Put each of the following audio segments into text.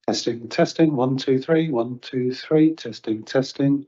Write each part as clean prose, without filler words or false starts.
Testing, testing, 1, 2, 3, 1, 2, 3, testing, testing.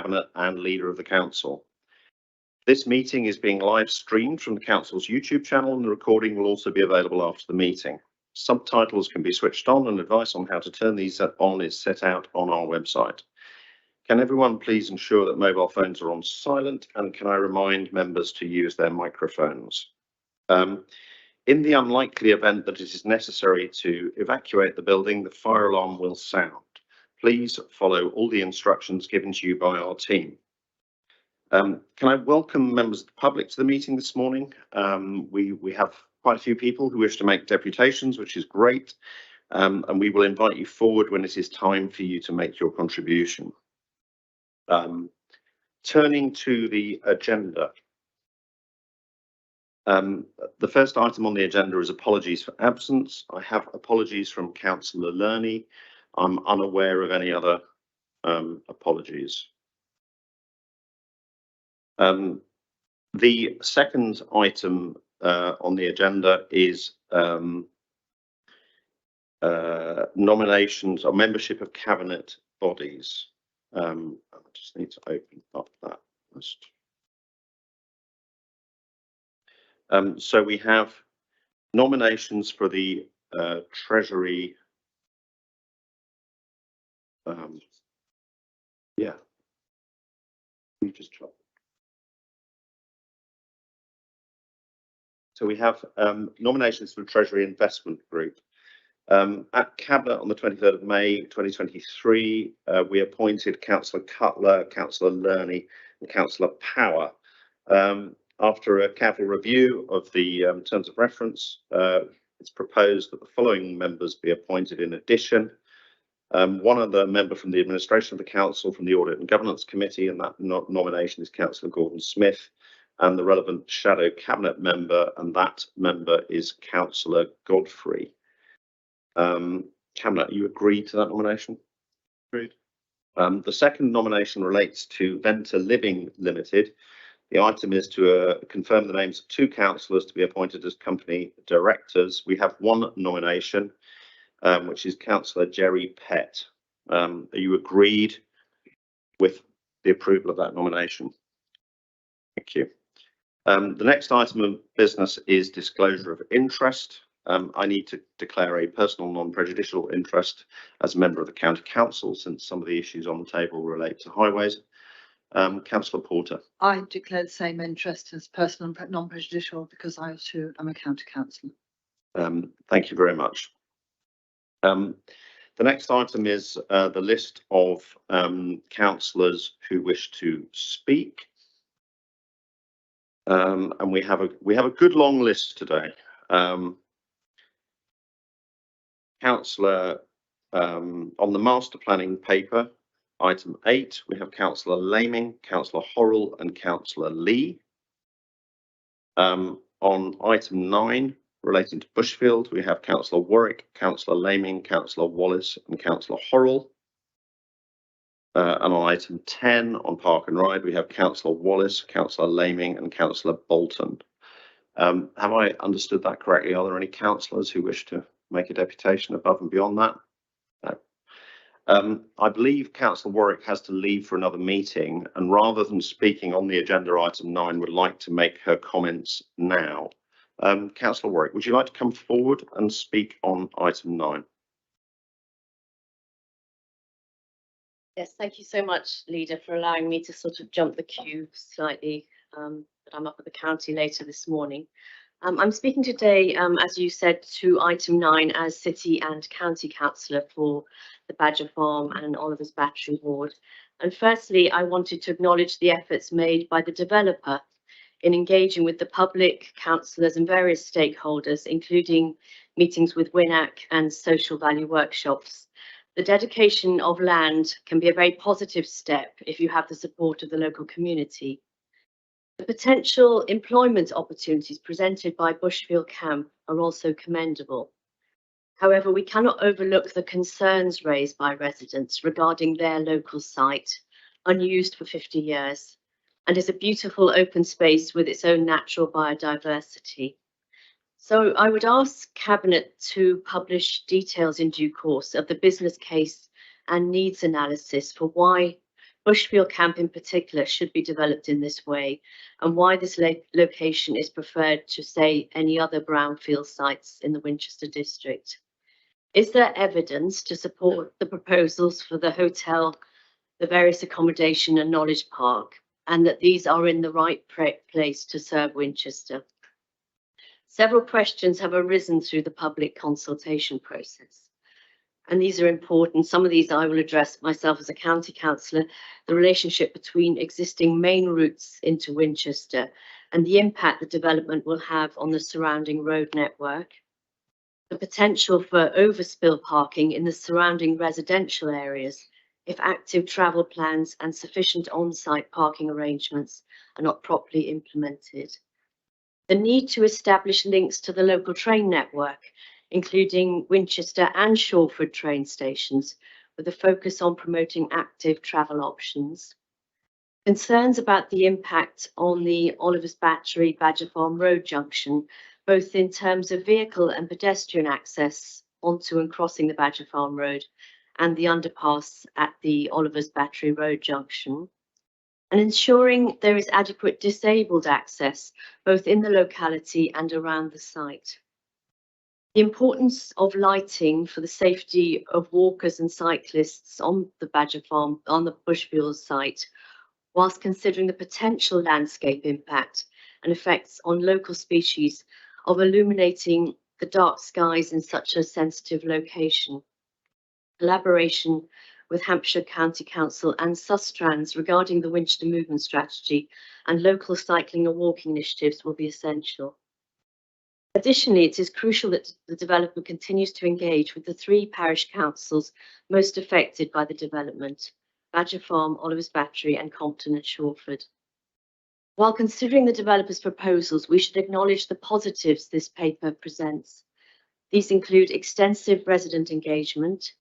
Cabinet and Leader of the Council. This meeting is being live streamed from the Council's YouTube channel, and the recording will also be available after the meeting. Subtitles can be switched on, and advice on how to turn these on is set out on our website. Can everyone please ensure that mobile phones are on silent, and can I remind members to use their microphones? In the unlikely event that it is necessary to evacuate the building, the fire alarm will sound. Please follow all the instructions given to you by our team. Can I welcome members of the public to the meeting this morning? We have quite a few people who wish to make deputations, which is great, and we will invite you forward when it is time for you to make your contribution. Turning to the agenda. The first item on the agenda is apologies for absence. I have apologies from Councillor Lerney. I'm unaware of any other apologies. The second item on the agenda is nominations or membership of cabinet bodies. I just need to open up that list. So we have nominations for the Treasury. Yeah. We just try. So we have nominations for the Treasury Investment Group. At Cabinet on the 23rd of May 2023, we appointed Councillor Cutler, Councillor Lerney and Councillor Power. After a careful review of the terms of reference, it's proposed that the following members be appointed in addition. One other member from the administration of the council from the Audit and Governance Committee, and that nomination is Councillor Gordon Smith, and the relevant shadow cabinet member, and that member is Councillor Godfrey. Cabinet, you agree to that nomination? Agreed. The second nomination relates to Venter Living Limited. The item is to confirm the names of two councillors to be appointed as company directors. We have one nomination, which is Councillor Jerry Pett. Are you agreed with the approval of that nomination? Thank you. The next item of business is disclosure of interest. I need to declare a personal non-prejudicial interest as a member of the County Council, since some of the issues on the table relate to highways. Councillor Porter. I declare the same interest as personal non-prejudicial because I too am a county councillor. Thank you very much. The next item is the list of councillors who wish to speak, and we have a good long list today. Councillor on the master planning paper. Item 8, we have Councillor Laming, Councillor Horrell and Councillor Lee. On item 9, relating to Bushfield, we have Councillor Warwick, Councillor Laming, Councillor Wallace and Councillor Horrell. And on item 10, on Park and Ride, we have Councillor Wallace, Councillor Laming and Councillor Bolton. Have I understood that correctly? Are there any councillors who wish to make a deputation above and beyond that? No. I believe Councillor Warwick has to leave for another meeting, and rather than speaking on the agenda item 9, would like to make her comments now. Councillor Warwick, would you like to come forward and speak on item 9? Yes, thank you so much, Leader, for allowing me to sort of jump the queue slightly. But I'm up at the county later this morning. I'm speaking today, as you said, to item 9 as City and County Councillor for the Badger Farm and Oliver's Battery Ward. And firstly, I wanted to acknowledge the efforts made by the developer in engaging with the public, councillors and various stakeholders, including meetings with WINAC and social value workshops. The dedication of land can be a very positive step if you have the support of the local community. The potential employment opportunities presented by Bushfield Camp are also commendable. However, we cannot overlook the concerns raised by residents regarding their local site, unused for 50 years, and is a beautiful open space with its own natural biodiversity. So I would ask Cabinet to publish details in due course of the business case and needs analysis for why Bushfield Camp in particular should be developed in this way, and why this location is preferred to, say, any other brownfield sites in the Winchester district. Is there evidence to support the proposals for the hotel, the various accommodation and knowledge park, and that these are in the right place to serve Winchester? Several questions have arisen through the public consultation process, and these are important. Some of these I will address myself as a county councillor: the relationship between existing main routes into Winchester and the impact the development will have on the surrounding road network, the potential for overspill parking in the surrounding residential areas if active travel plans and sufficient on-site parking arrangements are not properly implemented, the need to establish links to the local train network, including Winchester and Shawford train stations, with a focus on promoting active travel options, concerns about the impact on the Oliver's Battery Badger Farm Road junction, both in terms of vehicle and pedestrian access onto and crossing the Badger Farm Road and the underpass at the Oliver's Battery Road junction, and ensuring there is adequate disabled access both in the locality and around the site. The importance of lighting for the safety of walkers and cyclists on the Badger Farm, on the Bushfield site, whilst considering the potential landscape impact and effects on local species of illuminating the dark skies in such a sensitive location. Collaboration with Hampshire County Council and Sustrans regarding the Winchester Movement Strategy and local cycling and walking initiatives will be essential. Additionally, it is crucial that the developer continues to engage with the 3 parish councils most affected by the development: Badger Farm, Oliver's Battery and Compton and Shawford. While considering the developer's proposals, we should acknowledge the positives this paper presents. These include extensive resident engagement,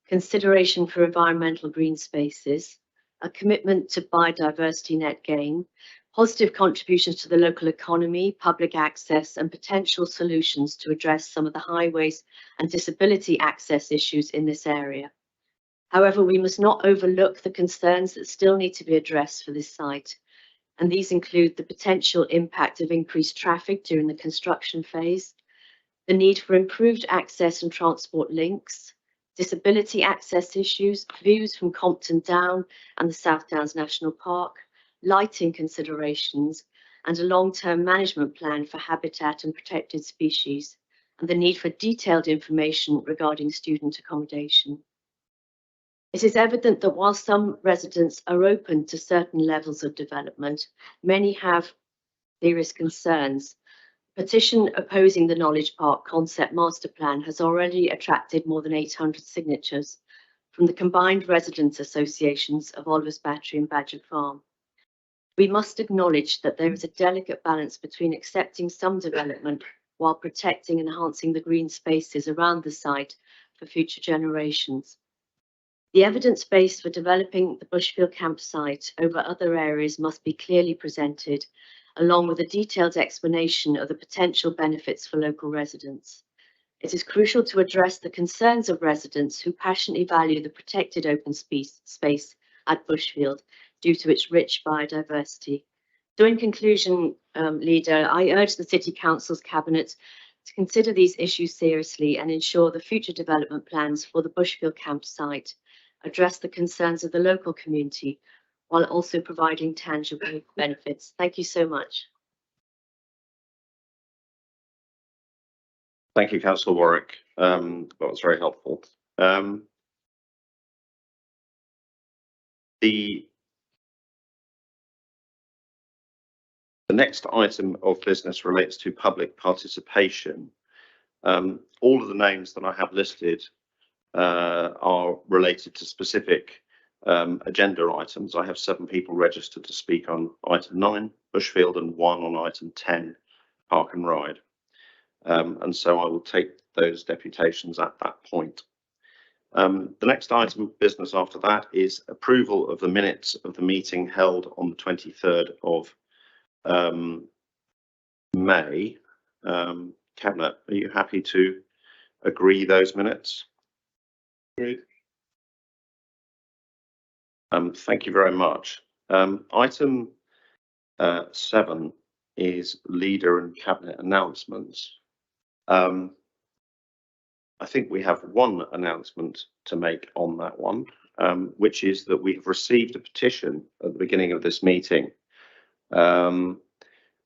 consideration for environmental green spaces, a commitment to biodiversity net gain, positive contributions to the local economy, public access, and potential solutions to address some of the highways and disability access issues in this area. However, we must not overlook the concerns that still need to be addressed for this site, and these include the potential impact of increased traffic during the construction phase, the need for improved access and transport links, disability access issues, views from Compton Down and the South Downs National Park, lighting considerations, and a long-term management plan for habitat and protected species, and the need for detailed information regarding student accommodation. It is evident that while some residents are open to certain levels of development, many have serious concerns. A petition opposing the Knowledge Park Concept Master Plan has already attracted more than 800 signatures from the combined residents' associations of Oliver's Battery and Badger Farm. We must acknowledge that there is a delicate balance between accepting some development while protecting and enhancing the green spaces around the site for future generations. The evidence base for developing the Bushfield campsite over other areas must be clearly presented, along with a detailed explanation of the potential benefits for local residents. It is crucial to address the concerns of residents who passionately value the protected open space at Bushfield due to its rich biodiversity. So in conclusion, Leader, I urge the City Council's Cabinet to consider these issues seriously and ensure the future development plans for the Bushfield campsite address the concerns of the local community while also providing tangible benefits. Thank you so much. Thank you, Councillor Warwick. That was very helpful. The next item of business relates to public participation. All of the names that I have listed are related to specific agenda items. I have 7 people registered to speak on item 9, Bushfield, and 1 on item 10, Park and Ride. And so I will take those deputations at that point. The next item of business after that is approval of the minutes of the meeting held on the 23rd of May. Cabinet, are you happy to agree those minutes? Agreed. Thank you very much. Item 7 is leader and cabinet announcements. I think we have one announcement to make on that one, which is that we've received a petition at the beginning of this meeting. And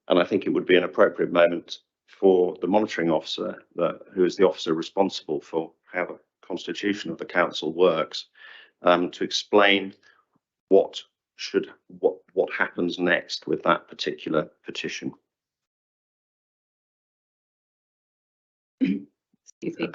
I think it would be an appropriate moment for the monitoring officer, who is the officer responsible for how the constitution of the council works, to explain what happens next with that particular petition. Excuse me.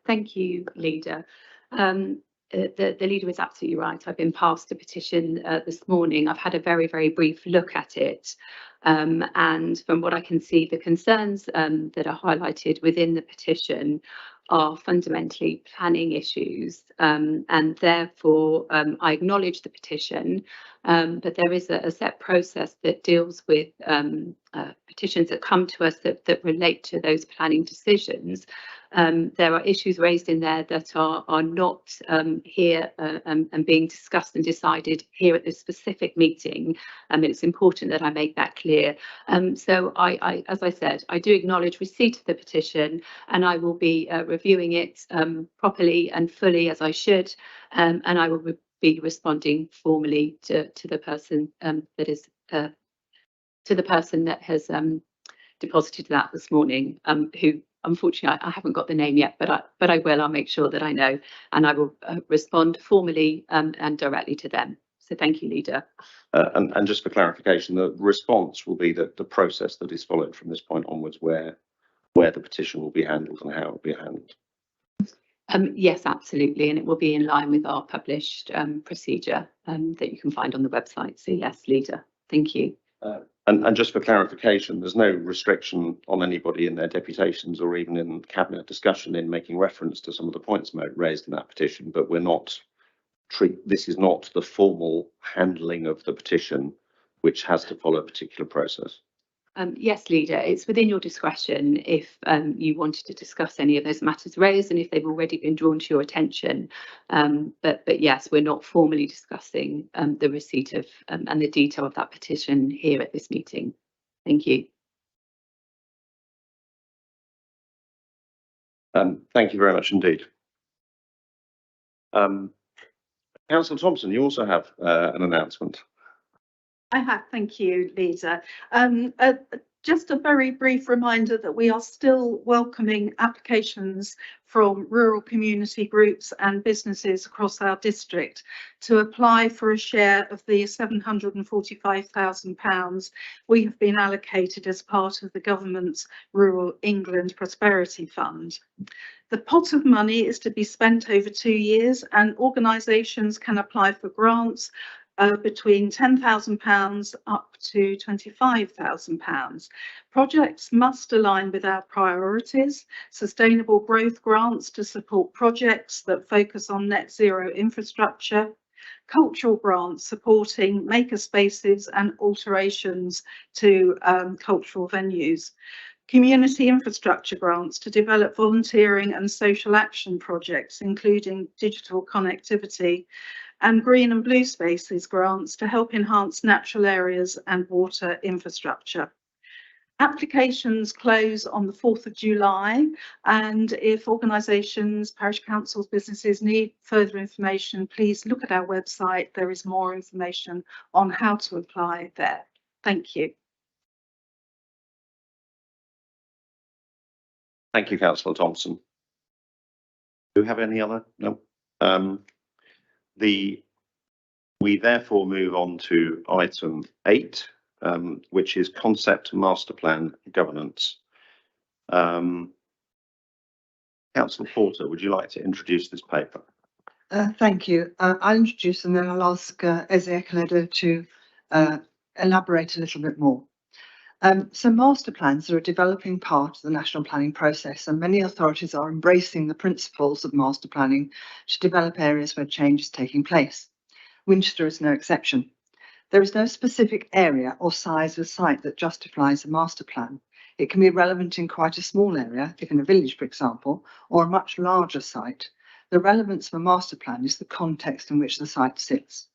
Thank you, Leader. The leader is absolutely right. I've been passed a petition this morning. I've had a very, very brief look at it. And from what I can see, the concerns that are highlighted within the petition are fundamentally planning issues. And therefore, I acknowledge the petition, but there is a set process that deals with petitions that come to us that relate to those planning decisions. There are issues raised in there that are not here and being discussed and decided here at this specific meeting. And it's important that I make that clear. So I, as I said, I do acknowledge receipt of the petition, and I will be reviewing it properly and fully as I should. And I will be responding formally to the person that is to the person that has deposited that this morning, who unfortunately I haven't got the name yet, but I will. I'll make sure that I know, and I will respond formally and directly to them. So thank you, Leader. And just for clarification, the response will be the process that is followed from this point onwards, where the petition will be handled and how it will be handled. Yes, absolutely, and it will be in line with our published procedure that you can find on the website. So yes, Leader, thank you. And just for clarification, there's no restriction on anybody in their deputations or even in cabinet discussion in making reference to some of the points raised in that petition, but this is not the formal handling of the petition, which has to follow a particular process. Yes, Leader, it's within your discretion if you wanted to discuss any of those matters raised and if they've already been drawn to your attention. But yes, we're not formally discussing the receipt of and the detail of that petition here at this meeting. Thank you. Thank you very much indeed. Councillor Thompson, you also have an announcement. I have, thank you, Leader. Just a very brief reminder that we are still welcoming applications from rural community groups and businesses across our district to apply for a share of the £745,000 we have been allocated as part of the government's Rural England Prosperity Fund. The pot of money is to be spent over 2 years, and organisations can apply for grants between £10,000 up to £25,000. Projects must align with our priorities: sustainable growth grants to support projects that focus on net zero infrastructure, cultural grants supporting maker spaces and alterations to cultural venues, community infrastructure grants to develop volunteering and social action projects, including digital connectivity, and green and blue spaces grants to help enhance natural areas and water infrastructure. Applications close on the 4th of July, and if organisations, parish councils, businesses need further information, please look at our website. There is more information on how to apply there. Thank you. Thank you, Councillor Thompson. Do we have any other? No. We therefore move on to item 8, which is concept master plan governance. Councillor Porter, would you like to introduce this paper? Thank you. I'll introduce and then I'll ask Eze Ekeledo to elaborate a little bit more. So master plans are a developing part of the national planning process, and many authorities are embracing the principles of master planning to develop areas where change is taking place. Winchester is no exception. There is no specific area or size of site that justifies a master plan. It can be relevant in quite a small area, if in a village, for example, or a much larger site. The relevance of a master plan is the context in which the site sits.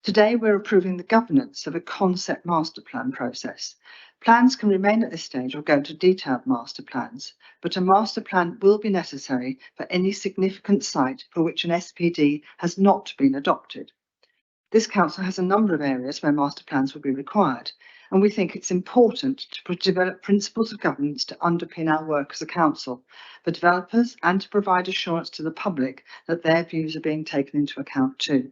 Today, we're approving the governance of a concept master plan process. Plans can remain at this stage or go to detailed master plans, but a master plan will be necessary for any significant site for which an SPD has not been adopted. This council has a number of areas where master plans will be required, and we think it's important to develop principles of governance to underpin our work as a council for developers and to provide assurance to the public that their views are being taken into account too.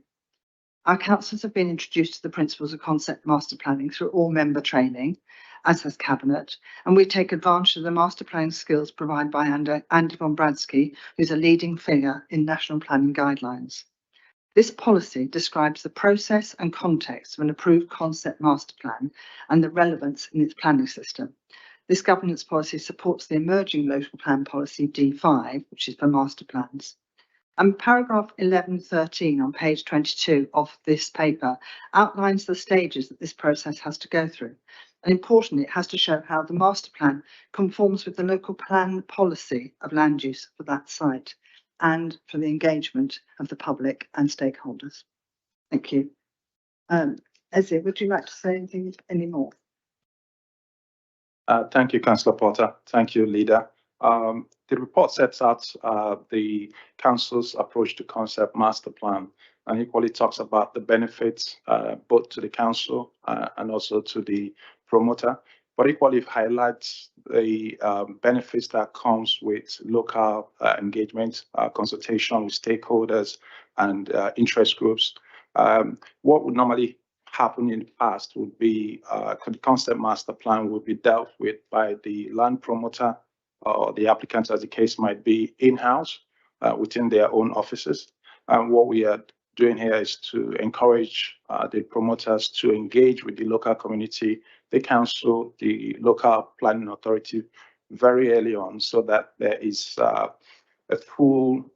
Our councillors have been introduced to the principles of concept master planning through all member training, as has Cabinet, and we take advantage of the master planning skills provided by Andy von Bradsky, who's a leading figure in national planning guidelines. This policy describes the process and context of an approved concept master plan and the relevance in its planning system. This governance policy supports the emerging local plan policy D5, which is for master plans. And paragraph 1113 on page 22 of this paper outlines the stages that this process has to go through. And importantly, it has to show how the master plan conforms with the local plan policy of land use for that site and for the engagement of the public and stakeholders. Thank you. Ezzy, would you like to say anything anymore? Thank you, Councillor Porter. Thank you, Leader. The report sets out the council's approach to concept master plan and equally talks about the benefits both to the council and also to the promoter, but equally highlights the benefits that comes with local engagement, consultation with stakeholders and interest groups. What would normally happen in the past would be the concept master plan would be dealt with by the land promoter or the applicant, as the case might be, in-house within their own offices. And what we are doing here is to encourage the promoters to engage with the local community, the council, the local planning authority very early on, so that there is a full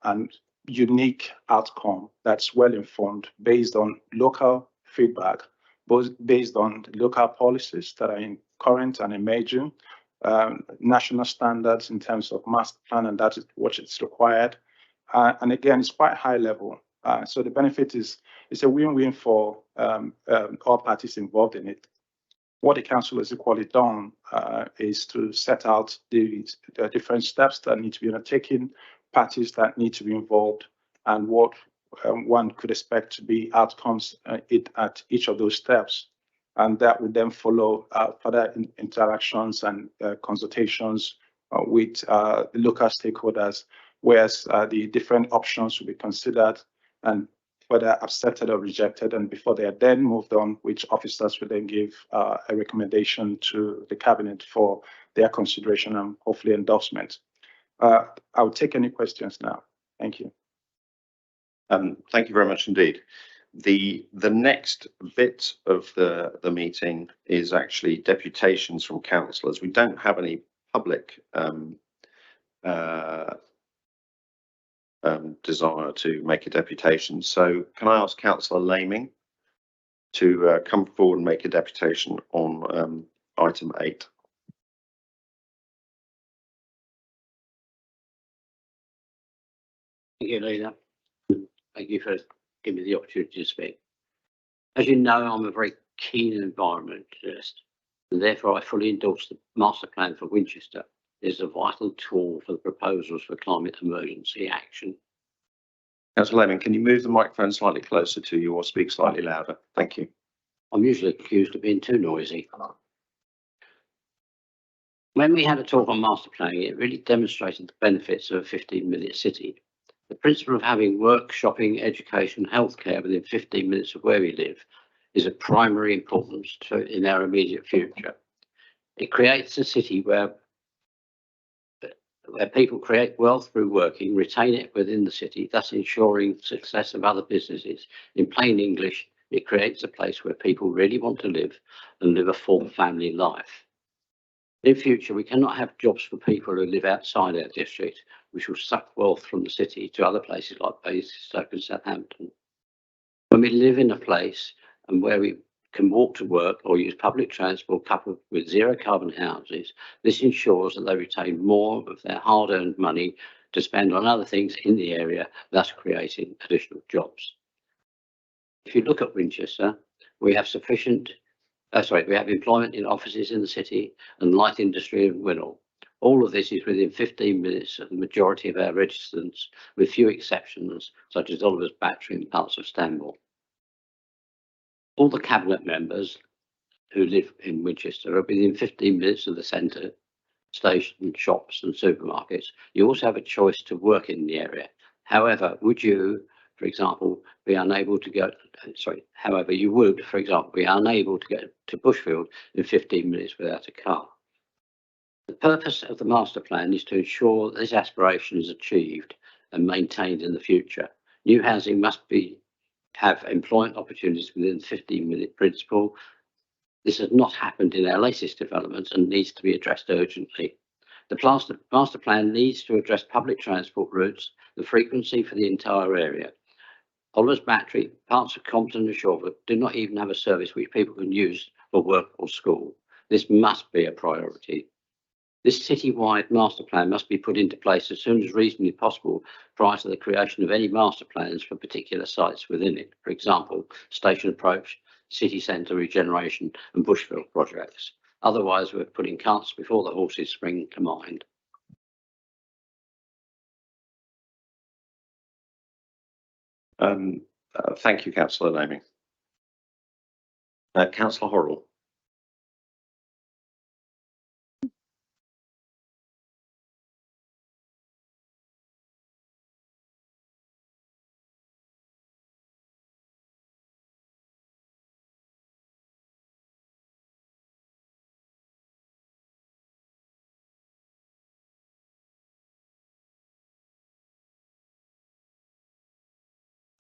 and unique outcome that's well informed based on local feedback, both based on the local policies that are in current and emerging, national standards in terms of master plan, and that is what is required. And again, it's quite high level. So the benefit is it's a win-win for all parties involved in it. What the council has equally done is to set out the different steps that need to be undertaken, parties that need to be involved, and what one could expect to be outcomes at each of those steps. And that would then follow further interactions and consultations with the local stakeholders, whereas the different options will be considered and whether accepted or rejected. And before they are then moved on, which officers will then give a recommendation to the Cabinet for their consideration and hopefully endorsement. I will take any questions now. Thank you. Thank you very much indeed. The next bit of the meeting is actually deputations from councillors. We don't have any public desire to make a deputation. So can I ask Councillor Laming to come forward and make a deputation on item 8? Thank you, Leader. Thank you for giving me the opportunity to speak. As you know, I'm a very keen environmentalist, and therefore I fully endorse the master plan for Winchester. It is a vital tool for the proposals for climate emergency action. Councillor Laming, can you move the microphone slightly closer to you or speak slightly louder? Thank you. I'm usually accused of being too noisy. When we had a talk on master planning, it really demonstrated the benefits of a 15-minute city. The principle of having work, shopping, education, healthcare within 15 minutes of where we live is of primary importance in our immediate future. It creates a city where people create wealth through working, retain it within the city, thus ensuring success of other businesses. In plain English, it creates a place where people really want to live and live a full family life. In future, we cannot have jobs for people who live outside our district, which will suck wealth from the city to other places like Basingstoke and Southampton. When we live in a place and where we can walk to work or use public transport coupled with zero carbon houses, this ensures that they retain more of their hard-earned money to spend on other things in the area, thus creating additional jobs. If you look at Winchester, we have we have employment in offices in the city and light industry in Winnell. All of this is within 15 minutes of the majority of our registrants, with few exceptions, such as Oliver's Battery and parts of Stanmore. All the cabinet members who live in Winchester are within 15 minutes of the centre, station, shops and supermarkets. You also have a choice to work in the area. However, would you, for example, be unable to go, however, you would, for example, be unable to get to Bushfield in 15 minutes without a car. The purpose of the master plan is to ensure that this aspiration is achieved and maintained in the future. New housing must have employment opportunities within the 15-minute principle. This has not happened in our latest developments and needs to be addressed urgently. The master plan needs to address public transport routes, the frequency for the entire area. Oliver's Battery, parts of Compton and Shawford do not even have a service which people can use for work or school. This must be a priority. This city-wide master plan must be put into place as soon as reasonably possible prior to the creation of any master plans for particular sites within it. For example, station approach, city centre regeneration and Bushfield projects. Otherwise, we're putting carts before the horses spring to mind. Thank you, Councillor Laming. Councillor Horrell.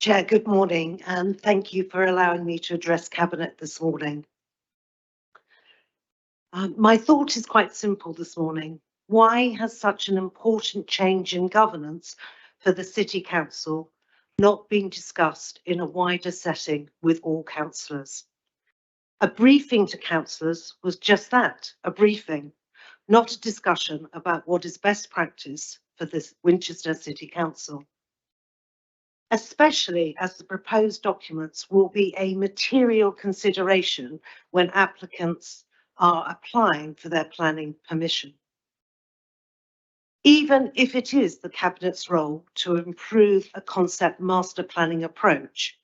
Chair, good morning, and thank you for allowing me to address Cabinet this morning. My thought is quite simple this morning. Why has such an important change in governance for the City Council not been discussed in a wider setting with all councillors? A briefing to councillors was just that, a briefing, not a discussion about what is best practice for this Winchester City Council. Especially as the proposed documents will be a material consideration when applicants are applying for their planning permission. Even if it is the Cabinet's role to improve a concept master planning approach,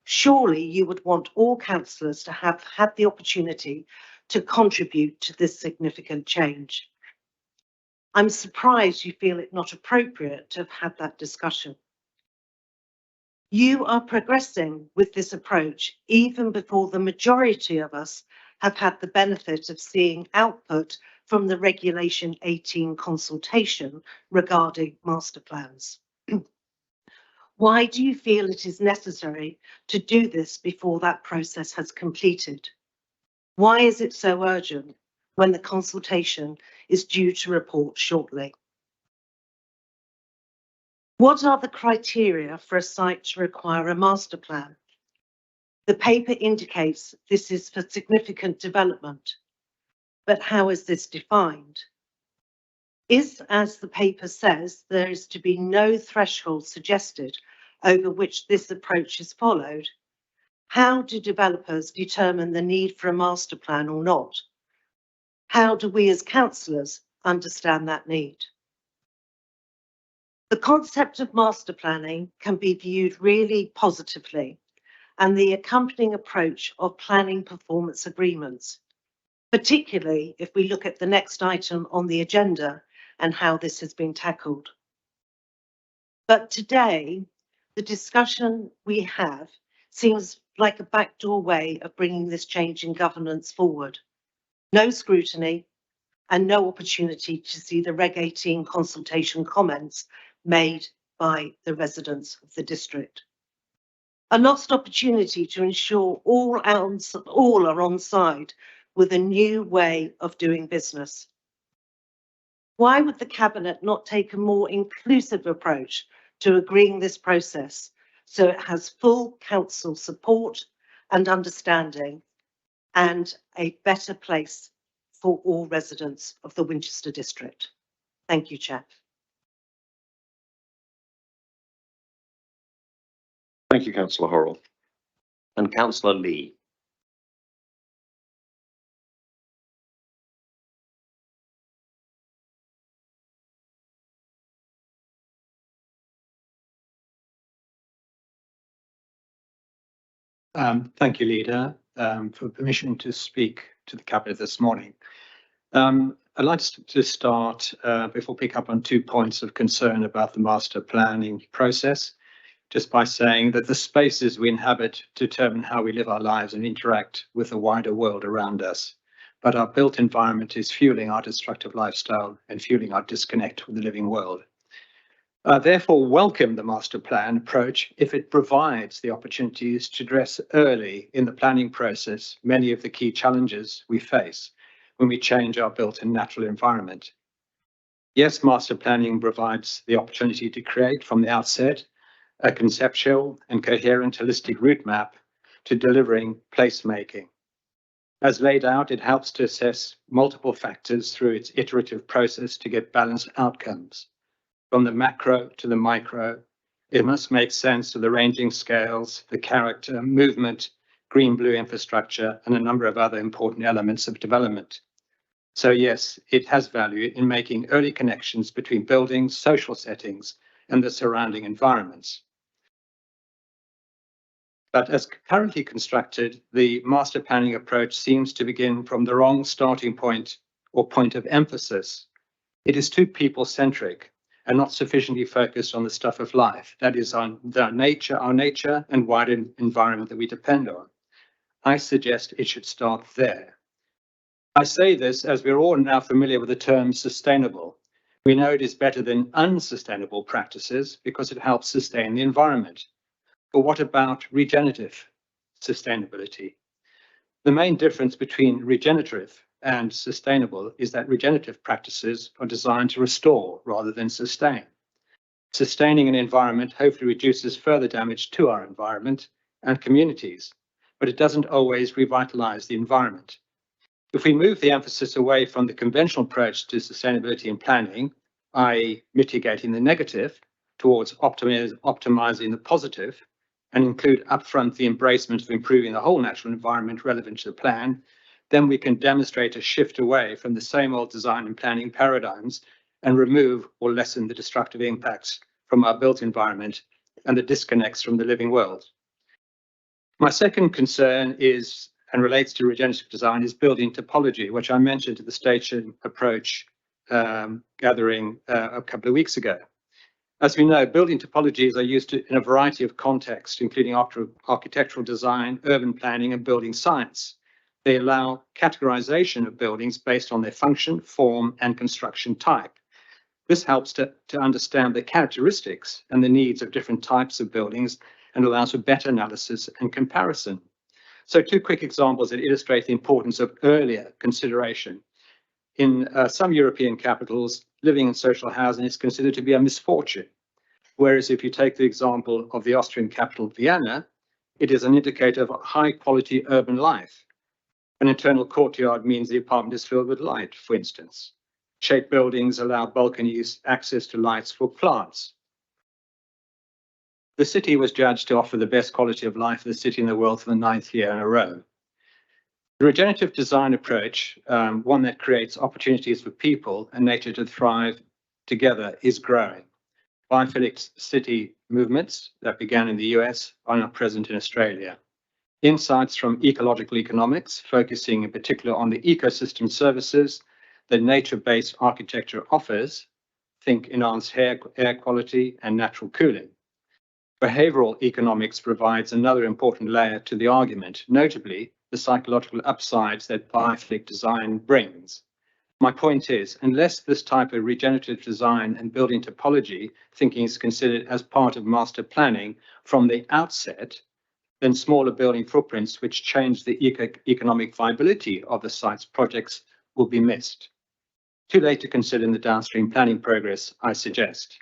surely you would want all councillors to have had the opportunity to contribute to this significant change. I'm surprised you feel it not appropriate to have had that discussion. You are progressing with this approach even before the majority of us have had the benefit of seeing output from the Regulation 18 consultation regarding master plans. Why do you feel it is necessary to do this before that process has completed? Why is it so urgent when the consultation is due to report shortly? What are the criteria for a site to require a master plan? The paper indicates this is for significant development, but how is this defined? Is, as the paper says, there is to be no threshold suggested over which this approach is followed? How do developers determine the need for a master plan or not? How do we as councillors understand that need? The concept of master planning can be viewed really positively, and the accompanying approach of planning performance agreements, particularly if we look at the next item on the agenda and how this has been tackled. But today, the discussion we have seems like a backdoor way of bringing this change in governance forward. No scrutiny and no opportunity to see the Reg 18 consultation comments made by the residents of the district. A lost opportunity to ensure all are on side with a new way of doing business. Why would the Cabinet not take a more inclusive approach to agreeing this process so it has full council support and understanding and a better place for all residents of the Winchester district? Thank you, Chair. Thank you, Councillor Horrell. And Councillor Lee. Thank you, Leader, for permission to speak to the Cabinet this morning. I'd like to start before pick up on 2 points of concern about the master planning process, just by saying that the spaces we inhabit determine how we live our lives and interact with the wider world around us. But our built environment is fueling our destructive lifestyle and fueling our disconnect with the living world. Therefore, welcome the master plan approach if it provides the opportunities to address early in the planning process many of the key challenges we face when we change our built and natural environment. Yes, master planning provides the opportunity to create from the outset a conceptual and coherent holistic route map to delivering placemaking. As laid out, it helps to assess multiple factors through its iterative process to get balanced outcomes. From the macro to the micro, it must make sense of the ranging scales, the character, movement, green-blue infrastructure, and a number of other important elements of development. So yes, it has value in making early connections between buildings, social settings, and the surrounding environments. But as currently constructed, the master planning approach seems to begin from the wrong starting point or point of emphasis. It is too people-centric and not sufficiently focused on the stuff of life, that is on our nature and wider environment that we depend on. I suggest it should start there. I say this as we're all now familiar with the term sustainable. We know it is better than unsustainable practices because it helps sustain the environment. But what about regenerative sustainability? The main difference between regenerative and sustainable is that regenerative practices are designed to restore rather than sustain. Sustaining an environment hopefully reduces further damage to our environment and communities, but it doesn't always revitalize the environment. If we move the emphasis away from the conventional approach to sustainability in planning, i.e. mitigating the negative, towards optimizing the positive, and include upfront the embracement of improving the whole natural environment relevant to the plan, then we can demonstrate a shift away from the same old design and planning paradigms and remove or lessen the destructive impacts from our built environment and the disconnects from the living world. My second concern is, and relates to regenerative design, is building topology, which I mentioned at the station approach gathering a couple of weeks ago. As we know, building topologies are used in a variety of contexts, including architectural design, urban planning, and building science. They allow categorization of buildings based on their function, form, and construction type. This helps to understand the characteristics and the needs of different types of buildings and allows for better analysis and comparison. So 2 quick examples that illustrate the importance of earlier consideration. In some European capitals, living in social housing is considered to be a misfortune. Whereas if you take the example of the Austrian capital, Vienna, it is an indicator of high quality urban life. An internal courtyard means the apartment is filled with light, for instance. Shaped buildings allow balconies access to lights for plants. The city was judged to offer the best quality of life of the city in the world for the 9th year in a row. The regenerative design approach, one that creates opportunities for people and nature to thrive together, is growing. Biophilic city movements that began in the US are now present in Australia. Insights from ecological economics, focusing in particular on the ecosystem services that nature-based architecture offers, think enhanced air quality and natural cooling. Behavioral economics provides another important layer to the argument, notably the psychological upsides that biophilic design brings. My point is, unless this type of regenerative design and building topology thinking is considered as part of master planning from the outset, then smaller building footprints which change the economic viability of the site's projects will be missed. Too late to consider in the downstream planning progress, I suggest.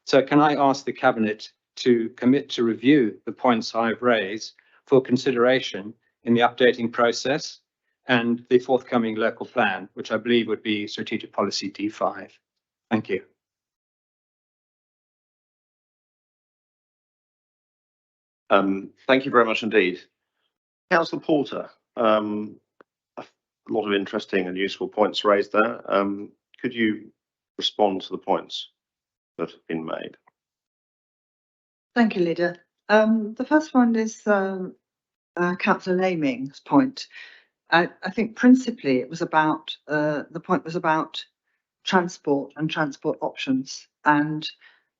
So can I ask the Cabinet to commit to review the points I've raised for consideration in the updating process and the forthcoming local plan, which I believe would be Strategic Policy D5. Thank you. Thank you very much indeed. Councillor Porter, a lot of interesting and useful points raised there. Could you respond to the points that have been made? Thank you, Leader. The first one is Councillor Laming's point. I think principally it was about, the point was about transport and transport options, and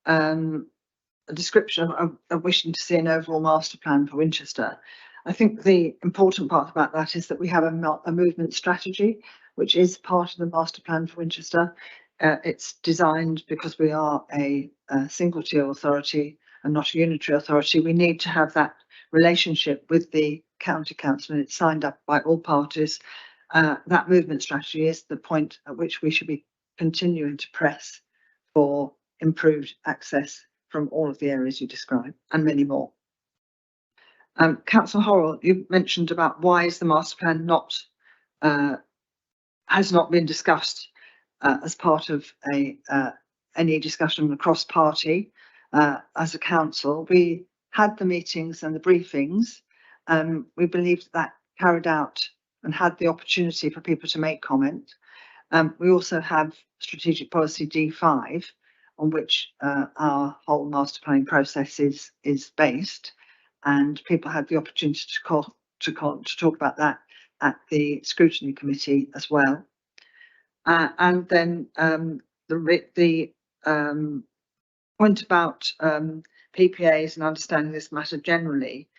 a description of wishing to see an overall master plan for Winchester. I think the important part about that is that we have a movement strategy, which is part of the master plan for Winchester. It's designed because we are a single tier authority and not a unitary authority. We need to have that relationship with the county council, and it's signed up by all parties. That movement strategy is the point at which we should be continuing to press for improved access from all of the areas you describe and many more. Councillor Horrell, you mentioned about why is the master plan has not been discussed as part of any discussion across party as a council. We had the meetings and the briefings. We believed that carried out and had the opportunity for people to make comment. We also have strategic policy D5, on which our whole master planning process is based, and people had the opportunity to talk about that at the scrutiny committee as well. And then the point about PPAs and understanding this matter generally,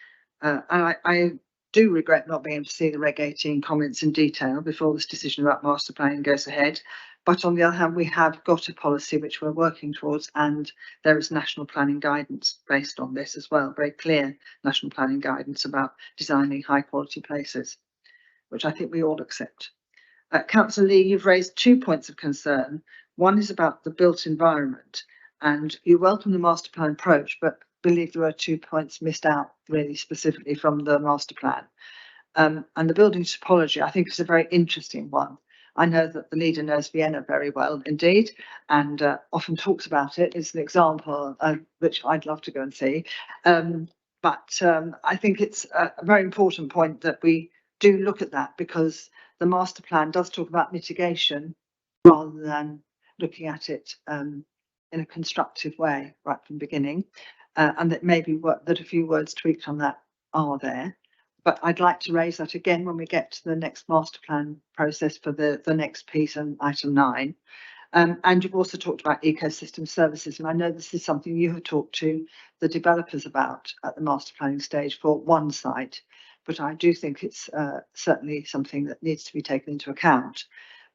and I do regret not being able to see the Reg 18 comments in detail before this decision about master planning goes ahead. But on the other hand, we have got a policy which we're working towards, and there is national planning guidance based on this as well, very clear national planning guidance about designing high quality places, which I think we all accept. Councillor Lee, you've raised 2 points of concern. One is about the built environment, and you welcome the master plan approach, but believe there were 2 points missed out really specifically from the master plan. And the building topology, I think, is a very interesting one. I know that the leader knows Vienna very well indeed, and often talks about it. It's an example which I'd love to go and see. But I think it's a very important point that we do look at that, because the master plan does talk about mitigation rather than looking at it in a constructive way right from the beginning, and that maybe that a few words tweaked on that are there. But I'd like to raise that again when we get to the next master plan process for the next piece and item 9. And you've also talked about ecosystem services, and I know this is something you have talked to the developers about at the master planning stage for one site, but I do think it's certainly something that needs to be taken into account.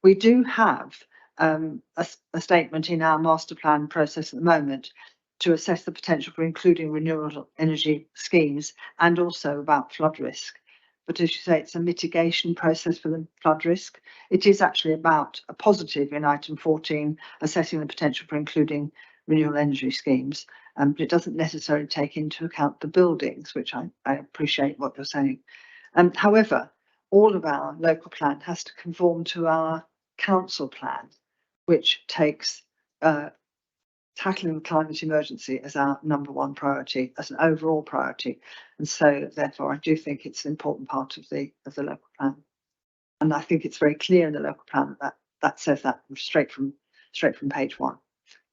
We do have a statement in our master plan process at the moment to assess the potential for including renewable energy schemes and also about flood risk. But as you say, it's a mitigation process for the flood risk. It is actually about a positive in item 14, assessing the potential for including renewable energy schemes. But it doesn't necessarily take into account the buildings, which I appreciate what you're saying. However, all of our local plan has to conform to our council plan, which takes tackling the climate emergency as our #1 priority, as an overall priority, and so therefore I do think it's an important part of the local plan, and I think it's very clear in the local plan that says that straight from page 1.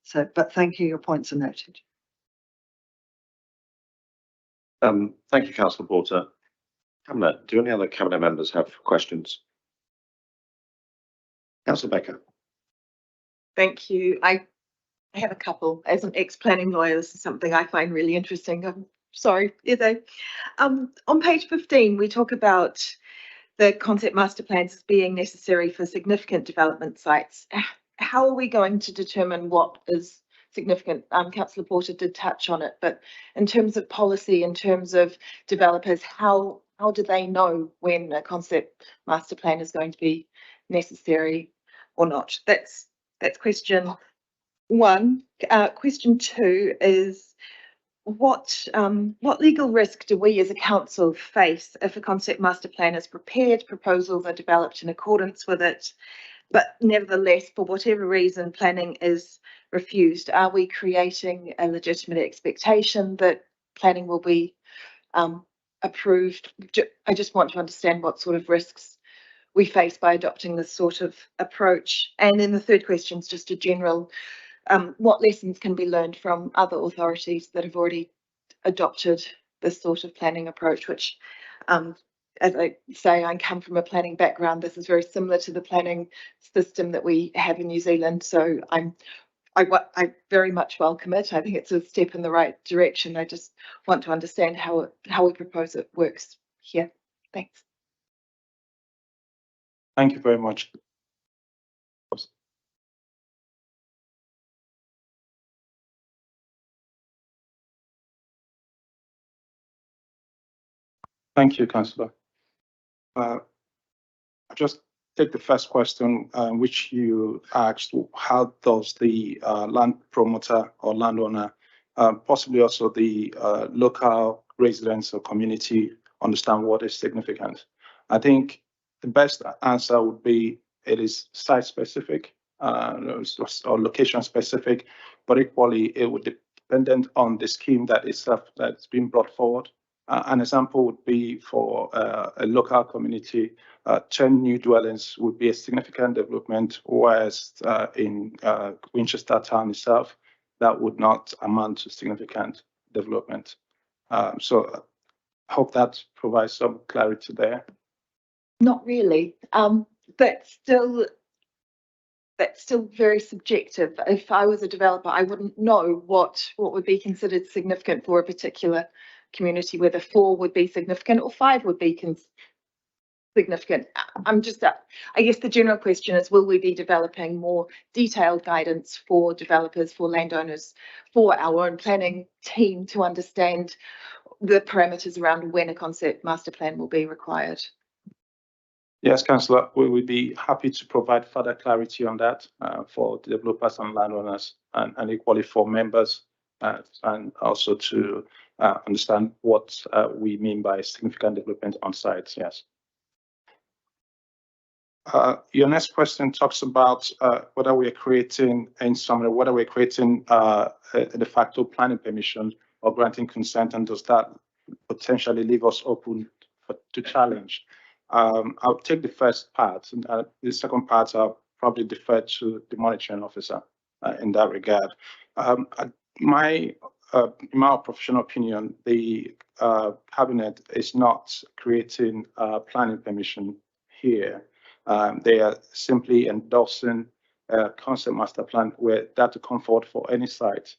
So, but thank you, your points are noted. Thank you, Councillor Porter. Cabinet, do any other cabinet members have questions? Councillor Becker. Thank you. I have a couple. As an ex-planning lawyer, this is something I find really interesting. I'm sorry, Edo. On page 15, we talk about the concept master plans as being necessary for significant development sites. How are we going to determine what is significant? Councillor Porter did touch on it, but in terms of policy, in terms of developers, how do they know when a concept master plan is going to be necessary or not? That's question 1. Question 2 is what legal risk do we as a council face if a concept master plan is prepared, proposals are developed in accordance with it, but nevertheless, for whatever reason, planning is refused? Are we creating a legitimate expectation that planning will be approved. I just want to understand what sort of risks we face by adopting this sort of approach. And then the third question is just a general, what lessons can be learned from other authorities that have already adopted this sort of planning approach, which, as I say, I come from a planning background. This is very similar to the planning system that we have in New Zealand. So I very much welcome it. I think it's a step in the right direction. I just want to understand how we propose it works here. Thanks. Thank you very much. Thank you, Councillor. I'll just take the first question, which you asked, how does the land promoter or landowner, possibly also the local residents or community, understand what is significant? I think the best answer would be it is site specific or location specific, but equally it would be dependent on the scheme that itself that's been brought forward. An example would be for a local community, 10 new dwellings would be a significant development, whereas in Winchester town itself, that would not amount to significant development. So I hope that provides some clarity there. Not really. That's still very subjective. If I was a developer, I wouldn't know what would be considered significant for a particular community, whether 4 would be significant or 5 would be significant. I guess the general question is, will we be developing more detailed guidance for developers, for landowners, for our own planning team to understand the parameters around when a concept master plan will be required? Yes, Councillor, we would be happy to provide further clarity on that for developers and landowners, and equally for members, and also to understand what we mean by significant development on site. Yes. Your next question talks about whether we're creating, in summary, whether we're creating a de facto planning permission or granting consent, and does that potentially leave us open to challenge? I'll take the first part, and the second part I'll probably defer to the monitoring officer in that regard. In my professional opinion, the cabinet is not creating a planning permission here. They are simply endorsing a concept master plan where that to come forward for any site.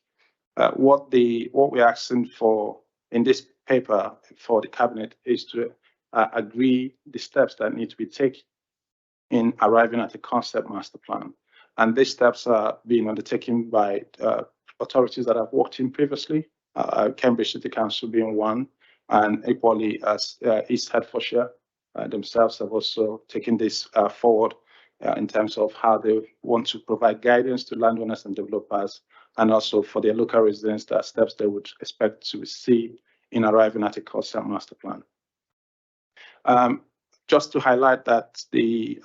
What we're asking for in this paper for the cabinet is to agree the steps that need to be taken in arriving at a concept master plan. And these steps are being undertaken by authorities that I've worked in previously, Cambridge City Council being one, and equally as East Hertfordshire themselves have also taken this forward in terms of how they want to provide guidance to landowners and developers, and also for their local residents, the steps they would expect to see in arriving at a concept master plan. Just to highlight that the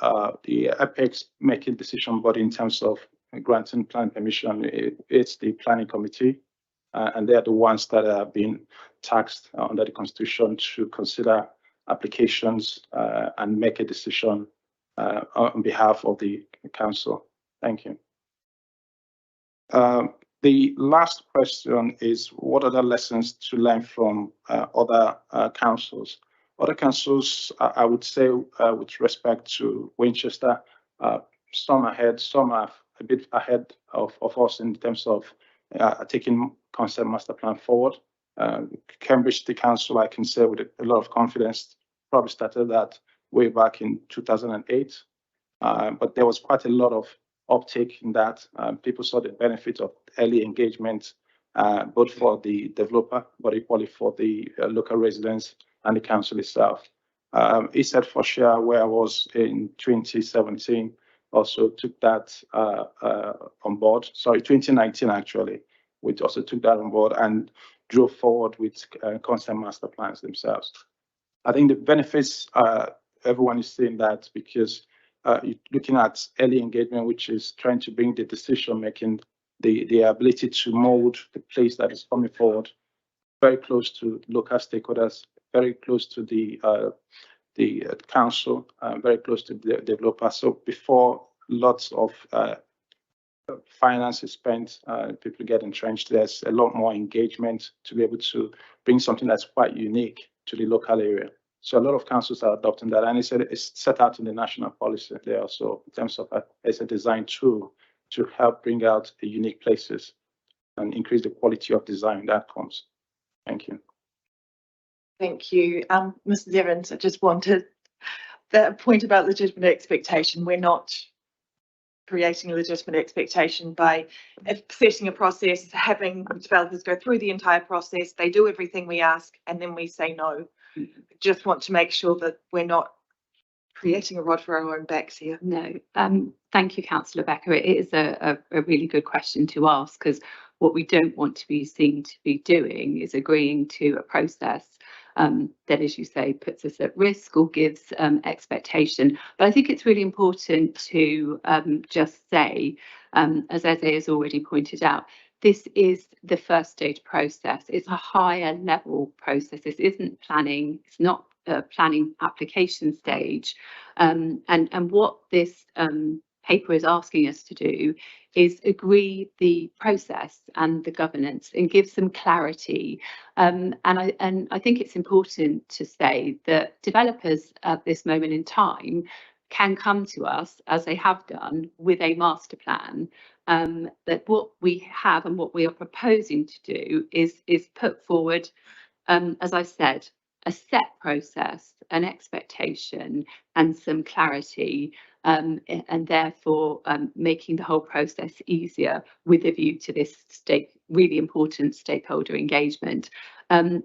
apex making decision body in terms of granting plan permission, it's the planning committee, and they are the ones that are being taxed under the constitution to consider applications and make a decision on behalf of the council. Thank you. The last question is, what are the lessons to learn from other councils? Other councils, I would say, with respect to Winchester, some ahead, some are a bit ahead of us in terms of taking concept master plan forward. Cambridge City Council, I can say with a lot of confidence, probably started that way back in 2008, but there was quite a lot of uptake in that. People saw the benefit of early engagement, both for the developer, but equally for the local residents and the council itself. East Hertfordshire, where I was in 2017, also took that on board. Sorry, 2019 actually, we also took that on board and drove forward with concept master plans themselves. I think the benefits, everyone is seeing that because you're looking at early engagement, which is trying to bring the decision making, the ability to mold the place that is coming forward very close to local stakeholders, very close to the council, very close to the developer. So before lots of finance is spent, people get entrenched. There's a lot more engagement to be able to bring something that's quite unique to the local area. So a lot of councils are adopting that, and it's set out in the national policy there also in terms of as a design tool to help bring out the unique places and increase the quality of design that comes. Thank you. Thank you. Mrs. Evans, I just wanted that point about legitimate expectation. We're not creating a legitimate expectation by setting a process, having developers go through the entire process, they do everything we ask, and then we say no. Just want to make sure that we're not creating a rod for our own backs here. No, thank you, Councillor Becker. It is a really good question to ask, because what we don't want to be seen to be doing is agreeing to a process that, as you say, puts us at risk or gives expectation. But I think it's really important to just say, as Eze has already pointed out, this is the first stage process. It's a higher level process. This isn't planning. It's not a planning application stage. And what this paper is asking us to do is agree the process and the governance and give some clarity. And I think it's important to say that developers at this moment in time can come to us, as they have done, with a master plan. That what we have and what we are proposing to do is put forward, as I said, a set process, an expectation and some clarity, and therefore making the whole process easier with a view to this really important stakeholder engagement.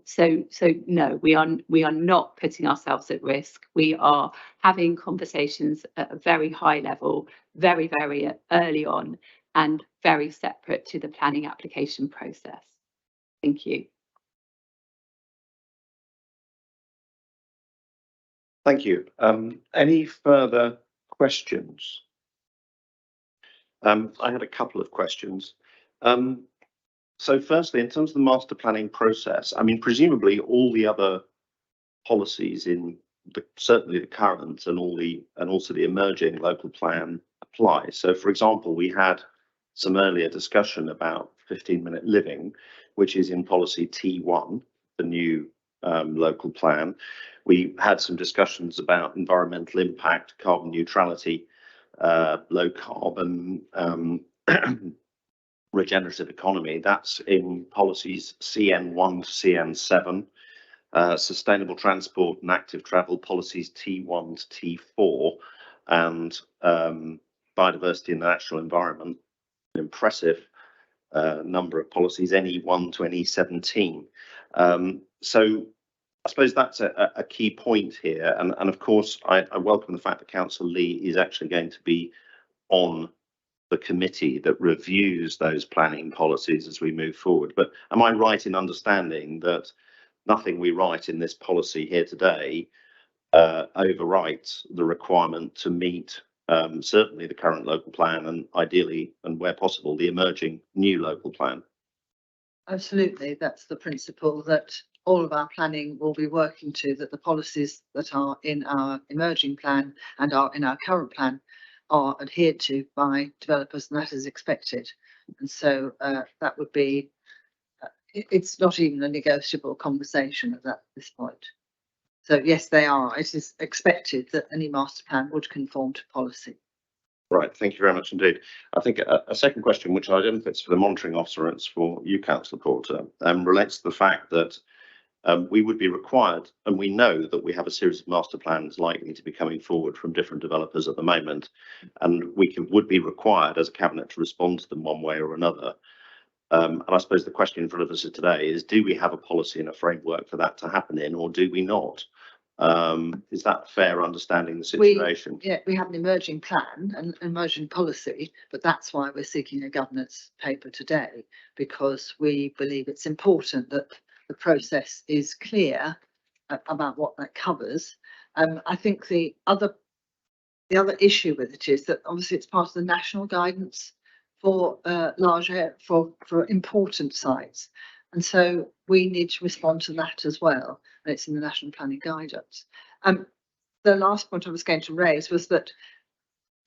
So no, we are not putting ourselves at risk. We are having conversations at a very high level, very, very early on, and very separate to the planning application process. Thank you. Thank you. Any further questions? I had a couple of questions. So firstly, in terms of the master planning process, I mean, presumably all the other policies in certainly the current and also the emerging local plan apply. So for example, we had some earlier discussion about 15-minute living, which is in policy T1, the new local plan. We had some discussions about environmental impact, carbon neutrality, low carbon, regenerative economy. That's in policies CN1 to CN7, sustainable transport and active travel policies T1 to T4, and biodiversity and the natural environment, an impressive number of policies, NE1 to NE17. So I suppose that's a key point here. And of course, I welcome the fact that Councillor Lee is actually going to be on the committee that reviews those planning policies as we move forward. But am I right in understanding that nothing we write in this policy here today overwrites the requirement to meet certainly the current local plan and ideally, and where possible, the emerging new local plan? Absolutely, that's the principle that all of our planning will be working to, that the policies that are in our emerging plan and are in our current plan are adhered to by developers, and that is expected. And so that would be, it's not even a negotiable conversation at this point. So yes, they are. It is expected that any master plan would conform to policy. Right, thank you very much indeed. I think a second question, which I don't think it's for the monitoring officer, it's for you, Councillor Porter, relates to the fact that we would be required, and we know that we have a series of master plans likely to be coming forward from different developers at the moment, and would be required as a cabinet to respond to them one way or another. And I suppose the question in front of us today is, do we have a policy and a framework for that to happen in, or do we not? Is that a fair understanding of the situation? We have an emerging plan and emerging policy, but that's why we're seeking a governance paper today, because we believe it's important that the process is clear about what that covers. I think the other issue with it is that obviously it's part of the national guidance for large for important sites, And so we need to respond to that as well. And it's in the National Planning Guidance. The last point I was going to raise was that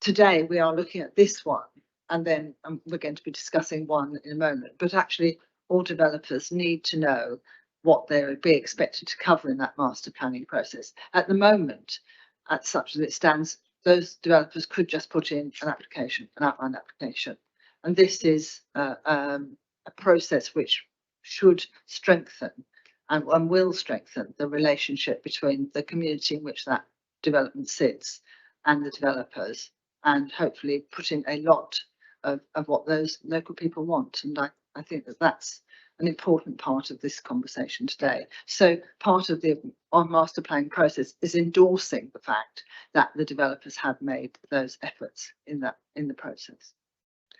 today we are looking at this one, and then we're going to be discussing one in a moment, but actually all developers need to know what they would be expected to cover in that master planning process. At the moment, at such as it stands, those developers could just put in an application, an outline application. And this is a process which should strengthen and will strengthen the relationship between the community in which that development sits and the developers, and hopefully put in a lot of what those local people want. And I think that that's an important part of this conversation today. So part of our master planning process is endorsing the fact that the developers have made those efforts in the process,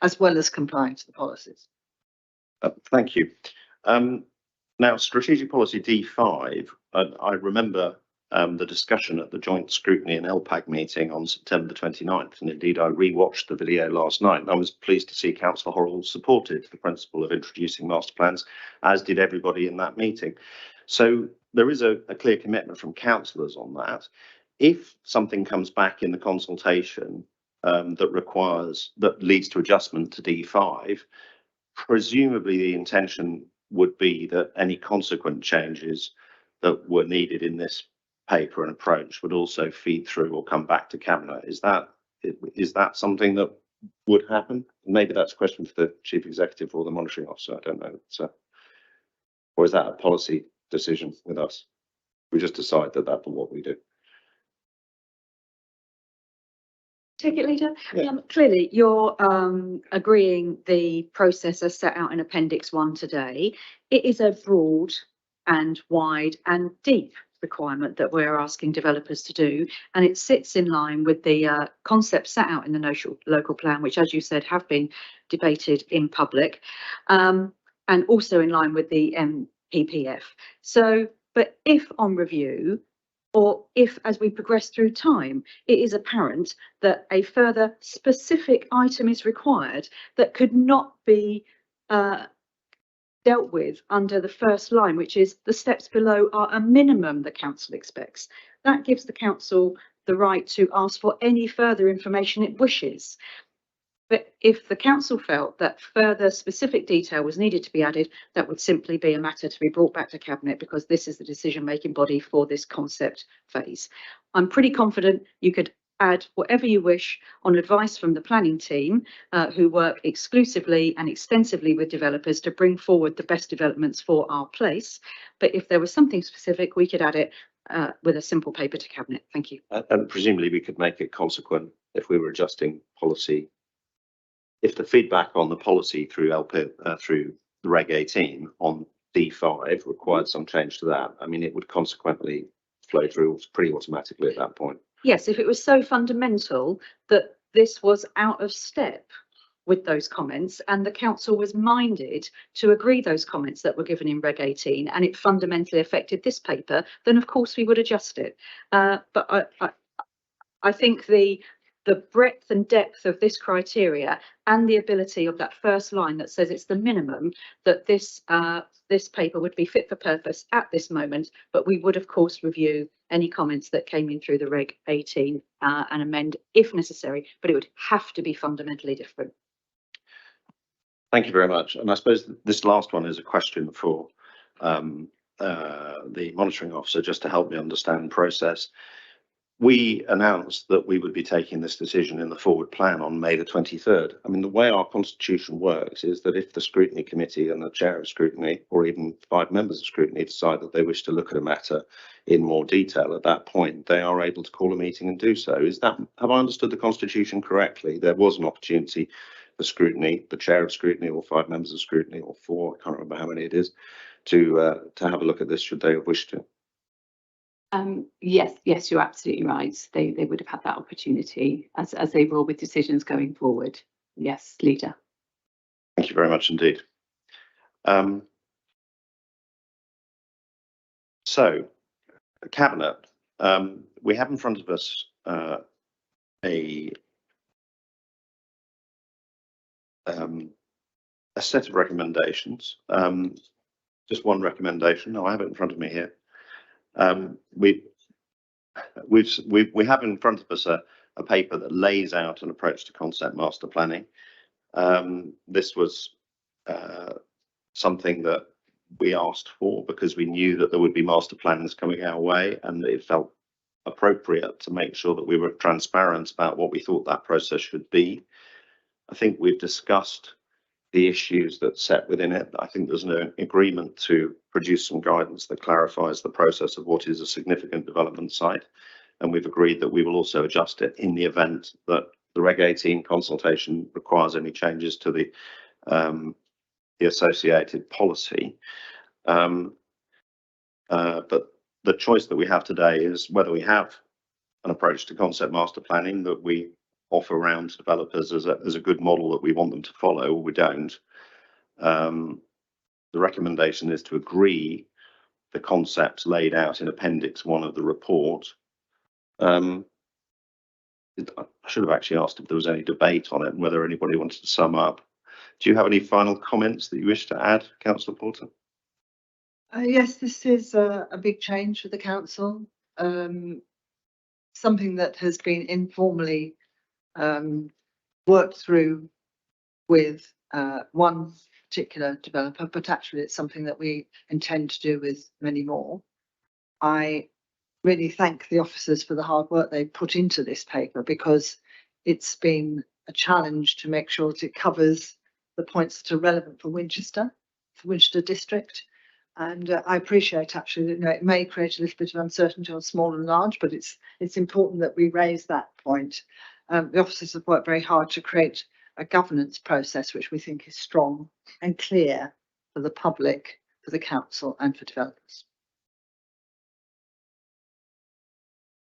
as well as complying to the policies. Thank you. Now, strategic policy D5, I remember the discussion at the joint scrutiny and LPAG meeting on September the 29th, and indeed I rewatched the video last night, and I was pleased to see Councillor Horrell supported the principle of introducing master plans, as did everybody in that meeting. So there is a clear commitment from councillors on that. If something comes back in the consultation that leads to adjustment to D5, presumably the intention would be that any consequent changes that were needed in this paper and approach would also feed through or come back to Cabinet. Is that something that would happen? Maybe that's a question for the Chief Executive or the Monitoring Officer, I don't know. So, or is that a policy decision with us? We just decide that that's what we do. Take it, Leader. Yeah. Clearly, you're agreeing the process as set out in Appendix 1 today. It is a broad and wide and deep requirement that we're asking developers to do, and it sits in line with the concepts set out in the local plan, which, as you said, have been debated in public, and also in line with the NPPF. So, but if on review, or if as we progress through time, it is apparent that a further specific item is required that could not be dealt with under the first line, which is the steps below are a minimum the council expects. That gives the council the right to ask for any further information it wishes. But if the council felt that further specific detail was needed to be added, that would simply be a matter to be brought back to Cabinet, because this is the decision-making body for this concept phase. I'm pretty confident you could add whatever you wish on advice from the planning team, who work exclusively and extensively with developers to bring forward the best developments for our place. But if there was something specific, we could add it with a simple paper to Cabinet. Thank you. And presumably we could make it consequent if we were adjusting policy. If the feedback on the policy through through the Reg 18 on D5 required some change to that, I mean, it would consequently flow through pretty automatically at that point. Yes, if it was so fundamental that this was out of step with those comments and the council was minded to agree those comments that were given in Reg 18 and it fundamentally affected this paper, then of course we would adjust it. But I think the breadth and depth of this criteria and the ability of that first line that says it's the minimum that this paper would be fit for purpose at this moment, but we would of course review any comments that came in through the Reg 18 and amend if necessary, but it would have to be fundamentally different. Thank you very much. And I suppose this last one is a question for the Monitoring Officer, just to help me understand the process. We announced that we would be taking this decision in the forward plan on May the 23rd. I mean, the way our constitution works is that if the scrutiny committee and the chair of scrutiny, or even 5 members of scrutiny, decide that they wish to look at a matter in more detail at that point, they are able to call a meeting and do so. Have I understood the constitution correctly? There was an opportunity for scrutiny, the chair of scrutiny, or 5 members of scrutiny, or 4, I can't remember how many it is, to have a look at this should they have wished to. Yes, you're absolutely right. They would have had that opportunity as they will with decisions going forward. Yes, Leader. Thank you very much indeed. So, Cabinet, we have in front of us a set of recommendations. just one recommendation. No, I have it in front of me here. We have in front of us a paper that lays out an approach to concept master planning. This was something that we asked for because we knew that there would be master plans coming our way, and it felt appropriate to make sure that we were transparent about what we thought that process should be. I think we've discussed the issues that set within it. I think there's an agreement to produce some guidance that clarifies the process of what is a significant development site. And we've agreed that we will also adjust it in the event that the Reg 18 consultation requires any changes to the associated policy. But the choice that we have today is whether we have an approach to concept master planning that we offer around to developers as a good model that we want them to follow, or we don't. The recommendation is to agree the concepts laid out in Appendix 1 of the report. I should have actually asked if there was any debate on it and whether anybody wanted to sum up. Do you have any final comments that you wish to add, Councillor Porter? Yes, this is a big change for the council. Something that has been informally worked through with one particular developer, but actually it's something that we intend to do with many more. I really thank the officers for the hard work they put into this paper, because it's been a challenge to make sure that it covers the points that are relevant for Winchester district. And I appreciate actually that, you know, it may create a little bit of uncertainty on small and large, but it's important that we raise that point. The officers have worked very hard to create a governance process which we think is strong and clear for the public, for the council and for developers.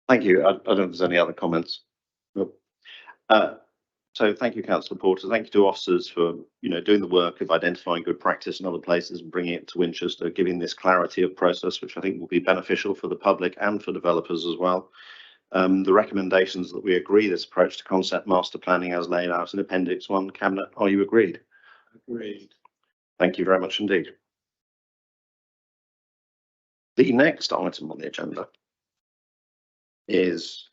Thank you. I don't know if there's any other comments. No. So thank you, Councillor Porter. Thank you to officers for, you know, doing the work of identifying good practice in other places and bringing it to Winchester, giving this clarity of process, which I think will be beneficial for the public and for developers as well. The recommendations that we agree this approach to concept master planning as laid out in Appendix 1. Cabinet, are you agreed? Agreed. Thank you very much indeed. The next item on the agenda is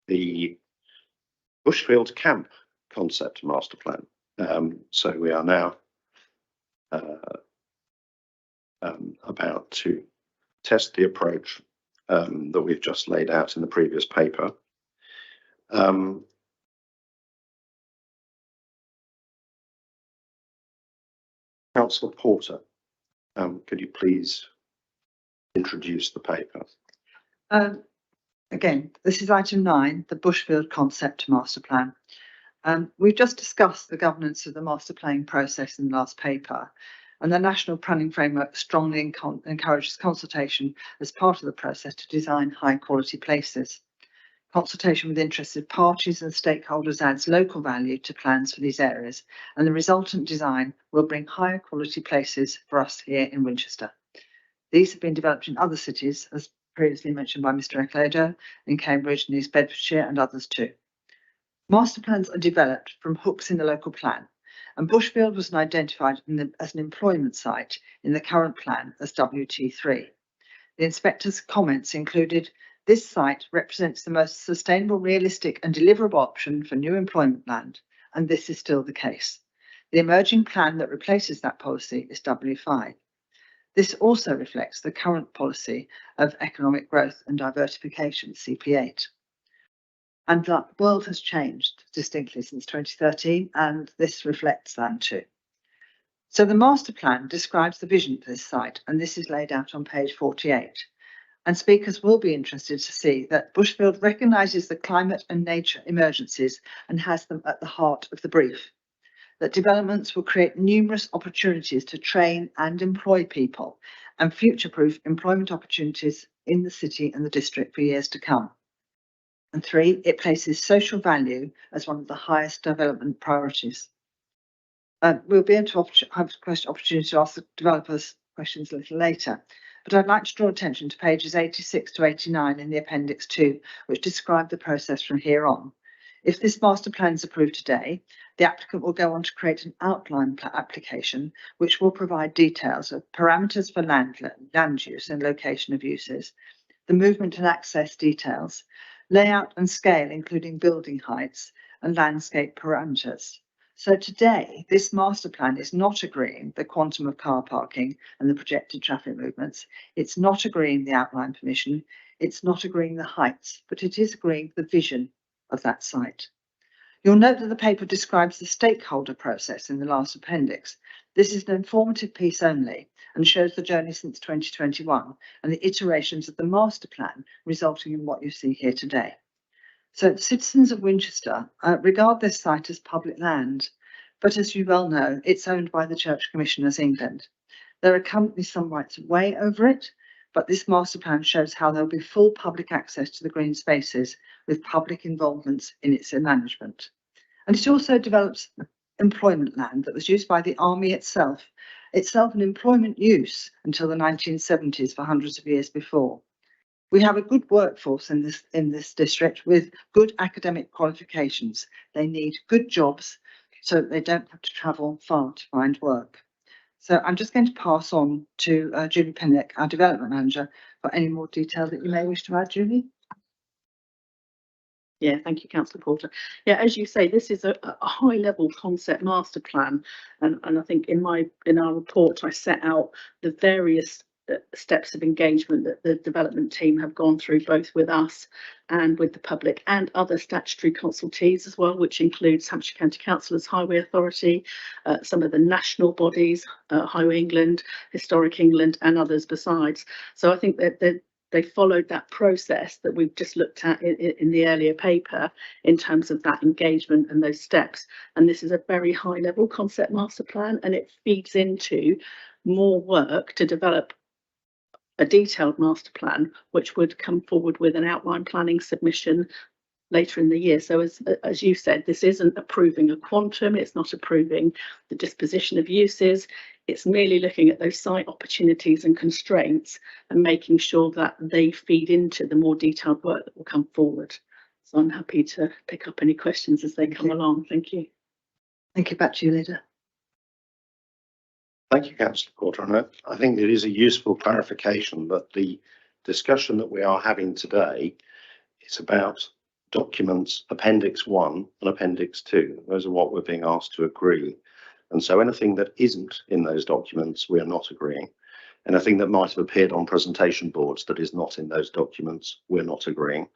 the Bushfield Camp concept master plan. So we are now about to test the approach that we've just laid out in the previous paper. Councillor Porter, could you please introduce the paper? Again, this is item 9, the Bushfield Concept Master Plan. We've just discussed the governance of the master planning process in the last paper, and the National Planning Framework strongly encourages consultation as part of the process to design high quality places. Consultation with interested parties and stakeholders adds local value to plans for these areas, and the resultant design will bring higher quality places for us here in Winchester. These have been developed in other cities, as previously mentioned by Mr. Eccleder, in Cambridge, East Bedfordshire and others too. Master plans are developed from hooks in the local plan, and Bushfield was identified as an employment site in the current plan as WT3. The inspector's comments included, "This site represents the most sustainable, realistic and deliverable option for new employment land, and this is still the case. The emerging plan that replaces that policy is W5. This also reflects the current policy of economic growth and diversification, CP8. And the world has changed distinctly since 2013, and this reflects that too. So the master plan describes the vision for this site, and this is laid out on page 48. And speakers will be interested to see that Bushfield recognises the climate and nature emergencies and has them at the heart of the brief. That developments will create numerous opportunities to train and employ people and future-proof employment opportunities in the city and the district for years to come. And 3, it places social value as one of the highest development priorities. We'll be able to have opportunity to ask the developers questions a little later, but I'd like to draw attention to pages 86 to 89 in the Appendix 2, which describe the process from here on. If this master plan is approved today, the applicant will go on to create an outline application, which will provide details of parameters for land use and location of uses, the movement and access details, layout and scale, including building heights and landscape parameters. So today, this master plan is not agreeing the quantum of car parking and the projected traffic movements. It's not agreeing the outline permission. It's not agreeing the heights, but it is agreeing the vision of that site. You'll note that the paper describes the stakeholder process in the last appendix. This is an informative piece only and shows the journey since 2021 and the iterations of the master plan resulting in what you see here today. So citizens of Winchester regard this site as public land, but as you well know, it's owned by the Church Commissioners England. There are currently some rights of way over it, but this master plan shows how there'll be full public access to the green spaces with public involvement in its management. And it also develops employment land that was used by the army itself an employment use until the 1970s for hundreds of years before. We have a good workforce in this district with good academic qualifications. They need good jobs so that they don't have to travel far to find work. So I'm just going to pass on to Julie Pinnock, our development manager, for any more detail that you may wish to add, Julie. Yeah, thank you, Councillor Porter. Yeah, as you say, this is a high-level concept master plan, and I think in our report I set out the various steps of engagement that the development team have gone through, both with us and with the public and other statutory consultees as well, which includes Hampshire County Councillors Highway Authority, some of the national bodies, Highway England, Historic England, and others besides. So I think that they followed that process that we've just looked at in the earlier paper in terms of that engagement and those steps. And this is a very high level concept master plan, and it feeds into more work to develop a detailed master plan, which would come forward with an outline planning submission later in the year. So as you said, this isn't approving a quantum, it's not approving the disposition of uses, it's merely looking at those site opportunities and constraints and making sure that they feed into the more detailed work that will come forward. So I'm happy to pick up any questions as they come along. Thank you. Thank you. Back to you, Leader. Thank you, Councillor Porter. I think it is a useful clarification that the discussion that we are having today is about documents Appendix 1 and Appendix 2. Those are what we're being asked to agree. And so anything that isn't in those documents, we are not agreeing. Anything that might have appeared on presentation boards that is not in those documents, we're not agreeing.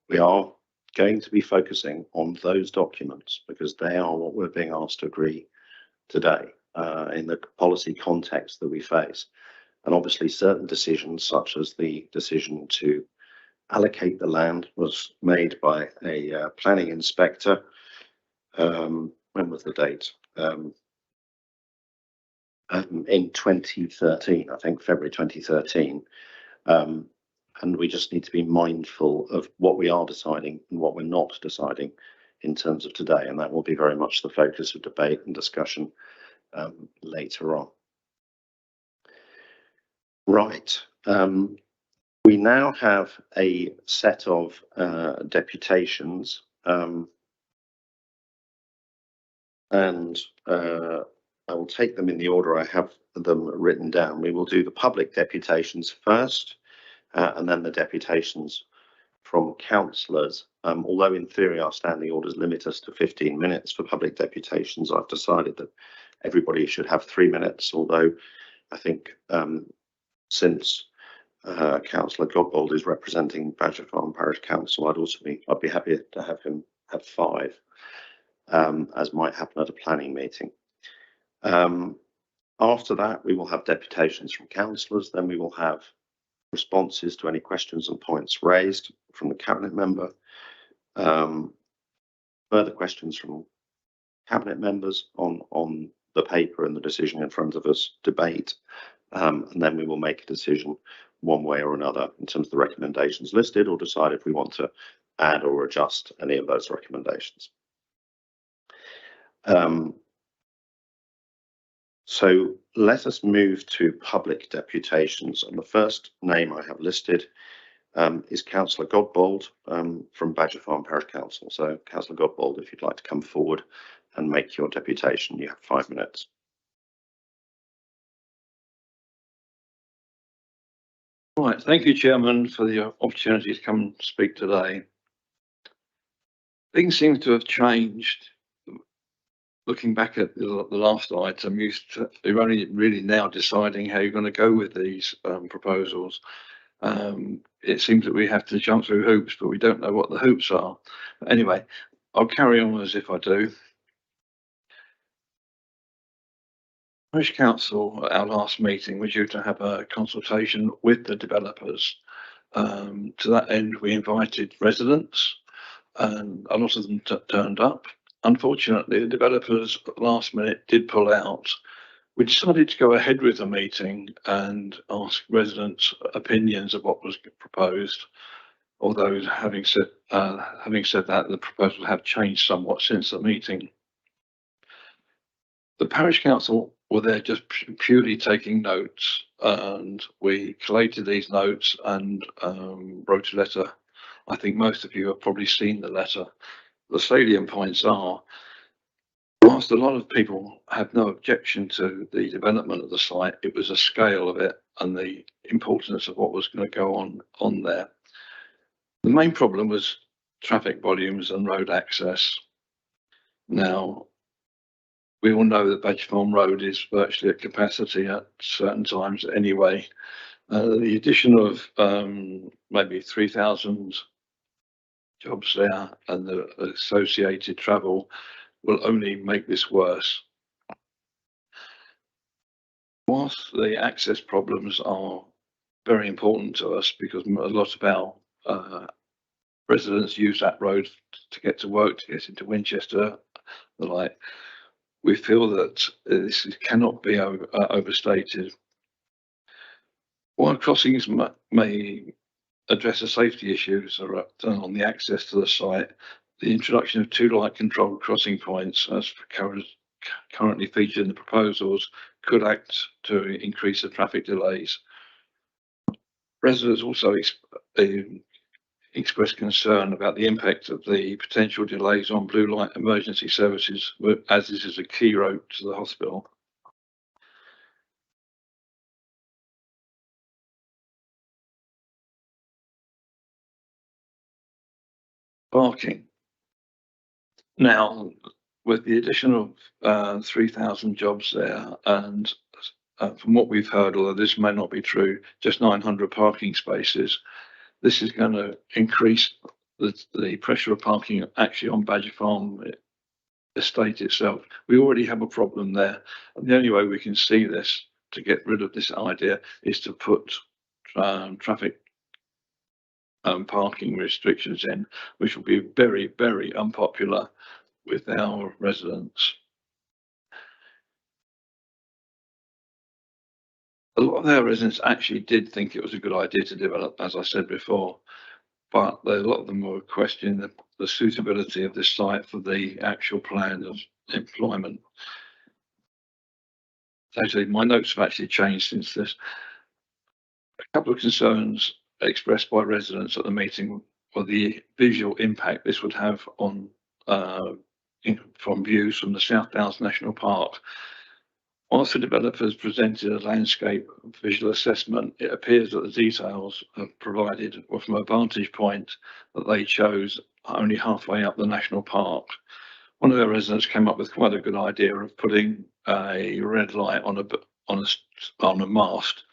We are going to be focusing on those documents because they are what we're being asked to agree today. In the policy context that we face. And obviously certain decisions, such as the decision to allocate the land, was made by a planning inspector. When was the date? In 2013, I think February 2013. And we just need to be mindful of what we are deciding and what we're not deciding in terms of today. And that will be very much the focus of debate and discussion later on. Right. We now have a set of deputations and I will take them in the order I have them written down. We will do the public deputations first and then the deputations from councillors. Although in theory our standing orders limit us to 15 minutes for public deputations, I've decided that everybody should have 3 minutes, although I think since Councillor Godbold is representing Badger Farm Parish Council, I'd be happy to have him have 5, as might happen at a planning meeting. After that, we will have deputations from councillors, then we will have responses to any questions and points raised from the Cabinet member, further questions from Cabinet members on the paper and the decision in front of us, debate, and then we will make a decision one way or another in terms of the recommendations listed, or decide if we want to add or adjust any of those recommendations. So let us move to public deputations, and the first name I have listed is Councillor Godbold from Badger Farm Parish Council. So Councillor Godbold, if you'd like to come forward and make your deputation, you have 5 minutes. Right, thank you, Chairman, for the opportunity to come and speak today. Things seem to have changed. Looking back at the last item, you're only really now deciding how you're going to go with these proposals. It seems that we have to jump through hoops, but we don't know what the hoops are. But anyway, I'll carry on as if I do. Parish Council, at our last meeting, was due to have a consultation with the developers. To that end, we invited residents, and a lot of them turned up. Unfortunately, the developers at the last minute did pull out. We decided to go ahead with the meeting and ask residents' opinions of what was proposed. Although having said that, the proposals have changed somewhat since the meeting. The Parish Council were there just purely taking notes, and we collated these notes and wrote a letter. I think most of you have probably seen the letter. The salient points are, whilst a lot of people have no objection to the development of the site, it was the scale of it and the importance of what was going to go on there. The main problem was traffic volumes and road access. Now, we all know that Badger Farm Road is virtually at capacity at certain times anyway. The addition of maybe 3,000 jobs there and the associated travel will only make this worse. Whilst the access problems are very important to us because a lot of our residents use that road to get to work, to get into Winchester, the like, we feel that this cannot be overstated. While crossings may address the safety issues that are on the access to the site, the introduction of 2 light controlled crossing points, as currently featured in the proposals, could act to increase the traffic delays. Residents also expressed concern about the impact of the potential delays on blue light emergency services, as this is a key road to the hospital. Parking. Now, with the addition of 3,000 jobs there, and from what we've heard, although this may not be true, just 900 parking spaces, this is going to increase the pressure of parking actually on Badger Farm estate itself. We already have a problem there, and the only way we can see this to get rid of this idea is to put traffic parking restrictions in, which will be very, very unpopular with our residents. A lot of our residents actually did think it was a good idea to develop, as I said before, but a lot of them were questioning the suitability of this site for the actual plan of employment. Actually, my notes have actually changed since this. A couple of concerns expressed by residents at the meeting were the visual impact this would have on from views from the South Downs National Park. Whilst the developers presented a landscape visual assessment, it appears that the details provided were from a vantage point that they chose only halfway up the national park. One of their residents came up with quite a good idea of putting a red light on a mast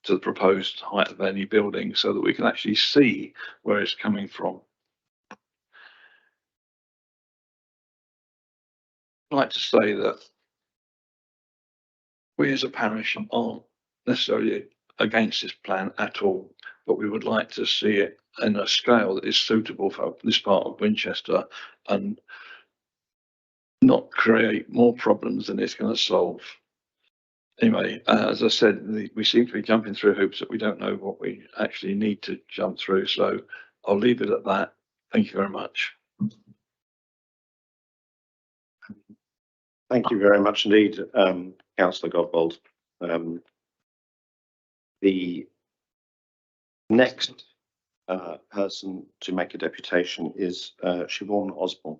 to the proposed height of any building so that we can actually see where it's coming from. I'd like to say that we as a parish aren't necessarily against this plan at all, but we would like to see it in a scale that is suitable for this part of Winchester and not create more problems than it's going to solve. Anyway, as I said, we seem to be jumping through hoops that we don't know what we actually need to jump through, so I'll leave it at that. Thank you very much. Thank you very much indeed, Councillor Godbold. The next person to make a deputation is Siobhan Osborne.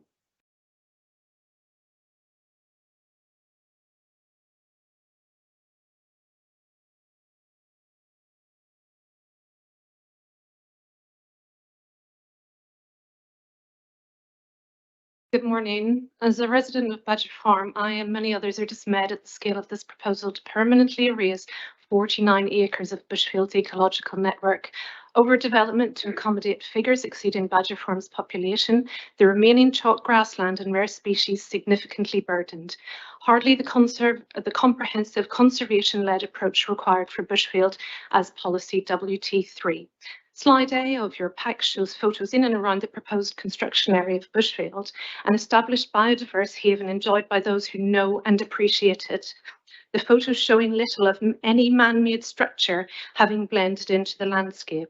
Good morning. As a resident of Badger Farm, I and many others are dismayed at the scale of this proposal to permanently erase 49 acres of Bushfield's ecological network. Overdevelopment to accommodate figures exceeding Badger Farm's population, the remaining chalk grassland and rare species significantly burdened. Hardly the comprehensive conservation-led approach required for Bushfield as policy WT3. Slide A of your pack shows photos in and around the proposed construction area of Bushfield, an established biodiverse haven enjoyed by those who know and appreciate it. The photos showing little of any man-made structure having blended into the landscape.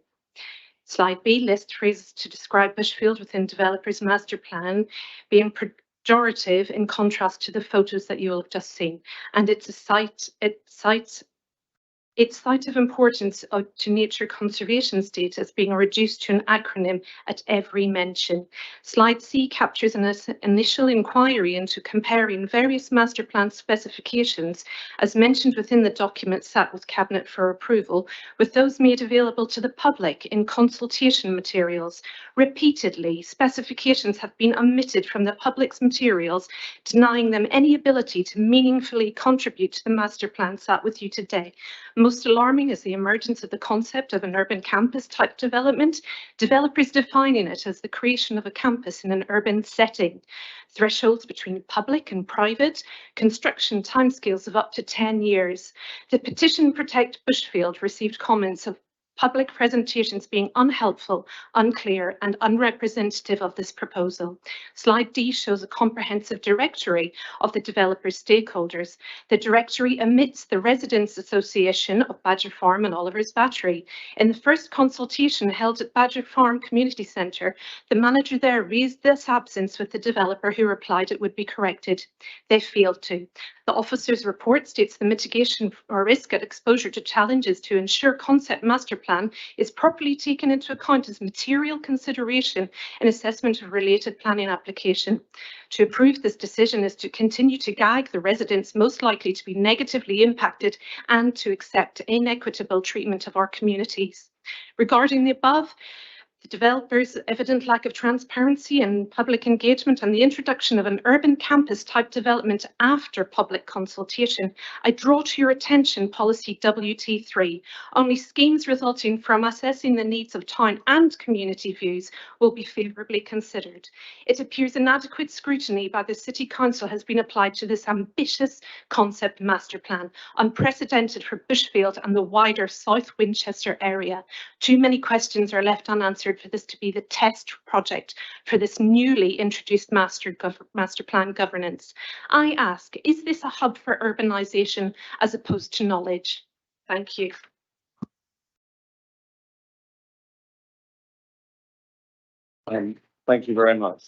Slide B lists phrases to describe Bushfield within developers' master plan being pejorative in contrast to the photos that you will have just seen. And it's a site, its site of importance to nature conservation status being reduced to an acronym at every mention. Slide C captures an initial inquiry into comparing various master plan specifications as mentioned within the document sat with Cabinet for approval with those made available to the public in consultation materials. Repeatedly, specifications have been omitted from the public's materials, denying them any ability to meaningfully contribute to the master plan sat with you today. Most alarming is the emergence of the concept of an urban campus type development, developers defining it as the creation of a campus in an urban setting. Thresholds between public and private, construction timescales of up to 10 years. The petition Protect Bushfield received comments of public presentations being unhelpful, unclear and unrepresentative of this proposal. Slide D shows a comprehensive directory of the developer's stakeholders. The directory omits the Residents Association of Badger Farm and Oliver's Battery. In the first consultation held at Badger Farm Community Centre, the manager there raised this absence with the developer who replied it would be corrected. They failed to. The officer's report states the mitigation or risk at exposure to challenges to ensure concept master plan is properly taken into account as material consideration in assessment of related planning application. To approve this decision is to continue to gag the residents most likely to be negatively impacted and to accept inequitable treatment of our communities. Regarding the above, the developer's evident lack of transparency and public engagement and the introduction of an urban campus type development after public consultation, I draw to your attention policy WT3. Only schemes resulting from assessing the needs of town and community views will be favourably considered. It appears inadequate scrutiny by the City Council has been applied to this ambitious concept master plan, unprecedented for Bushfield and the wider South Winchester area. Too many questions are left unanswered for this to be the test project for this newly introduced master plan governance. I ask, is this a hub for urbanisation as opposed to knowledge? Thank you. Thank you very much.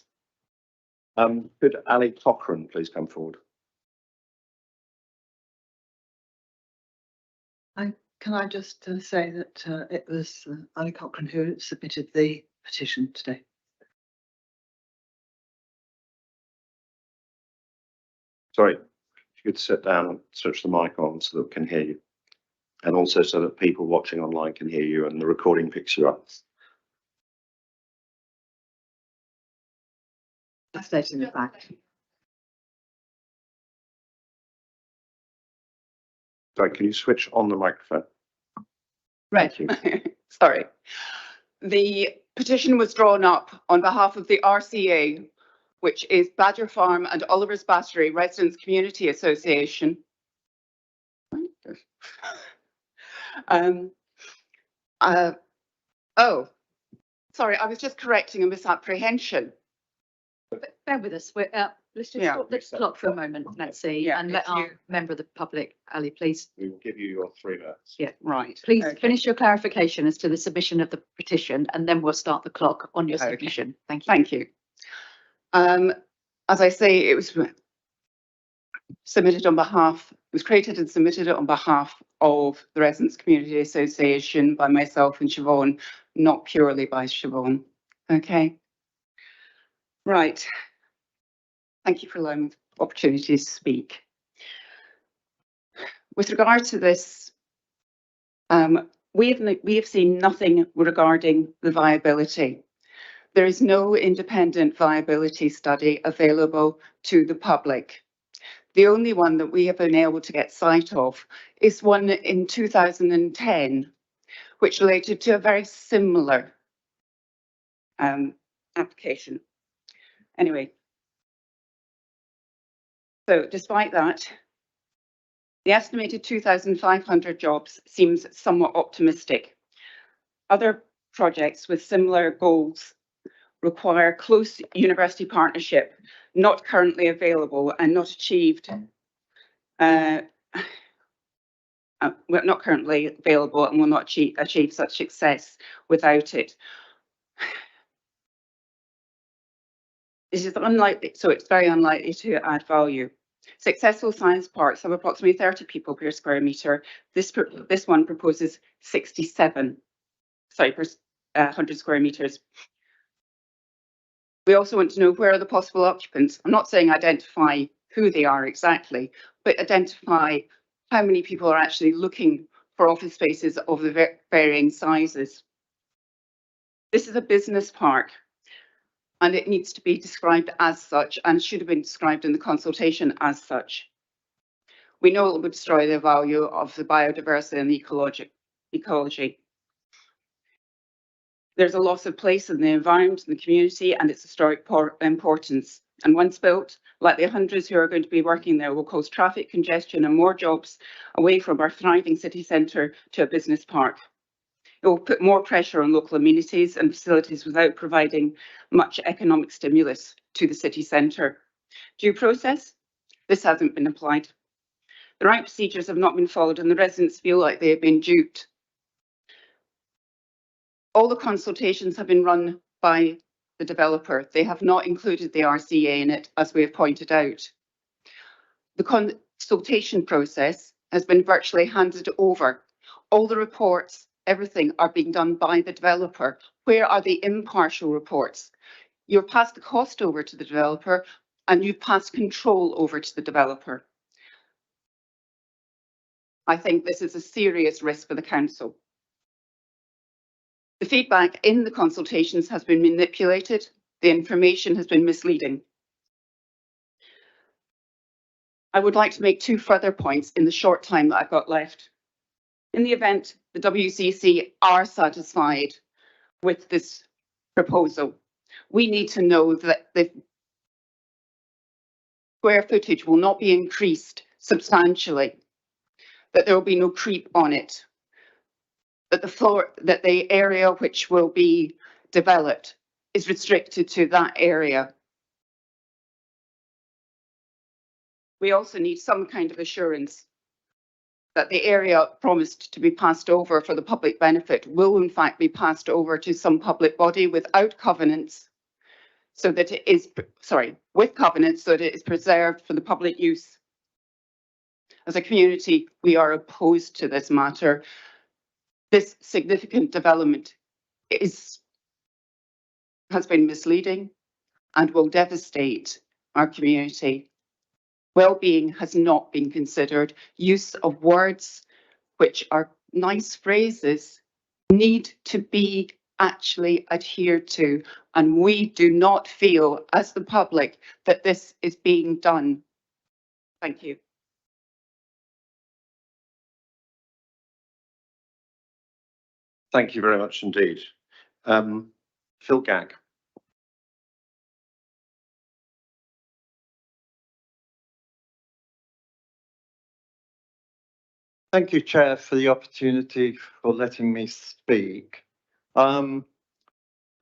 Could Ali Cochrane please come forward? Can I just say that it was Ali Cochrane who submitted the petition today. Sorry, if you could sit down and switch the mic on so that we can hear you. And also so that people watching online can hear you and the recording picks you up. Stating the fact. Sorry, can you switch on the microphone? Right. Sorry. The petition was drawn up on behalf of the RCA, which is Badger Farm and Oliver's Battery Residents Community Association. Oh, sorry, I was just correcting a misapprehension. Bear with us. Let's just stop this clock for a moment. Let's see, and let our member of the public, Ali, please. We will give you your 3 minutes. Yeah, right. Please finish your clarification as to the submission of the petition, and then we'll start the clock on your submission. Thank you. Thank you. As I say, it was submitted on behalf, it was created and submitted on behalf of the Residents Community Association by myself and Siobhan not purely by Siobhan. Okay. Right. Thank you for allowing me the opportunity to speak. With regard to this, we have seen nothing regarding the viability. There is no independent viability study available to the public. The only one that we have been able to get sight of is one in 2010, which related to a very similar application. Anyway, so despite that, the estimated 2,500 jobs seems somewhat optimistic. Other projects with similar goals require close university partnership, not currently available and not achieved, not currently available and will not achieve such success without it. This is unlikely, so it's very unlikely to add value. Successful science parks have approximately 30 people per square metre. This one proposes 67, sorry, per 100 square metres. We also want to know where are the possible occupants. I'm not saying identify who they are exactly, but identify how many people are actually looking for office spaces of the varying sizes. This is a business park, and it needs to be described as such, and should have been described in the consultation as such. We know it would destroy the value of the biodiversity and the ecology. There's a loss of place in the environment and the community and its historic importance. And once built, like the hundreds who are going to be working there, will cause traffic congestion and more jobs away from our thriving city centre to a business park. It will put more pressure on local amenities and facilities without providing much economic stimulus to the city centre. Due process? This hasn't been applied. The right procedures have not been followed and the residents feel like they have been duped. All the consultations have been run by the developer. They have not included the RCA in it, as we have pointed out. The consultation process has been virtually handed over. All the reports, everything are being done by the developer. Where are the impartial reports? You've passed the cost over to the developer and you've passed control over to the developer. I think this is a serious risk for the council. The feedback in the consultations has been manipulated. The information has been misleading. I would like to make two further points in the short time that I've got left. In the event the WCC are satisfied with this proposal, we need to know that the square footage will not be increased substantially, that there will be no creep on it, that the area which will be developed is restricted to that area. We also need some kind of assurance that the area promised to be passed over for the public benefit will in fact be passed over to some public body without covenants, so that it is, with covenants, so that it is preserved for the public use. As a community, we are opposed to this matter. This significant development has been misleading and will devastate our community. Well-being has not been considered. Use of words, which are nice phrases, need to be actually adhered to. And we do not feel, as the public, that this is being done. Thank you. Thank you very much indeed. Phil Gagg. Thank you, Chair, for the opportunity for letting me speak. The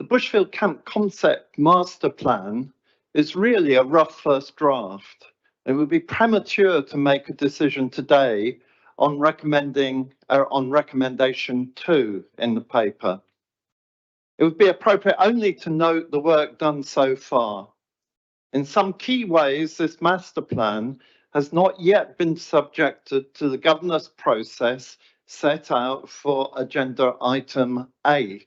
Bushfield Camp Concept Master Plan is really a rough first draft. It would be premature to make a decision today on recommendation 2 in the paper. It would be appropriate only to note the work done so far. In some key ways, this master plan has not yet been subjected to the governance process set out for agenda item A.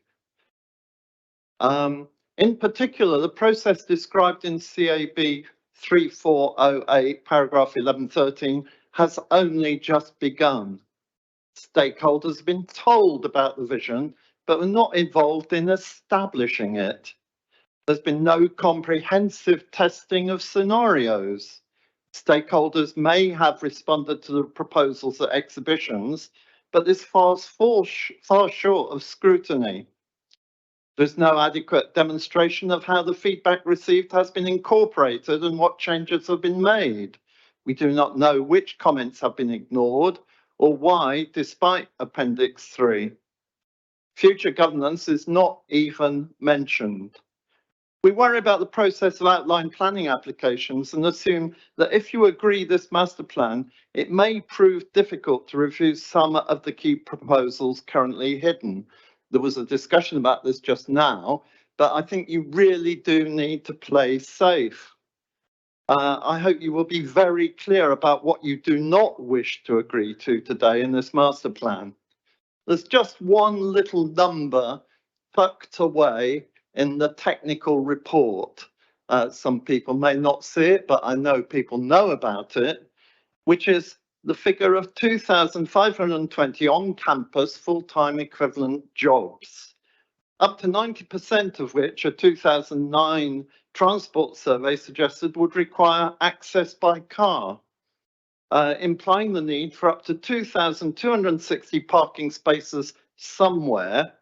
In particular, the process described in CAB 3408, paragraph 1113, has only just begun. Stakeholders have been told about the vision, but were not involved in establishing it. There's been no comprehensive testing of scenarios. Stakeholders may have responded to the proposals at exhibitions, but this falls far short of scrutiny. There's no adequate demonstration of how the feedback received has been incorporated and what changes have been made. We do not know which comments have been ignored or why, despite Appendix 3. Future governance is not even mentioned. We worry about the process of outline planning applications and assume that if you agree this master plan, it may prove difficult to review some of the key proposals currently hidden. There was a discussion about this just now, but I think you really do need to play safe. I hope you will be very clear about what you do not wish to agree to today in this master plan. There's just one little number tucked away in the technical report. Some people may not see it, but I know people know about it, which is the figure of 2,520 on-campus full-time equivalent jobs, up to 90% of which a 2009 transport survey suggested would require access by car, implying the need for up to 2,260 parking spaces somewhere,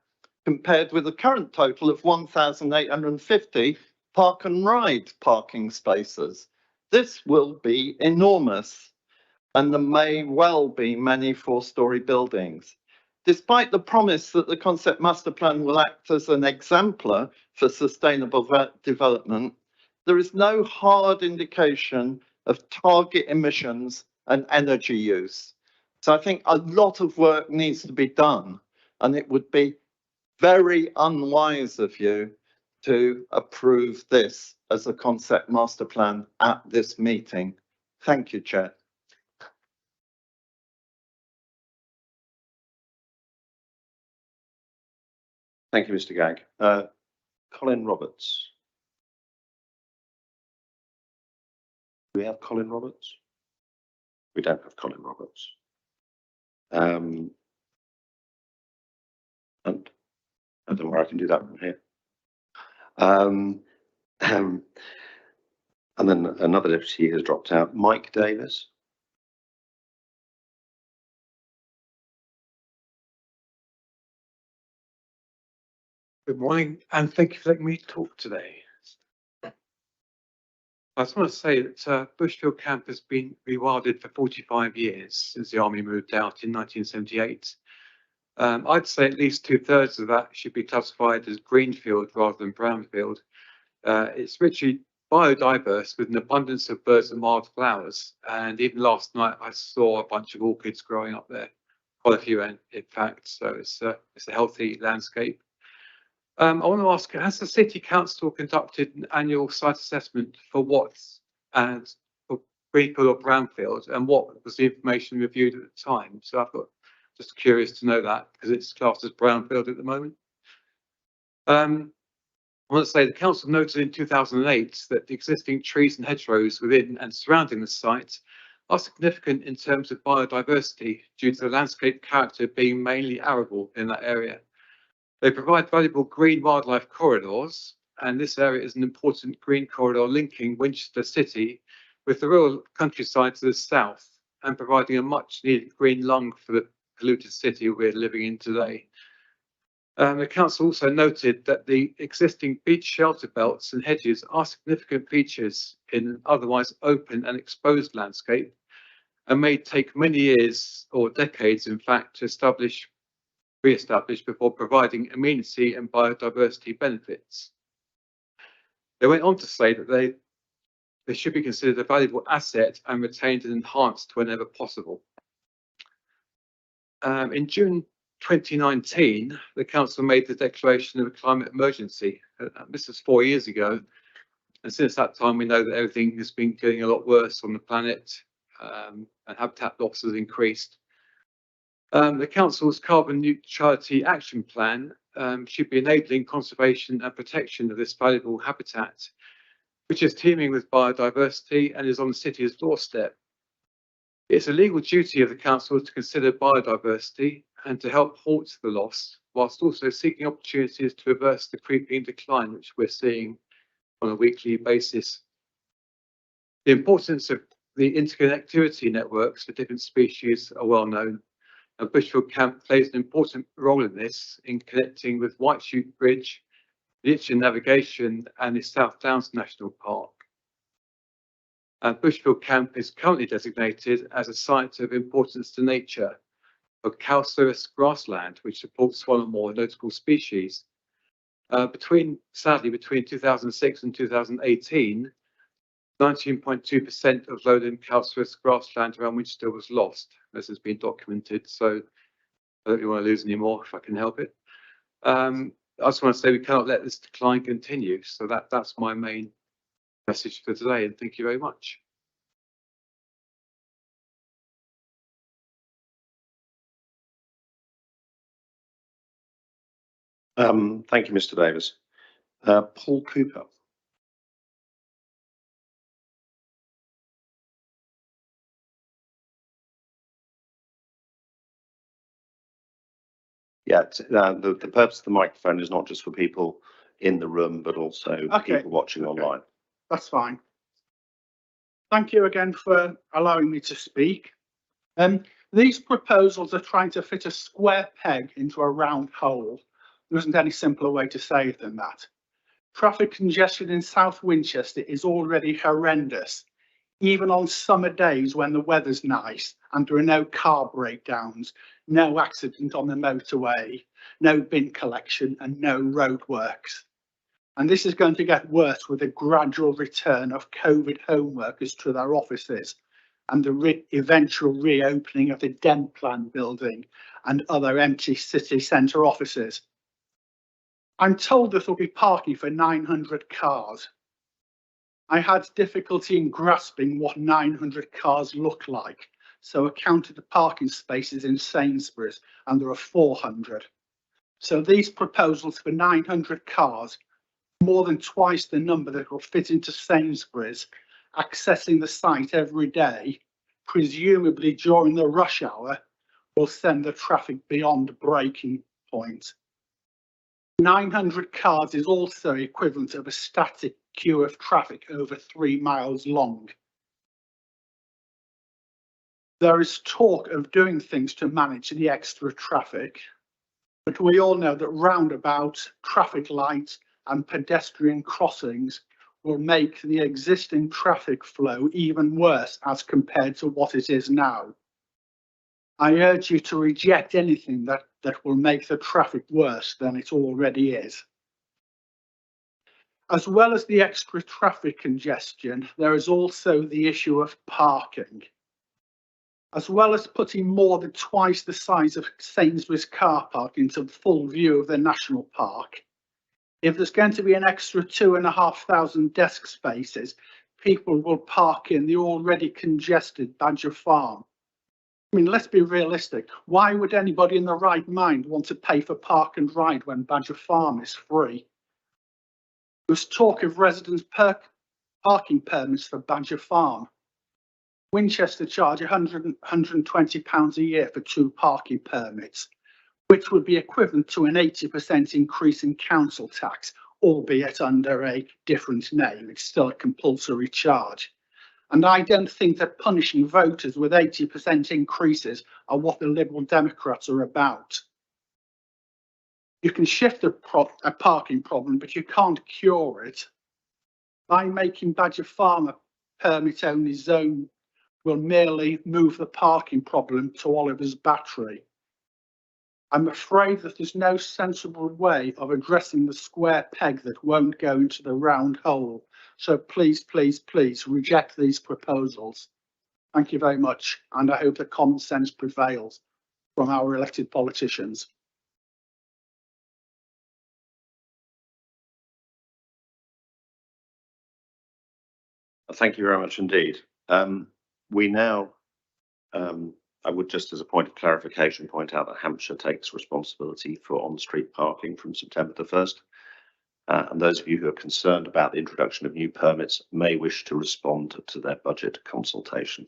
compared with the current total of 1,850 park and ride parking spaces. This will be enormous, and there may well be many four-storey buildings. Despite the promise that the concept master plan will act as an exemplar for sustainable development, there is no hard indication of target emissions and energy use. So I think a lot of work needs to be done, and it would be very unwise of you to approve this as a concept master plan at this meeting. Thank you, Chair. Thank you, Mr. Gagg. Colin Roberts. Do we have Colin Roberts? We don't have Colin Roberts. And I don't know where I can do that from here. And then another deputy has dropped out, Mike Davis. Good morning, and thank you for letting me talk today. I just want to say that Bushfield Camp has been rewilded for 45 years since the army moved out in 1978. I'd say at least 2/3 of that should be classified as greenfield rather than brownfield. It's richly biodiverse with an abundance of birds and wild flowers. And even last night, I saw a bunch of orchids growing up there, quite a few in fact. So it's a healthy landscape. I want to ask, has the City Council conducted an annual site assessment for Watts and for greenfield or brownfield, and what was the information reviewed at the time? So I've got just curious to know that because it's classed as brownfield at the moment. I want to say the council noted in 2008 that the existing trees and hedgerows within and surrounding the site are significant in terms of biodiversity due to the landscape character being mainly arable in that area. They provide valuable green wildlife corridors, and this area is an important green corridor linking Winchester City with the rural countryside to the south and providing a much needed green lung for the polluted city we're living in today. The council also noted that the existing beach shelter belts and hedges are significant features in an otherwise open and exposed landscape and may take many years or decades, in fact, to re-established before providing amenity and biodiversity benefits. They went on to say that they should be considered a valuable asset and retained and enhanced whenever possible. In June 2019, the council made the declaration of a climate emergency. This was 4 years ago, and since that time we know that everything has been getting a lot worse on the planet, and habitat loss has increased. The council's carbon neutrality action plan should be enabling conservation and protection of this valuable habitat, which is teeming with biodiversity and is on the city's doorstep. It's a legal duty of the council to consider biodiversity and to help halt the loss, whilst also seeking opportunities to reverse the creeping decline which we're seeing on a weekly basis. The importance of the interconnectivity networks for different species are well known, and Bushfield Camp plays an important role in this, in connecting with Whitechute Bridge, the Itchen Navigation and the South Downs National Park. Bushfield Camp is currently designated as a site of importance to nature for calcareous grassland, which supports one or more notable species. Sadly, between 2006 and 2018, 19.2% of lowland calcareous grassland around Winchester was lost. This has been documented, so I don't really want to lose any more if I can help it. I just want to say we cannot let this decline continue. So that's my main message for today, and thank you very much. Thank you, Mr. Davis. Paul Cooper. Yeah, the purpose of the microphone is not just for people in the room, but also people watching online. That's fine. Thank you again for allowing me to speak. These proposals are trying to fit a square peg into a round hole. There isn't any simpler way to say it than that. Traffic congestion in South Winchester is already horrendous, even on summer days when the weather's nice and there are no car breakdowns, no accident on the motorway, no bin collection and no roadworks. And this is going to get worse with a gradual return of COVID home workers to their offices and the eventual reopening of the Denplan building and other empty city centre offices. I'm told there will be parking for 900 cars. I had difficulty in grasping what 900 cars look like, so I counted the parking spaces in Sainsbury's and there are 400. So these proposals for 900 cars, more than twice the number that will fit into Sainsbury's, accessing the site every day, presumably during the rush hour, will send the traffic beyond breaking point. 900 cars is also equivalent of a static queue of traffic over 3 miles long. There is talk of doing things to manage the extra traffic, but we all know that roundabouts, traffic lights and pedestrian crossings will make the existing traffic flow even worse as compared to what it is now. I urge you to reject anything that will make the traffic worse than it already is. As well as the extra traffic congestion, there is also the issue of parking. As well as putting more than twice the size of Sainsbury's car park into full view of the national park, if there's going to be an extra 2,500 desk spaces, people will park in the already congested Badger Farm. I mean, let's be realistic. Why would anybody in their right mind want to pay for park and ride when Badger Farm is free? There's talk of residents' parking permits for Badger Farm. Winchester charge £120 a year for 2 parking permits, which would be equivalent to an 80% increase in council tax, albeit under a different name. It's still a compulsory charge. And I don't think that punishing voters with 80% increases are what the Liberal Democrats are about. You can shift a parking problem, but you can't cure it. By making Badger Farm a permit-only zone will merely move the parking problem to Oliver's Battery. I'm afraid that there's no sensible way of addressing the square peg that won't go into the round hole. So please, please, please reject these proposals. Thank you very much. And I hope that common sense prevails from our elected politicians. Thank you very much indeed. We now I would just as a point of clarification point out that Hampshire takes responsibility for on-street parking from September the 1st. And those of you who are concerned about the introduction of new permits may wish to respond to their budget consultation.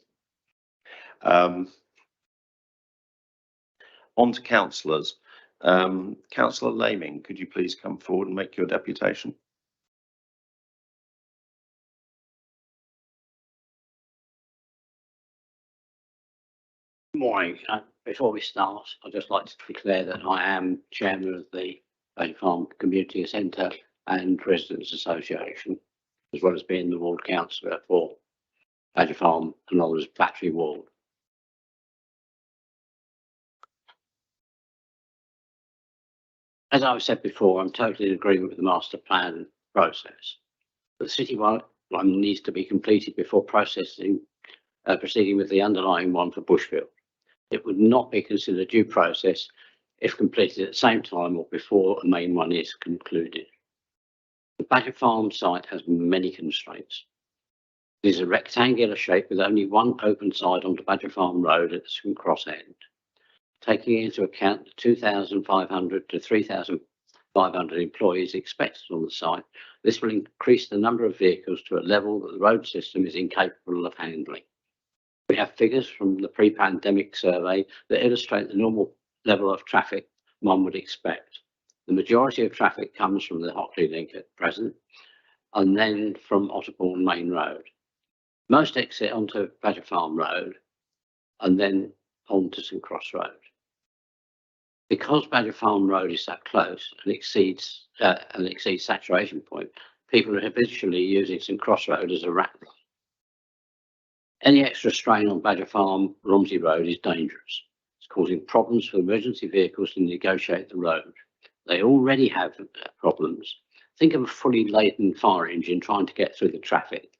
On to councillors. Councillor Laming, could you please come forward and make your deputation? Good morning. Before we start, I'd just like to declare that I am chairman of the Badger Farm Community Centre and Residents Association, as well as being the ward councillor for Badger Farm and Oliver's Battery Ward. As I've said before, I'm totally in agreement with the master plan process. The citywide one needs to be completed before proceeding with the underlying one for Bushfield. It would not be considered due process if completed at the same time or before the main one is concluded. The Badger Farm site has many constraints. It is a rectangular shape with only one open side onto Badger Farm Road at the St Cross end. Taking into account the 2,500 to 3,500 employees expected on the site, this will increase the number of vehicles to a level that the road system is incapable of handling. We have figures from the pre-pandemic survey that illustrate the normal level of traffic one would expect. The majority of traffic comes from the Hockley link at present, and then from Otterbourne Main Road. Most exit onto Badger Farm Road, and then onto St Cross Road. Because Badger Farm Road is that close and exceeds saturation point, people are habitually using St Cross Road as a rat run. Any extra strain on Badger Farm Romsey Road is dangerous. It's causing problems for emergency vehicles to negotiate the road. They already have problems. Think of a fully laden fire engine trying to get through the traffic.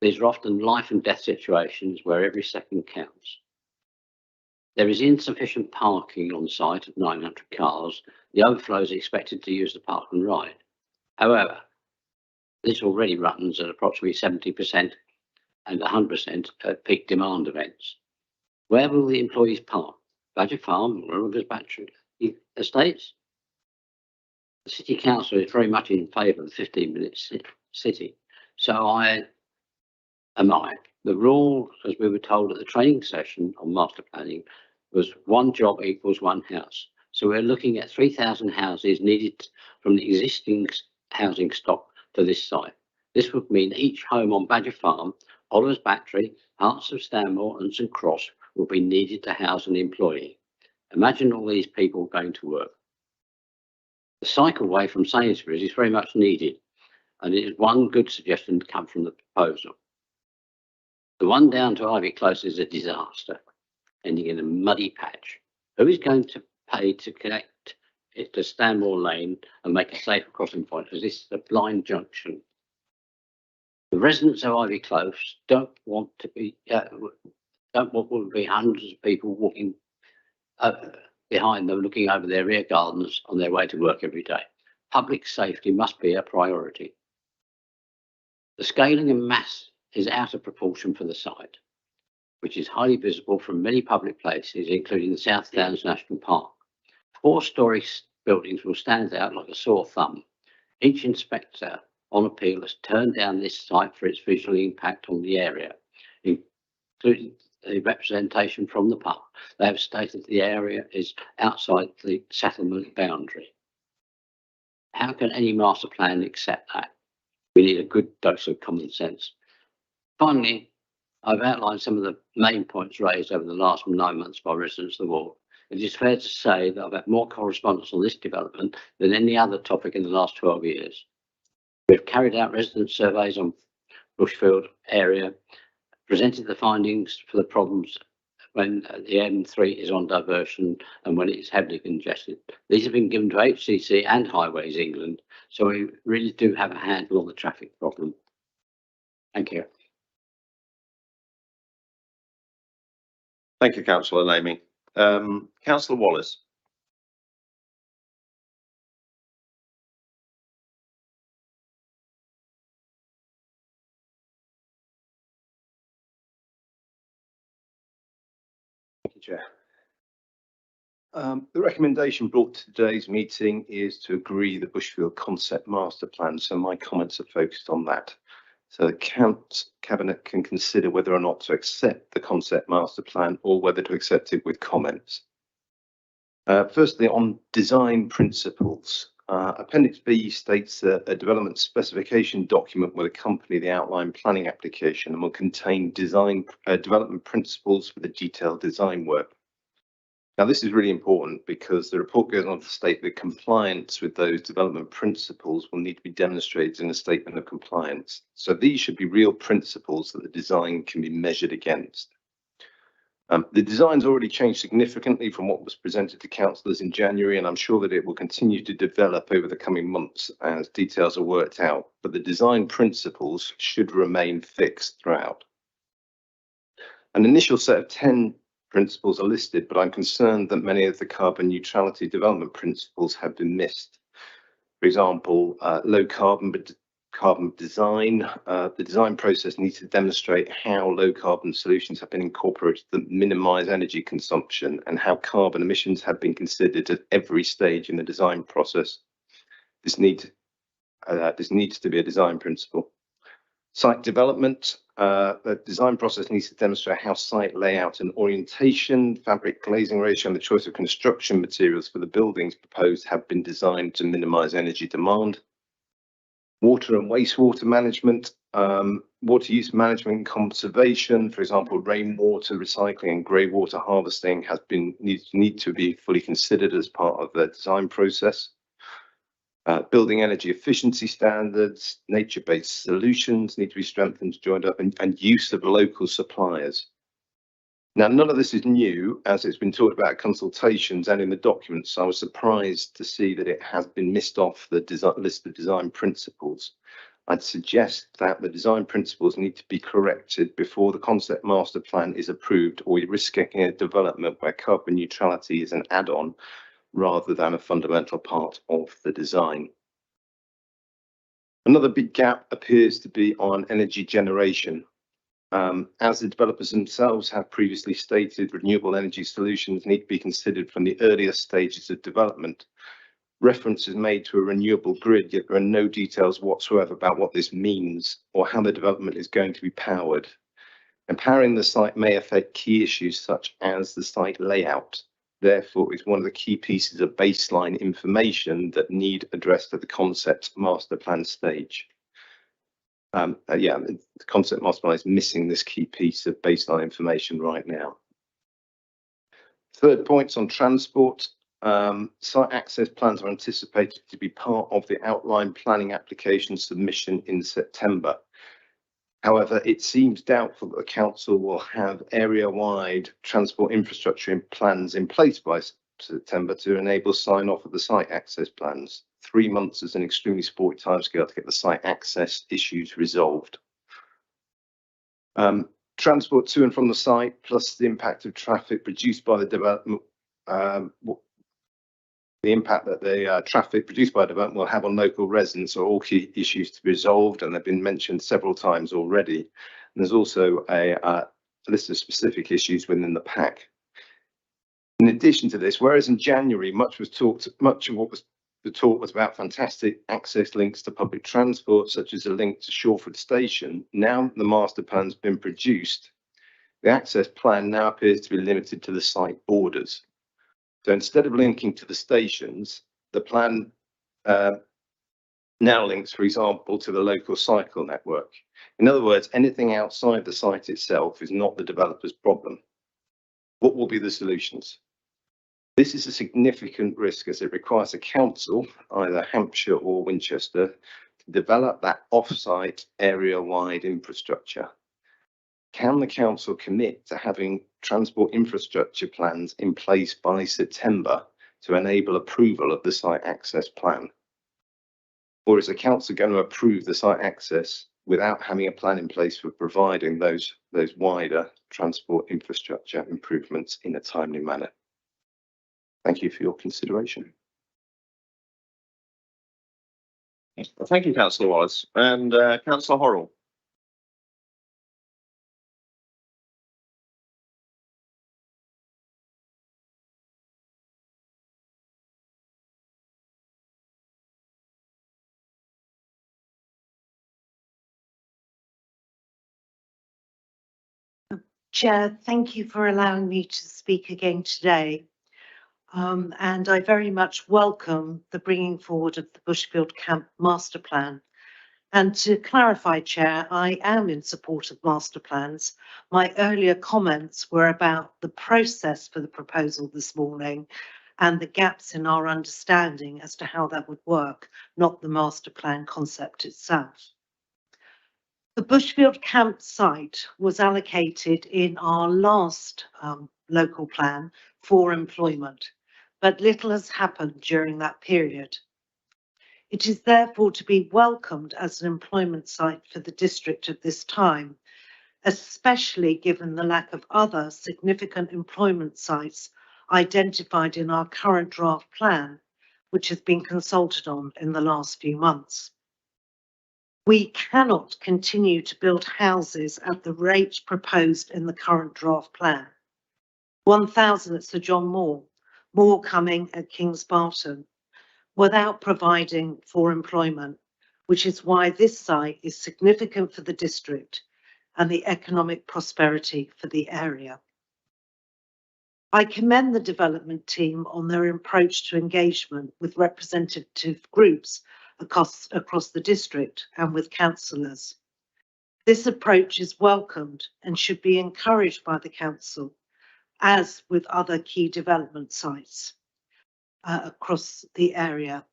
These are often life and death situations where every second counts. There is insufficient parking on site of 900 cars. The overflow is expected to use the park and ride. However, this already runs at approximately 70% and 100% at peak demand events. Where will the employees park? Badger Farm or Oliver's Battery Estates? The City Council is very much in favour of the 15-minute city. So am I. The rule, as we were told at the training session on master planning, was one job equals one house. So we're looking at 3,000 houses needed from the existing housing stock to this site. This would mean each home on Badger Farm, Oliver's Battery, Hearts of Stanmore and St Cross will be needed to house an employee. Imagine all these people going to work. The cycleway from Sainsbury's is very much needed, and it is one good suggestion to come from the proposal. The one down to Ivy Close is a disaster, ending in a muddy patch. Who is going to pay to connect it to Stanmore Lane and make a safer crossing point, as this is a blind junction? The residents of Ivy Close don't want to be hundreds of people walking behind them, looking over their rear gardens on their way to work every day. Public safety must be a priority. The scaling and mass is out of proportion for the site, which is highly visible from many public places, including the South Downs National Park. 4-storey buildings will stand out like a sore thumb. Each inspector on appeal has turned down this site for its visual impact on the area, including the representation from the park. They have stated the area is outside the settlement boundary. How can any master plan accept that? We need a good dose of common sense. Finally, I've outlined some of the main points raised over the last 9 months by residents of the ward. It is fair to say that I've had more correspondence on this development than any other topic in the last 12 years. We've carried out resident surveys on Bushfield area, presented the findings for the problems when the M3 is on diversion and when it is heavily congested. These have been given to HCC and Highways England, so we really do have a handle on the traffic problem. Thank you. Thank you, Councillor Laming. Councillor Wallace. you, Chair. The recommendation brought to today's meeting is to agree the Bushfield Concept Master Plan, so my comments are focused on that. So the Cabinet can consider whether or not to accept the Concept Master Plan or whether to accept it with comments. Firstly, on design principles. Appendix B states that a development specification document will accompany the outline planning application and will contain development principles for the detailed design work. Now, this is really important because the report goes on to state that compliance with those development principles will need to be demonstrated in a statement of compliance. So these should be real principles that the design can be measured against. The design's already changed significantly from what was presented to councillors in January, and I'm sure that it will continue to develop over the coming months as details are worked out, but the design principles should remain fixed throughout. An initial set of 10 principles are listed, but I'm concerned that many of the carbon neutrality development principles have been missed. For example, low carbon design. The design process needs to demonstrate how low carbon solutions have been incorporated that minimise energy consumption and how carbon emissions have been considered at every stage in the design process. This needs to be a design principle. Site development. The design process needs to demonstrate how site layout and orientation, fabric glazing ratio, and the choice of construction materials for the buildings proposed have been designed to minimise energy demand. Water and wastewater management, water use management and conservation, for example, rainwater recycling and grey water harvesting need to be fully considered as part of the design process. Building energy efficiency standards, nature-based solutions need to be strengthened, joined up, and use of local suppliers. Now, none of this is new, as it's been talked about at consultations and in the documents, so I was surprised to see that it has been missed off the list of design principles. I'd suggest that the design principles need to be corrected before the concept master plan is approved, or you're risking a development where carbon neutrality is an add-on rather than a fundamental part of the design. Another big gap appears to be on energy generation. As the developers themselves have previously stated, renewable energy solutions need to be considered from the earliest stages of development. Reference is made to a renewable grid, yet there are no details whatsoever about what this means or how the development is going to be powered. Empowering the site may affect key issues such as the site layout. Therefore, it's one of the key pieces of baseline information that need addressed at the concept master plan stage. The concept master plan is missing this key piece of baseline information right now. Third point's on transport. Site access plans are anticipated to be part of the outline planning application submission in September. However, it seems doubtful that the council will have area-wide transport infrastructure plans in place by September to enable sign-off of the site access plans. 3 months is an extremely sporty timescale to get the site access issues resolved. Transport to and from the site, plus the impact of traffic produced by the development, the impact that the traffic produced by development will have on local residents are all key issues to be resolved, and they've been mentioned several times already. And there's also a list of specific issues within the pack. In addition to this, whereas in January much of what was the talk was about fantastic access links to public transport, such as a link to Shawford Station, now the master plan's been produced, the access plan now appears to be limited to the site borders. So instead of linking to the stations, the plan now links, for example, to the local cycle network. In other words, anything outside the site itself is not the developer's problem. What will be the solutions? This is a significant risk as it requires a council, either Hampshire or Winchester, to develop that off-site area-wide infrastructure. Can the council commit to having transport infrastructure plans in place by September to enable approval of the site access plan? Or is the council going to approve the site access without having a plan in place for providing those wider transport infrastructure improvements in a timely manner? Thank you for your consideration. Well, thank you, Councillor Wallace. And Councillor Horrell. Chair, thank you for allowing me to speak again today. And I very much welcome the bringing forward of the Bushfield Camp Master Plan. And to clarify, Chair, I am in support of master plans. My earlier comments were about the process for the proposal this morning and the gaps in our understanding as to how that would work, not the master plan concept itself. The Bushfield Camp site was allocated in our last local plan for employment, but little has happened during that period. It is therefore to be welcomed as an employment site for the district at this time, especially given the lack of other significant employment sites identified in our current draft plan, which has been consulted on in the last few months. We cannot continue to build houses at the rate proposed in the current draft plan. 1,000 at Sir John Moore, more coming at Kings Barton, without providing for employment, which is why this site is significant for the district and the economic prosperity for the area. I commend the development team on their approach to engagement with representative groups across the district and with councillors. This approach is welcomed and should be encouraged by the council, as with other key development sites across the area.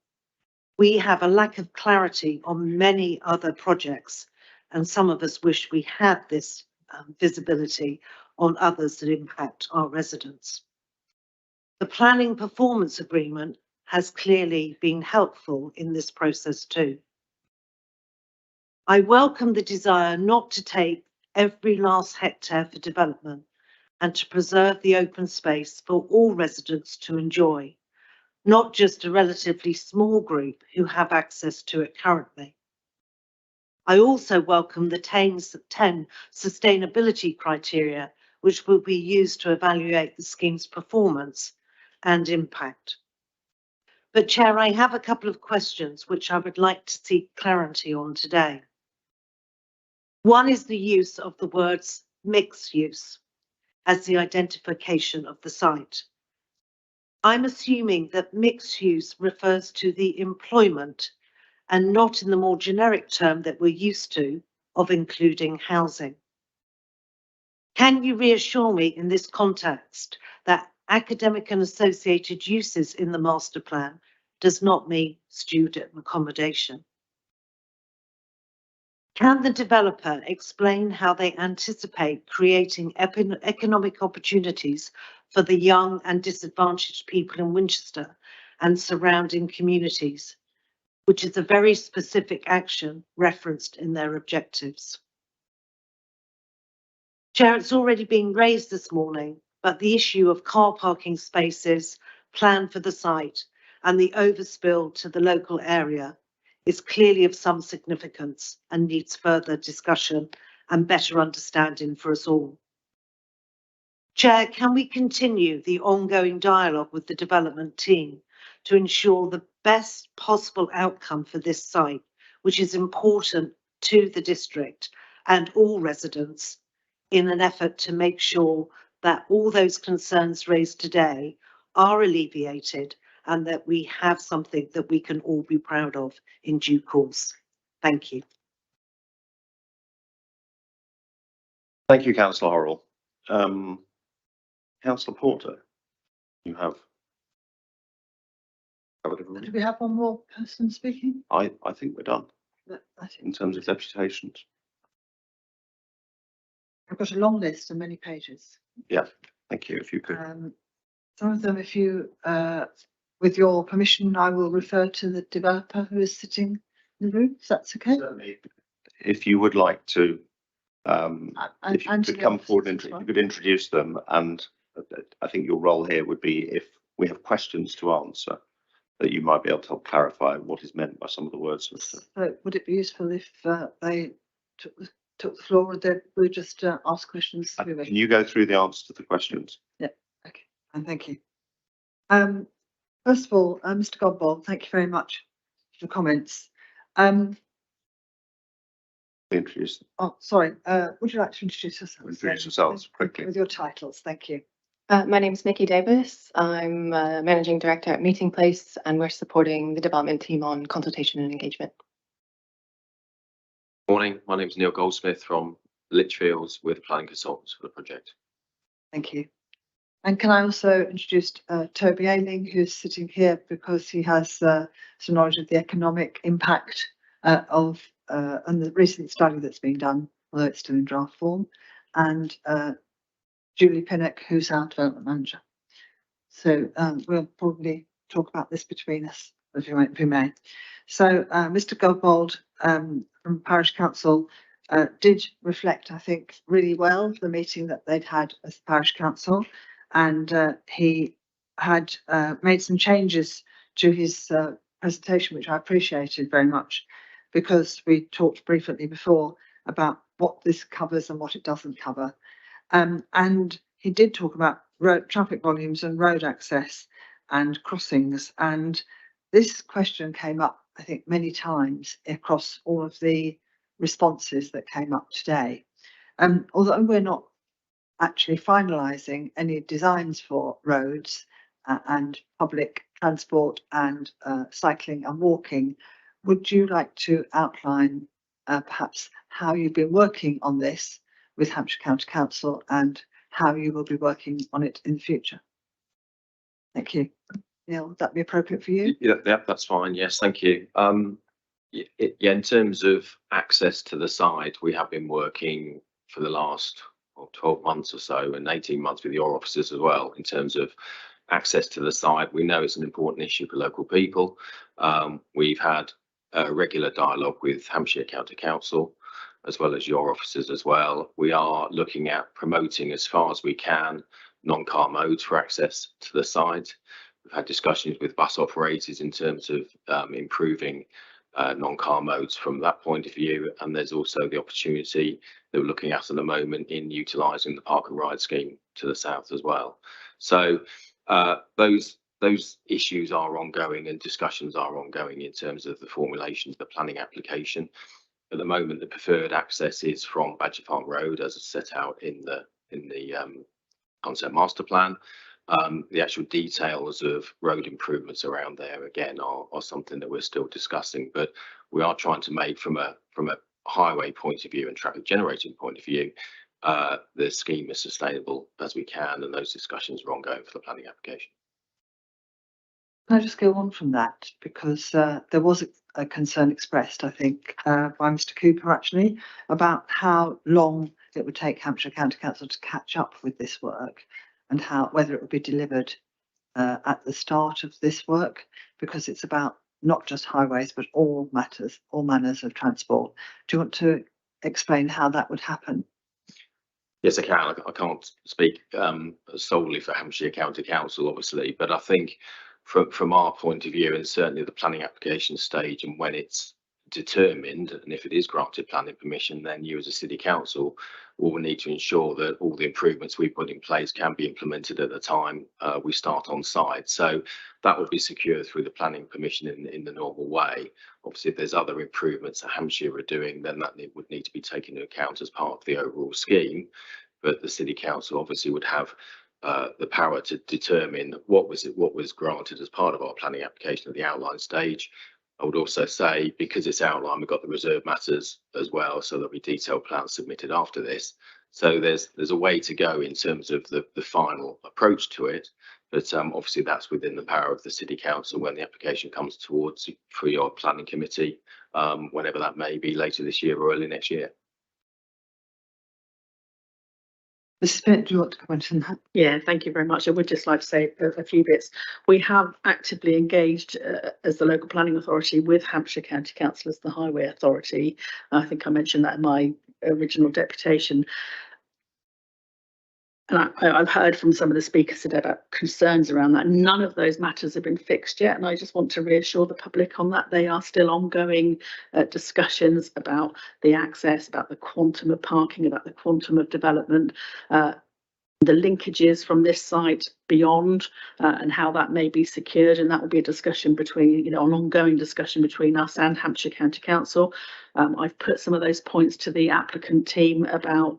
We have a lack of clarity on many other projects, and some of us wish we had this visibility on others that impact our residents. The planning performance agreement has clearly been helpful in this process too. I welcome the desire not to take every last hectare for development and to preserve the open space for all residents to enjoy, not just a relatively small group who have access to it currently. I also welcome the 10 sustainability criteria, which will be used to evaluate the scheme's performance and impact. But Chair, I have a couple of questions which I would like to seek clarity on today. One is the use of the words mixed use as the identification of the site. I'm assuming that mixed use refers to the employment and not in the more generic term that we're used to of including housing. Can you reassure me in this context that academic and associated uses in the master plan does not mean student accommodation? Can the developer explain how they anticipate creating economic opportunities for the young and disadvantaged people in Winchester and surrounding communities, which is a very specific action referenced in their objectives? Chair, it's already been raised this morning, but the issue of car parking spaces planned for the site and the overspill to the local area is clearly of some significance and needs further discussion and better understanding for us all. Chair, can we continue the ongoing dialogue with the development team to ensure the best possible outcome for this site, which is important to the district and all residents, in an effort to make sure that all those concerns raised today are alleviated and that we have something that we can all be proud of in due course? Thank you. Thank you, Councillor Horrell. Councillor Porter, you have covered everybody. Do we have one more person speaking? I think we're done That's it. in terms of deputations. I've got a long list and many pages. Yeah, thank you. If you could. Some of them, if you, with your permission, I will refer to the developer who is sitting in the room, if that's okay. Certainly. If you would like to, if you could come forward and you could introduce them, and I think your role here would be, if we have questions to answer, that you might be able to help clarify what is meant by some of the words. So would it be useful if they took the floor and then we just ask questions? Can you go through the answer to the questions? Yeah, okay, and thank you. First of all, Mr. Godbold, thank you very much for the comments. Introduce, Oh, sorry, would you like to introduce yourself? introduce yourselves quickly. With your titles, thank you. My name is Nikki Davis. I'm Managing Director at Meeting Place, and we're supporting the development team on consultation and engagement. Morning, my name is Neil Goldsmith from Litchfields with planning consultants for the project. Thank you. And can I also introduce Toby Ayling, who's sitting here because he has some knowledge of the economic impact of and the recent study that's been done, although it's still in draft form, and Julie Pinnock, who's our development manager. So we'll probably talk about this between us, if we may. So Mr. Godbold from Parish Council did reflect, I think, really well the meeting that they'd had as Parish Council, and he had made some changes to his presentation, which I appreciated very much, because we talked briefly before about what this covers and what it doesn't cover. And he did talk about road traffic volumes and road access and crossings. And this question came up, I think, many times across all of the responses that came up today. Although we're not actually finalising any designs for roads and public transport and cycling and walking, would you like to outline perhaps how you've been working on this with Hampshire County Council and how you will be working on it in the future? Thank you. Neil, would that be appropriate for you? Yeah, that's fine. Yes, thank you. Yeah, in terms of access to the site, we have been working for the last 12 months or so and 18 months with your officers as well in terms of access to the site. We know it's an important issue for local people. We've had a regular dialogue with Hampshire County Council as well as your officers as well. We are looking at promoting as far as we can non-car modes for access to the site. We've had discussions with bus operators in terms of improving non-car modes from that point of view, and there's also the opportunity that we're looking at the moment in utilising the park and ride scheme to the south as well. So those issues are ongoing and discussions are ongoing in terms of the formulation of the planning application. At the moment, the preferred access is from Badger Farm Road as set out in the concept master plan. The actual details of road improvements around there again are something that we're still discussing, but we are trying to make from a highway point of view and traffic generating point of view the scheme as sustainable as we can, and those discussions are ongoing for the planning application. Can I just go on from that, because there was a concern expressed, I think, by Mr. Cooper actually, about how long it would take Hampshire County Council to catch up with this work, and whether it would be delivered at the start of this work, because it's about not just highways but all manners of transport. Do you want to explain how that would happen? Yes, I can. I can't speak solely for Hampshire County Council, obviously, but I think from our point of view, and certainly the planning application stage, and when it's determined, and if it is granted planning permission, then you as a city council will need to ensure that all the improvements we put in place can be implemented at the time we start on site. So that will be secured through the planning permission in the normal way. Obviously, if there's other improvements that Hampshire are doing, then that would need to be taken into account as part of the overall scheme. But the city council obviously would have the power to determine what was granted as part of our planning application at the outline stage. I would also say, because it's outlined, we've got the reserve matters as well, so there'll be detailed plans submitted after this. So there's a way to go in terms of the final approach to it, but obviously that's within the power of the city council when the application comes towards for your planning committee, whenever that may be, later this year or early next year. Mrs. Bennett, do you want to comment on that? Yeah, thank you very much. I would just like to say a few bits. We have actively engaged as the local planning authority with Hampshire County Council as the highway authority. I think I mentioned that in my original deputation. And I've heard from some of the speakers today about concerns around that. None of those matters have been fixed yet, and I just want to reassure the public on that. They are still ongoing discussions about the access, about the quantum of parking, about the quantum of development. the linkages from this site beyond and how that may be secured, and that will be a discussion between, an ongoing discussion between us and Hampshire County Council. I've put some of those points to the applicant team about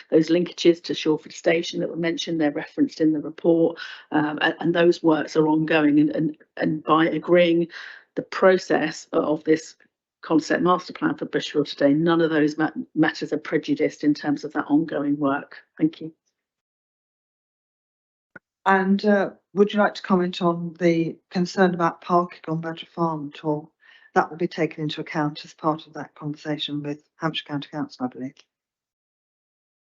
those linkages to Shawford Station that were mentioned. They're referenced in the report, and those works are ongoing, and by agreeing the process of this concept master plan for Bushfield today, none of those matters are prejudiced in terms of that ongoing work. Thank you. And would you like to comment on the concern about parking on Badger Farm at all? That will be taken into account as part of that conversation with Hampshire County Council, I believe.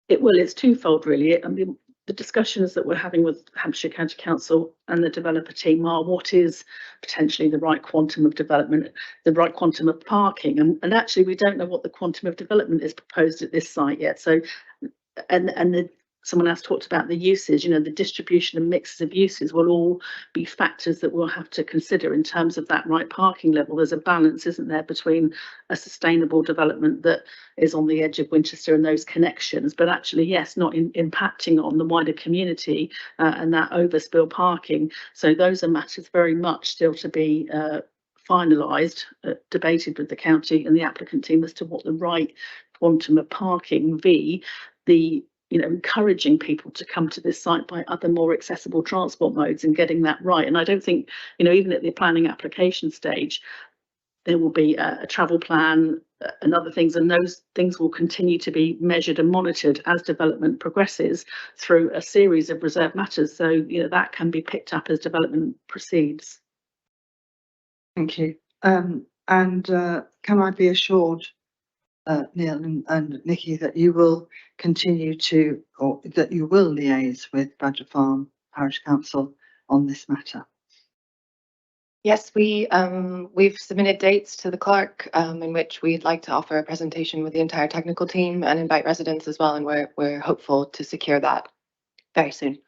It will. It's twofold, really. I mean, the discussions that we're having with Hampshire County Council and the developer team are what is potentially the right quantum of development, the right quantum of parking, and actually we don't know what the quantum of development is proposed at this site yet. So, someone else talked about the uses, the distribution and mixes of uses will all be factors that we'll have to consider in terms of that right parking level. There's a balance, isn't there, between a sustainable development that is on the edge of Winchester and those connections, but actually, yes, not impacting on the wider community and that overspill parking. So those are matters very much still to be finalised, debated with the county and the applicant team as to what the right quantum of parking the encouraging people to come to this site by other more accessible transport modes and getting that right. And I don't think, even at the planning application stage, there will be a travel plan and other things, and those things will continue to be measured and monitored as development progresses through a series of reserve matters. So, that can be picked up as development proceeds. Thank you. And can I be assured, Neil and Nikki, that you will continue to, or that you will liaise with Badger Farm Parish Council on this matter? Yes, we've submitted dates to the clerk in which we'd like to offer a presentation with the entire technical team and invite residents as well, and we're hopeful to secure that very soon.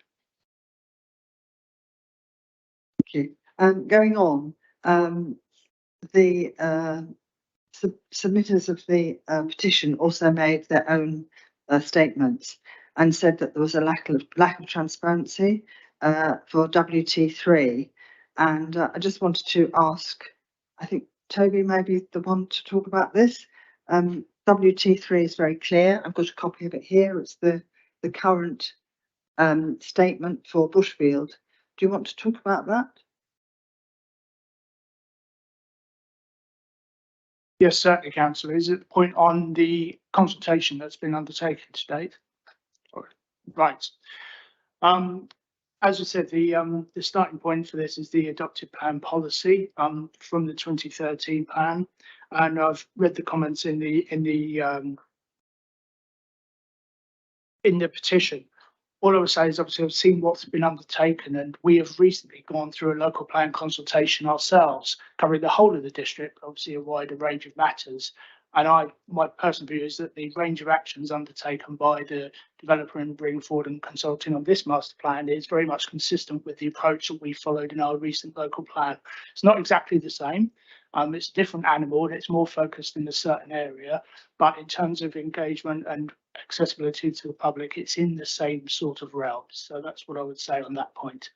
Thank you. Going on, the submitters of the petition also made their own statements and said that there was a lack of transparency for WT3, and I just wanted to ask, I think Toby may be the one to talk about this. WT3 is very clear. I've got a copy of it here. It's the current statement for Bushfield. Do you want to talk about that? Yes, certainly, Councillor. Is it the point on the consultation that's been undertaken to date? Right. As I said, the starting point for this is the adopted plan policy from the 2013 plan, and I've read the comments in the petition. All I would say is, obviously, I've seen what's been undertaken, and we have recently gone through a local plan consultation ourselves, covering the whole of the district, obviously a wider range of matters. And my personal view is that the range of actions undertaken by the developer in bringing forward and consulting on this master plan is very much consistent with the approach that we followed in our recent local plan. It's not exactly the same. It's a different animal and it's more focused in a certain area, but in terms of engagement and accessibility to the public, it's in the same sort of realm. So that's what I would say on that point.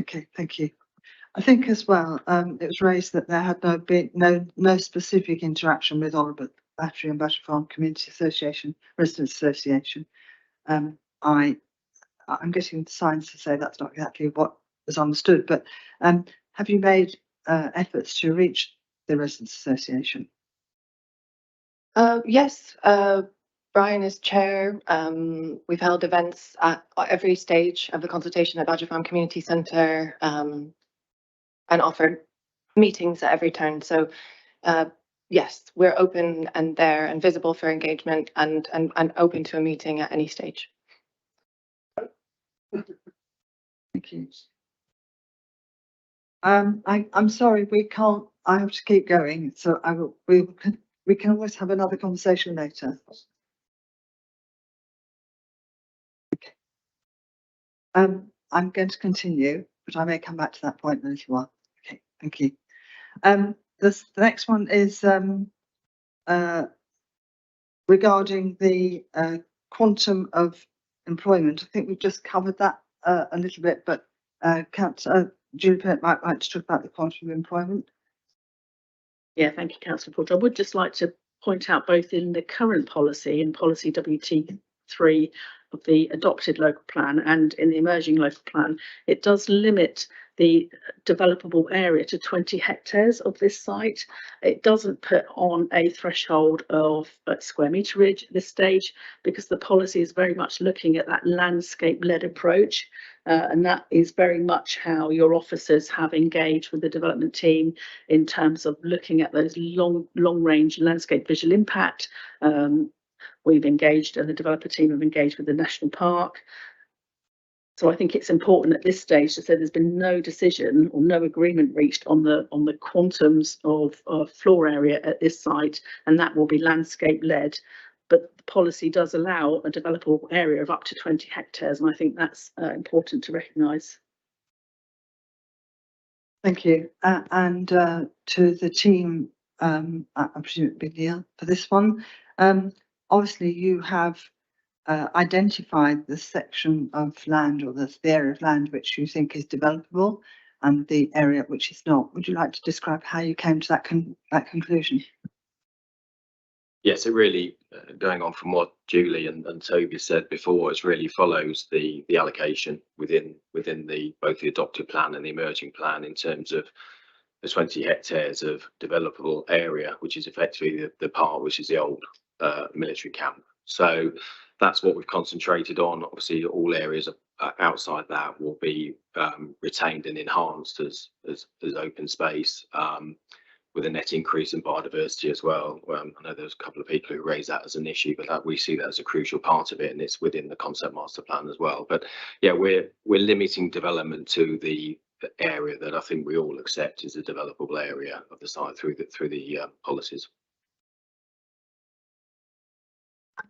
Okay, thank you. I think as well, it was raised that there had been no specific interaction with Oliver Battery and Badger Farm Community Association, Residents Association. I'm getting signs to say that's not exactly what was understood, but have you made efforts to reach the Residents Association? Yes, Brian is chair. We've held events at every stage of the consultation at Badger Farm Community Centre and offered meetings at every turn. So yes, we're open and there and visible for engagement and open to a meeting at any stage. Thank you. I'm sorry, I have to keep going, so we can always have another conversation later. Okay. I'm going to continue, but I may come back to that point in a little while. Okay, thank you. The next one is regarding the quantum of employment. I think we've just covered that a little bit, but Julie Pennant might like to talk about the quantity of employment. Yeah, thank you, Councillor Porter. I would just like to point out both in the current policy, in policy WT3 of the adopted local plan and in the emerging local plan, it does limit the developable area to 20 hectares of this site. It doesn't put on a threshold of square meterage at this stage, because the policy is very much looking at that landscape-led approach. And that is very much how your officers have engaged with the development team in terms of looking at those long-range landscape visual impact. We've engaged, and the developer team have engaged with the National Park. So I think it's important at this stage to say there's been no decision or no agreement reached on the quantums of floor area at this site, and that will be landscape led. But the policy does allow a developable area of up to 20 hectares, and I think that's important to recognise. Thank you. And to the team, I presume it'd be Neil for this one. Obviously, you have identified the section of land or the area of land which you think is developable and the area which is not. Would you like to describe how you came to that conclusion? Yes, it really, going on from what Julie and Toby said before, it really follows the allocation within both the adopted plan and the emerging plan in terms of the 20 hectares of developable area, which is effectively the part which is the old military camp. So that's what we've concentrated on. Obviously, all areas outside that will be retained and enhanced as open space, with a net increase in biodiversity as well. I know there's a couple of people who raised that as an issue, but we see that as a crucial part of it, and it's within the concept master plan as well. But yeah, we're limiting development to the area that I think we all accept is a developable area of the site through the policies.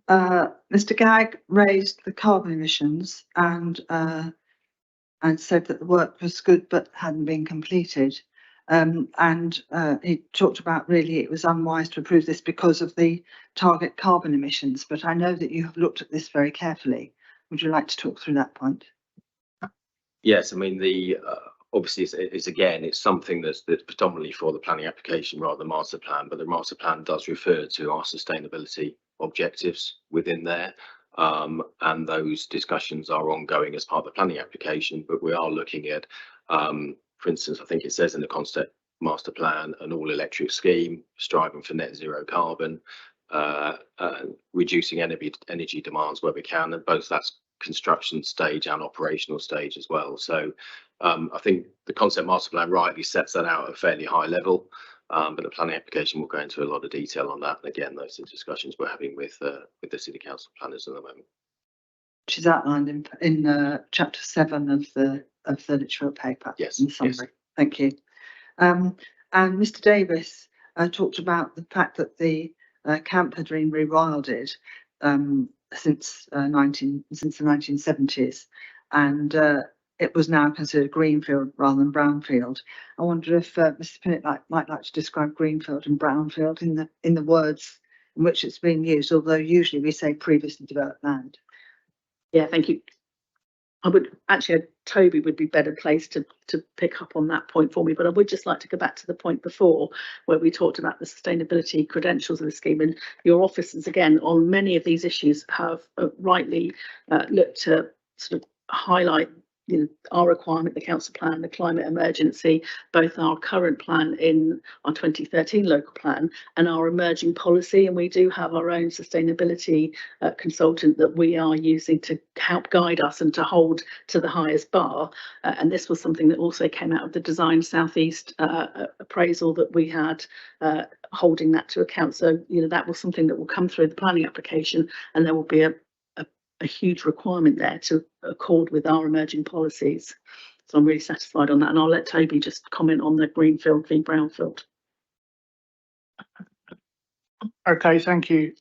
Mr. Gagg raised the carbon emissions and said that the work was good but hadn't been completed. He talked about really it was unwise to approve this because of the target carbon emissions, but I know that you have looked at this very carefully. Would you like to talk through that point? Yes, I mean, obviously it's something that's predominantly for the planning application rather than master plan, but the master plan does refer to our sustainability objectives within there, and those discussions are ongoing as part of the planning application. But we are looking at, for instance, I think it says in the concept master plan, an all electric scheme, striving for net zero carbon, reducing energy demands where we can, and both that's construction stage and operational stage as well. So I think the concept master plan rightly sets that out at a fairly high level, but the planning application will go into a lot of detail on that. And again, those are discussions we're having with the City Council planners at the moment. Which is outlined in chapter 7 of the Lichfield paper. Yes. In summary. Yes. Thank you. And Mr. Davis talked about the fact that the camp had been rewilded since the 1970s, and it was now considered greenfield rather than brownfield. I wonder if Mr. Pennant might like to describe greenfield and brownfield in the words in which it's being used, although usually we say previously developed land. Yeah, thank you. I would actually, Toby would be better placed to pick up on that point for me, but I would just like to go back to the point before where we talked about the sustainability credentials of the scheme, and your officers again on many of these issues have rightly looked to sort of highlight our requirement, the council plan, the climate emergency, both our current plan in our 2013 local plan and our emerging policy. And we do have our own sustainability consultant that we are using to help guide us and to hold to the highest bar. And this was something that also came out of the Design Southeast appraisal that we had, holding that to account. So, that was something that will come through the planning application, and there will be a huge requirement there to accord with our emerging policies. So I'm really satisfied on that, and I'll let Toby just comment on the greenfield v brownfield. Okay, thank you.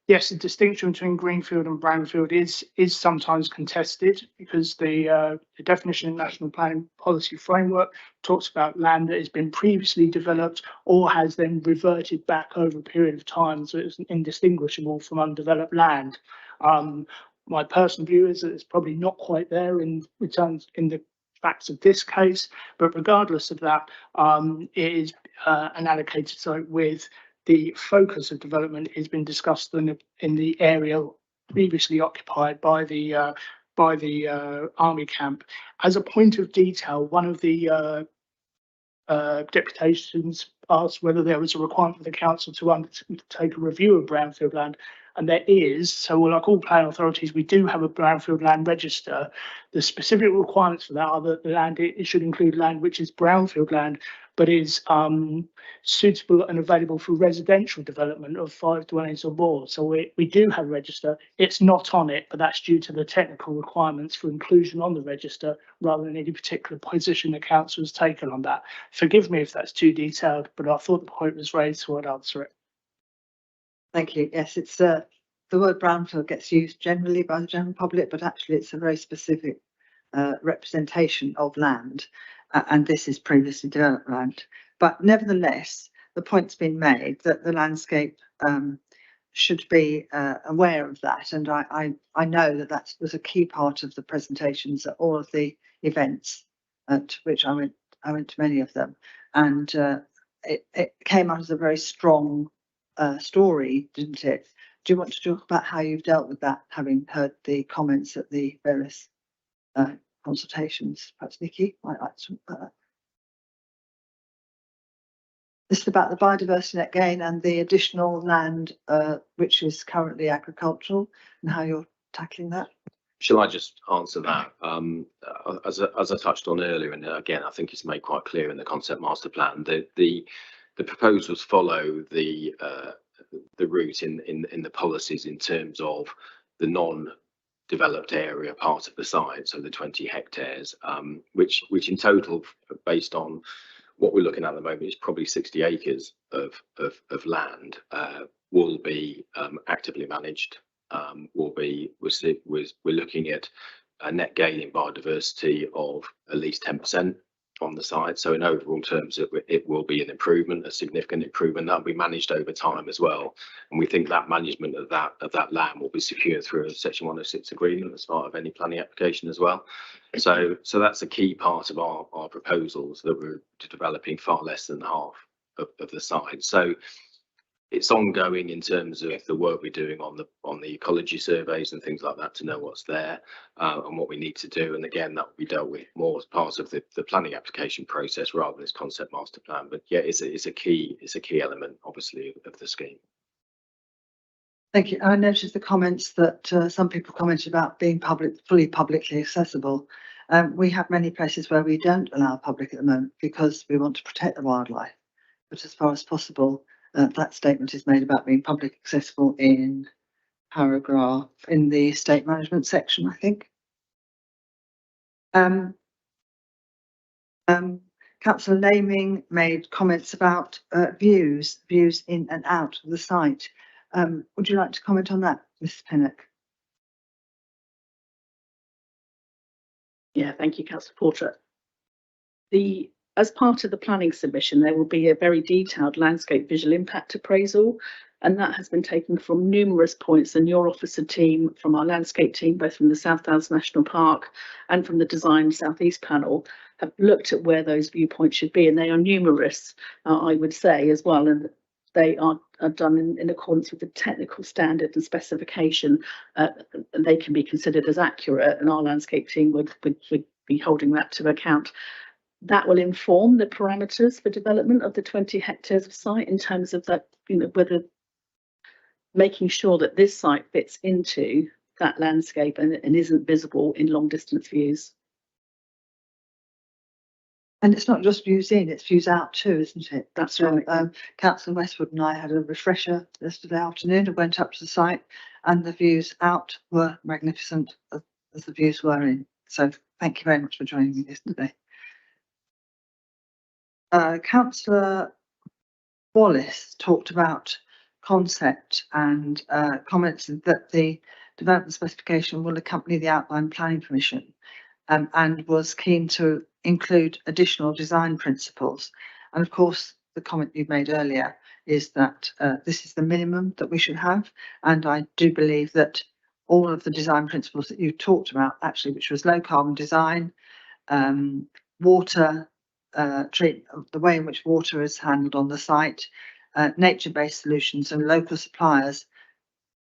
Yes, the distinction between greenfield and brownfield is sometimes contested because the definition in National Planning Policy Framework talks about land that has been previously developed or has then reverted back over a period of time, so it's indistinguishable from undeveloped land. my personal view is that it's probably not quite there in returns in the facts of this case, but regardless of that, it is an allocated site with the focus of development has been discussed in the area previously occupied by the army camp. As a point of detail, one of the deputations asked whether there was a requirement for the council to undertake a review of brownfield land, and there is. So, like all planning authorities, we do have a brownfield land register. The specific requirements for that are that the land it should include land which is brownfield land, but is suitable and available for residential development of 5 dwellings or more. So we do have a register. It's not on it, but that's due to the technical requirements for inclusion on the register rather than any particular position the council has taken on that. Forgive me if that's too detailed, but I thought the point was raised, so I'd answer it. Thank you. Yes, it's the word brownfield gets used generally by the general public, but actually it's a very specific representation of land, and this is previously developed land. But nevertheless, the point's been made that the landscape should be aware of that, and I know that that was a key part of the presentations at all of the events at which I went to many of them, and it came out as a very strong story, didn't it? Do you want to talk about how you've dealt with that, having heard the comments at the various consultations? Perhaps Nikki might like to talk about that. This is about the biodiversity net gain and the additional land which is currently agricultural, and how you're tackling that. Shall I just answer that? As I touched on earlier, and again, I think it's made quite clear in the concept master plan, the proposals follow the route in the policies in terms of the non-developed area part of the site, so the 20 hectares, which in total, based on what we're looking at the moment, is probably 60 acres of land, will be actively managed. We're looking at a net gain in biodiversity of at least 10% on the site. So in overall terms, it will be an improvement, a significant improvement that will be managed over time as well. And we think that management of that land will be secured through a Section 106 agreement as part of any planning application as well. So that's a key part of our proposals, that we're developing far less than half of the site. So it's ongoing in terms of the work we're doing on the ecology surveys and things like that to know what's there and what we need to do. And again, that will be dealt with more as part of the planning application process rather than this concept master plan. But yeah, it's a key element, obviously, of the scheme. Thank you. I noticed the comments that some people commented about being fully publicly accessible. We have many places where we don't allow public at the moment because we want to protect the wildlife. But as far as possible, that statement is made about being public accessible in paragraph in the estate management section, I think. Councillor Laming made comments about views in and out of the site. Would you like to comment on that, Mrs. Pinnock? Yeah, thank you, Councillor Porter. As part of the planning submission, there will be a very detailed landscape visual impact appraisal, and that has been taken from numerous points, and your officer team, from our landscape team, both from the South Downs National Park and from the Design South East panel, have looked at where those viewpoints should be, and they are numerous, I would say, as well, and they are done in accordance with the technical standard and specification, and they can be considered as accurate, and our landscape team would be holding that to account. That will inform the parameters for development of the 20 hectares of site in terms of that, whether making sure that this site fits into that landscape and isn't visible in long distance views. And it's not just views in, it's views out too, isn't it? That's right. Councillor Westwood and I had a refresher yesterday afternoon and went up to the site, and the views out were magnificent as the views were in. So thank you very much for joining me yesterday. Councillor Wallace talked about concept and commented that the development specification will accompany the outline planning permission, and was keen to include additional design principles. And of course, the comment you made earlier is that this is the minimum that we should have. And I do believe that all of the design principles that you talked about, actually, which was low carbon design, water the way in which water is handled on the site, nature-based solutions and local suppliers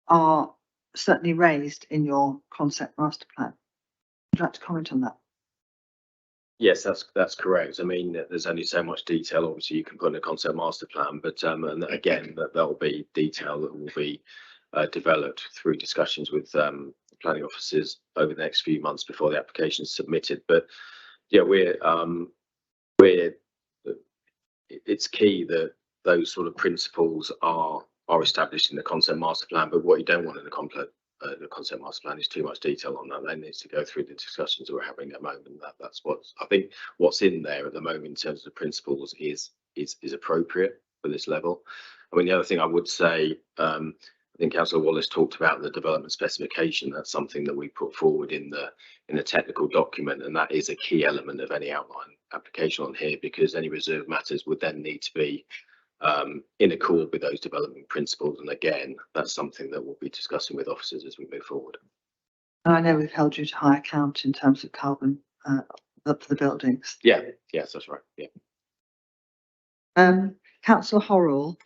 are certainly raised in your concept master plan. Would you like to comment on that? Yes, that's correct. I mean, there's only so much detail, obviously, you can put in a concept master plan, but and again, that will be detail that will be developed through discussions with planning officers over the next few months before the application is submitted. But yeah, it's key that those sort of principles are established in the concept master plan. But what you don't want in the concept master plan is too much detail on that. That needs to go through the discussions that we're having at the moment. That's what I think. What's in there at the moment in terms of the principles is appropriate for this level. I mean, the other thing I would say, I think Councillor Wallace talked about the development specification. That's something that we put forward in the technical document, and that is a key element of any outline application on here, because any reserve matters would then need to be in accord with those development principles. And again, that's something that we'll be discussing with officers as we move forward. And I know we've held you to high account in terms of carbon up for the buildings. Yeah, yes, that's right. Yeah. Councillor Horrell,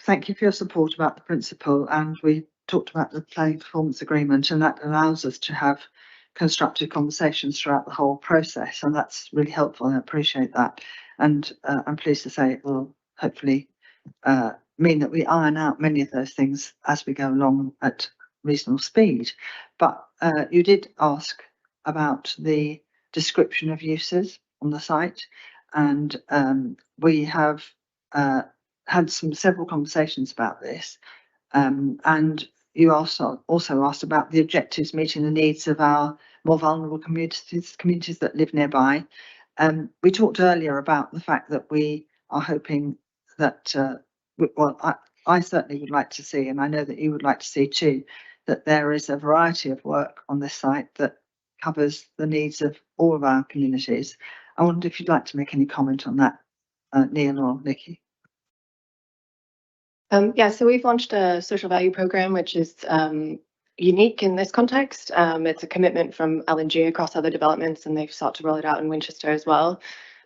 thank you for your support about the principle, and we talked about the planning performance agreement, and that allows us to have constructive conversations throughout the whole process, and that's really helpful. I appreciate that, and I'm pleased to say it will hopefully mean that we iron out many of those things as we go along at reasonable speed. But you did ask about the description of uses on the site, and we have had several conversations about this, and you also asked about the objectives meeting the needs of our more vulnerable communities that live nearby. We talked earlier about the fact that we are hoping that, well, I certainly would like to see, and I know that you would like to see too, that there is a variety of work on this site that covers the needs of all of our communities. I wonder if you'd like to make any comment on that, Neil or Nikki. Yeah, so we've launched a social value program, which is unique in this context. It's a commitment from L&G across other developments, and they've sought to roll it out in Winchester as well.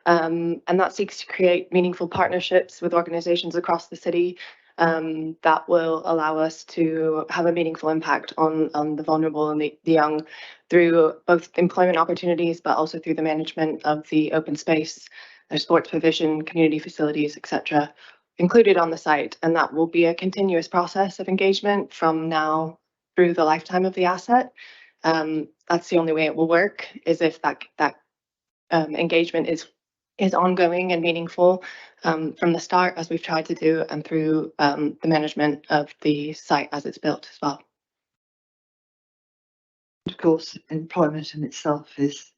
And that seeks to create meaningful partnerships with organisations across the city that will allow us to have a meaningful impact on the vulnerable and the young through both employment opportunities, but also through the management of the open space, their sports provision, community facilities, etc., included on the site. And that will be a continuous process of engagement from now through the lifetime of the asset. That's the only way it will work, is if that engagement is ongoing and meaningful from the start, as we've tried to do, and through the management of the site as it's built as well. Of course, employment in itself is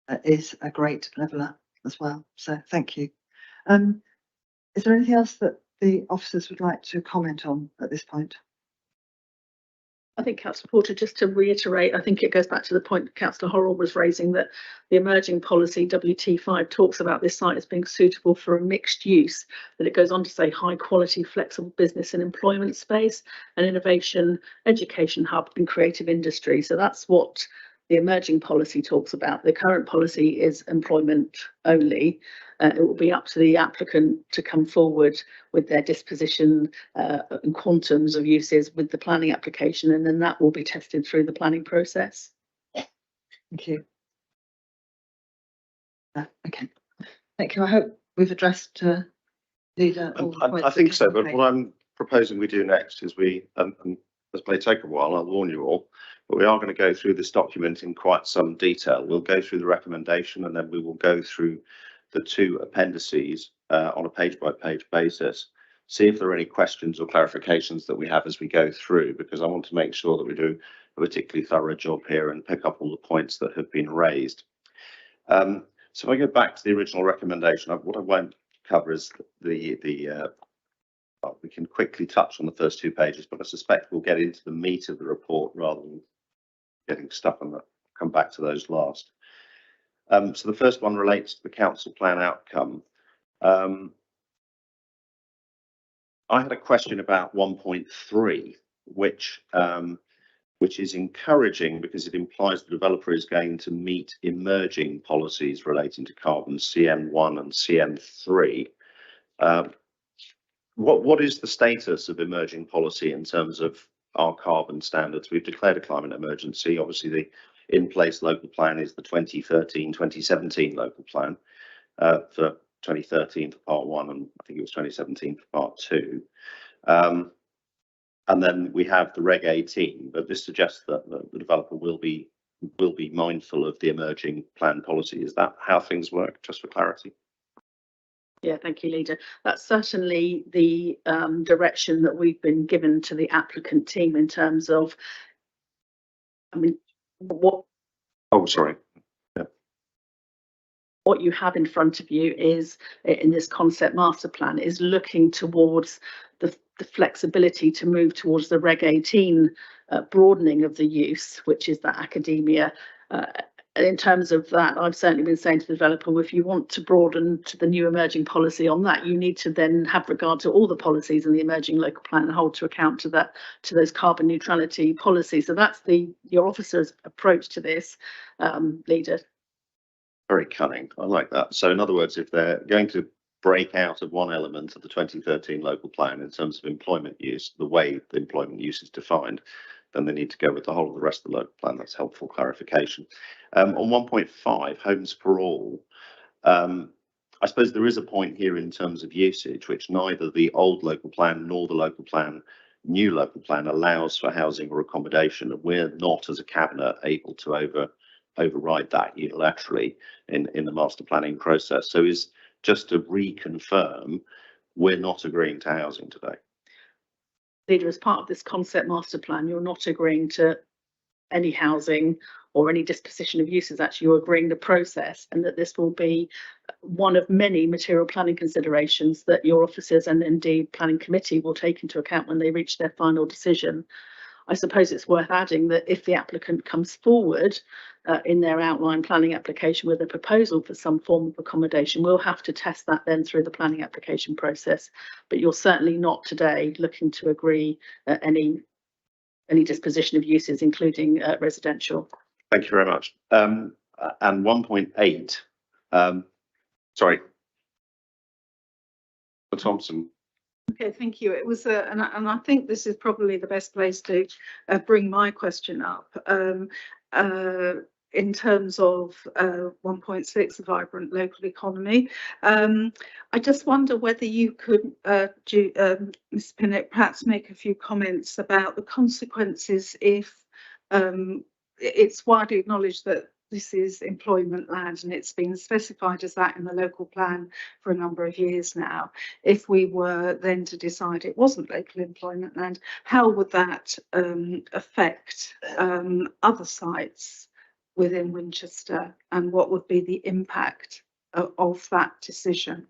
a great leveller as well. So thank you. Is there anything else that the officers would like to comment on at this point? I think, Councillor Porter, just to reiterate, I think it goes back to the point that Councillor Horrell was raising, that the emerging policy WT5 talks about this site as being suitable for a mixed use, that it goes on to say high quality, flexible business and employment space, and innovation, education hub and creative industry. So that's what the emerging policy talks about. The current policy is employment only. It will be up to the applicant to come forward with their disposition and quantums of uses with the planning application, and then that will be tested through the planning process. Thank you. Okay, thank you. I hope we've addressed Leader. I think so, but what I'm proposing we do next is this may take a while, I'll warn you all, but we are going to go through this document in quite some detail. We'll go through the recommendation, and then we will go through the two appendices on a page-by-page basis, see if there are any questions or clarifications that we have as we go through, because I want to make sure that we do a particularly thorough job here and pick up all the points that have been raised. So if I go back to the original recommendation, what I won't cover is well, we can quickly touch on the first 2 pages, but I suspect we'll get into the meat of the report rather than getting stuck on that. Come back to those last. So the first one relates to the council plan outcome. I had a question about 1.3, which which is encouraging because it implies the developer is going to meet emerging policies relating to carbon CN1 and CN3. What is the status of emerging policy in terms of our carbon standards? We've declared a climate emergency. Obviously, the in-place local plan is the 2013-2017 local plan for 2013 for part 1, and I think it was 2017 for part 2. And then we have the Reg 18, but this suggests that the developer will be mindful of the emerging plan policy. Is that how things work, just for clarity? Yeah, thank you, Leader. That's certainly the direction that we've been given to the applicant team in terms of, I mean, what. Oh, sorry. Yeah. What you have in front of you is, in this concept master plan, is looking towards the flexibility to move towards the Reg 18 broadening of the use, which is that academia. In terms of that, I've certainly been saying to the developer, well, if you want to broaden to the new emerging policy on that, you need to then have regard to all the policies in the emerging local plan and hold to account to that, to those carbon neutrality policies. So that's your officer's approach to this, Leader. Very cunning. I like that. So in other words, if they're going to break out of one element of the 2013 local plan in terms of employment use, the way the employment use is defined, then they need to go with the whole of the rest of the local plan. That's helpful clarification. On 1.5, homes for all, I suppose there is a point here in terms of usage, which neither the old local plan nor the new local plan allows for housing or accommodation, and we're not, as a cabinet, able to override that unilaterally in the master planning process. So just to reconfirm, we're not agreeing to housing today. Leader, as part of this concept master plan, you're not agreeing to any housing or any disposition of uses. Actually, you're agreeing the process, and that this will be one of many material planning considerations that your officers and indeed planning committee will take into account when they reach their final decision. I suppose it's worth adding that if the applicant comes forward in their outline planning application with a proposal for some form of accommodation, we'll have to test that then through the planning application process. But you're certainly not today looking to agree any disposition of uses, including residential. Thank you very much. And 1.8, sorry, Thompson. Okay, thank you. It was, and I think this is probably the best place to bring my question up. In terms of 1.6, the vibrant local economy, I just wonder whether you could, Ms. Pinnock, perhaps make a few comments about the consequences if it's widely acknowledged that this is employment land and it's been specified as that in the local plan for a number of years now. If we were then to decide it wasn't local employment land, how would that affect other sites within Winchester, and what would be the impact of that decision?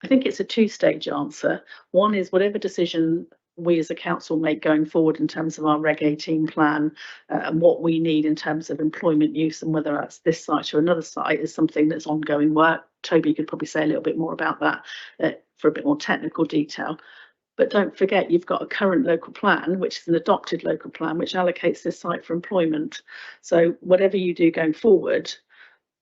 I think it's a two-stage answer. One is whatever decision we as a council make going forward in terms of our Reg 18 plan and what we need in terms of employment use, and whether that's this site or another site, is something that's ongoing work. Toby could probably say a little bit more about that for a bit more technical detail. But don't forget, you've got a current local plan, which is an adopted local plan, which allocates this site for employment. So whatever you do going forward,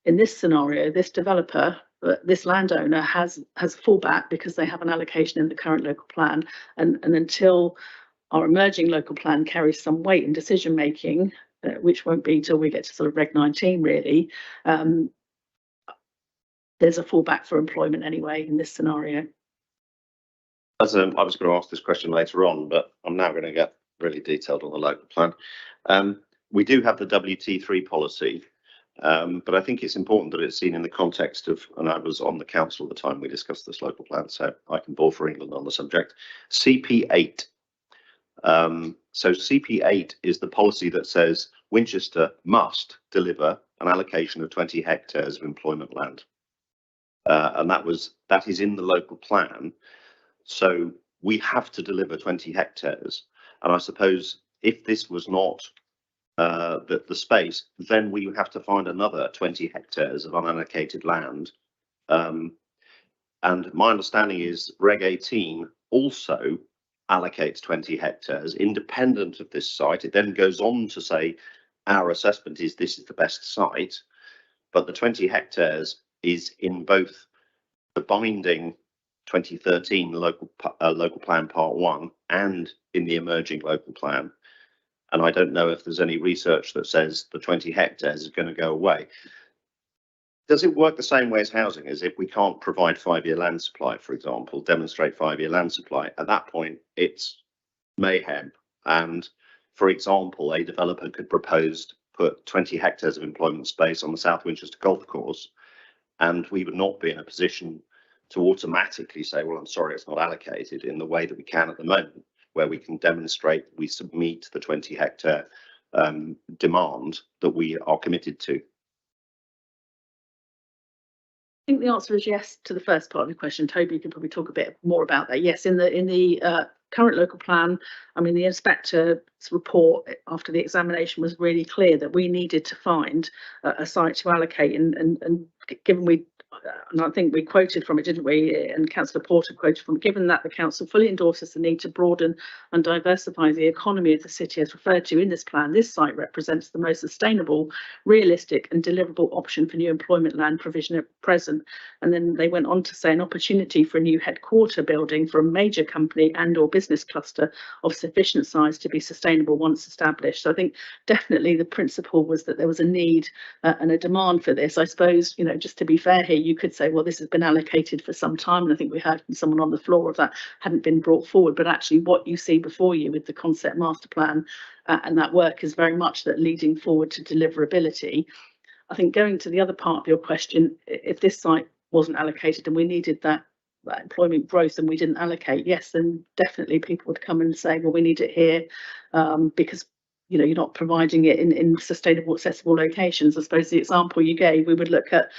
in this scenario, this developer, this landowner has fallback because they have an allocation in the current local plan, and until our emerging local plan carries some weight in decision making, which won't be till we get to sort of Reg 19 really, there's a fallback for employment anyway in this scenario. I was going to ask this question later on, but I'm now going to get really detailed on the local plan. We do have the WT3 policy. But I think it's important that it's seen in the context of, and I was on the council at the time we discussed this local plan, so I can ball for England on the subject. CP8. So CP8 is the policy that says Winchester must deliver an allocation of 20 hectares of employment land. And that is in the local plan. So we have to deliver 20 hectares. And I suppose if this was not the space, then we have to find another 20 hectares of unallocated land. And my understanding is Reg 18 also allocates 20 hectares independent of this site. It then goes on to say our assessment is this is the best site, but the 20 hectares is in both the binding 2013 local plan part 1 and in the emerging local plan. And I don't know if there's any research that says the 20 hectares is going to go away. Does it work the same way as housing? As if we can't provide 5-year land supply, for example, demonstrate 5-year land supply, at that point it's mayhem. And for example, a developer could propose to put 20 hectares of employment space on the South Winchester Golf Course, and we would not be in a position to automatically say, well, I'm sorry, it's not allocated, in the way that we can at the moment, where we can demonstrate we submit the 20 hectare demand that we are committed to. I think the answer is yes to the first part of the question. Toby can probably talk a bit more about that. Yes, in the current local plan, I mean, the inspector's report after the examination was really clear that we needed to find a site to allocate, and given we, and I think we quoted from it, didn't we? And Councillor Porter quoted from it, given that the council fully endorses the need to broaden and diversify the economy of the city as referred to in this plan, this site represents the most sustainable, realistic and deliverable option for new employment land provision at present. And then they went on to say an opportunity for a new headquarter building for a major company and or business cluster of sufficient size to be sustainable once established. So I think definitely the principle was that there was a need and a demand for this. I suppose, you know, just to be fair here, you could say, well, this has been allocated for some time, and I think we heard from someone on the floor of that hadn't been brought forward, but actually what you see before you with the concept master plan and that work is very much that leading forward to deliverability. I think going to the other part of your question, if this site wasn't allocated and we needed that employment growth and we didn't allocate, yes, then definitely people would come and say, well, we need it here because, you know, you're not providing it in sustainable, accessible locations. I suppose the example you gave, we would look at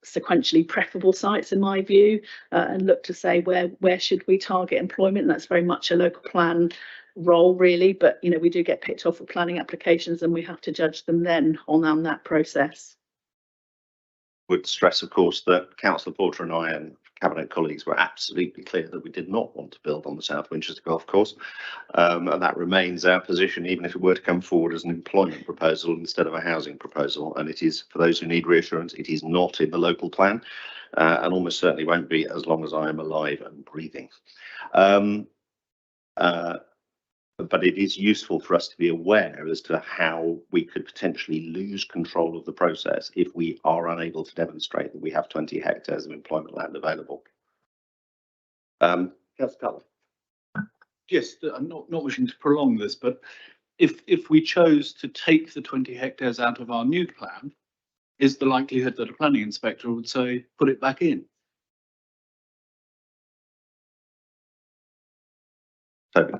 sequentially preferable sites, in my view, and look to say where should we target employment. And that's very much a local plan role, really. But you know, we do get picked off with planning applications, and we have to judge them then on that process. Would stress, of course, that Councillor Porter and I and Cabinet colleagues were absolutely clear that we did not want to build on the South Winchester Golf Course, and that remains our position, even if it were to come forward as an employment proposal instead of a housing proposal. And it is, for those who need reassurance, it is not in the local plan, and almost certainly won't be as long as I am alive and breathing. But it is useful for us to be aware as to how we could potentially lose control of the process if we are unable to demonstrate that we have 20 hectares of employment land available. Councillor Cutler. Yes, I'm not wishing to prolong this, but if we chose to take the 20 hectares out of our new plan, is the likelihood that a planning inspector would say, put it back in? Toby.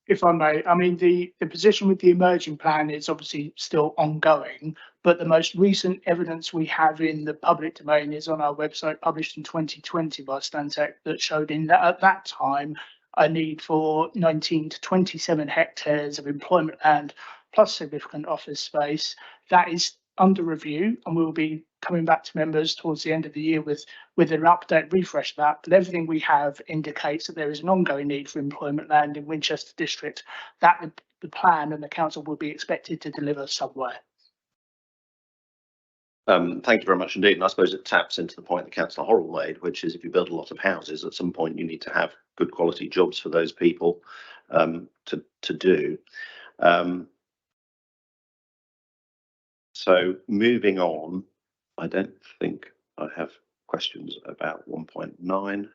If I may, I mean, the position with the emerging plan is obviously still ongoing, but the most recent evidence we have in the public domain is on our website, published in 2020 by Stantec, that showed at that time a need for 19 to 27 hectares of employment land plus significant office space. That is under review, and we will be coming back to members towards the end of the year with an update refresh of that. But everything we have indicates that there is an ongoing need for employment land in Winchester District that the plan and the council will be expected to deliver somewhere. Thank you very much indeed. And I suppose it taps into the point that Councillor Horrell made, which is if you build a lot of houses, at some point you need to have good quality jobs for those people to do. So moving on, I don't think I have questions about 1.9.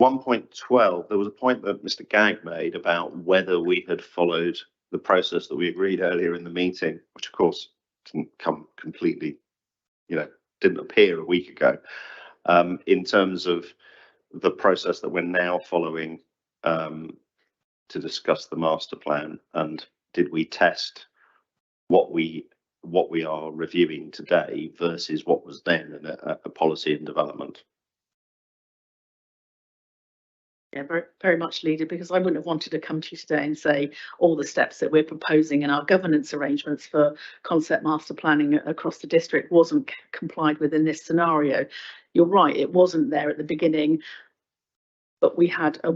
1.12, there was a point that Mr. Gagg made about whether we had followed the process that we agreed earlier in the meeting, which of course didn't come completely, didn't appear a week ago, in terms of the process that we're now following to discuss the master plan, and did we test what we are reviewing today versus what was then a policy and development? Yeah, very, very much, Leader, because I wouldn't have wanted to come to you today and say all the steps that we're proposing in our governance arrangements for concept master planning across the district wasn't complied with in this scenario. you're right, it wasn't there at the beginning, but we had a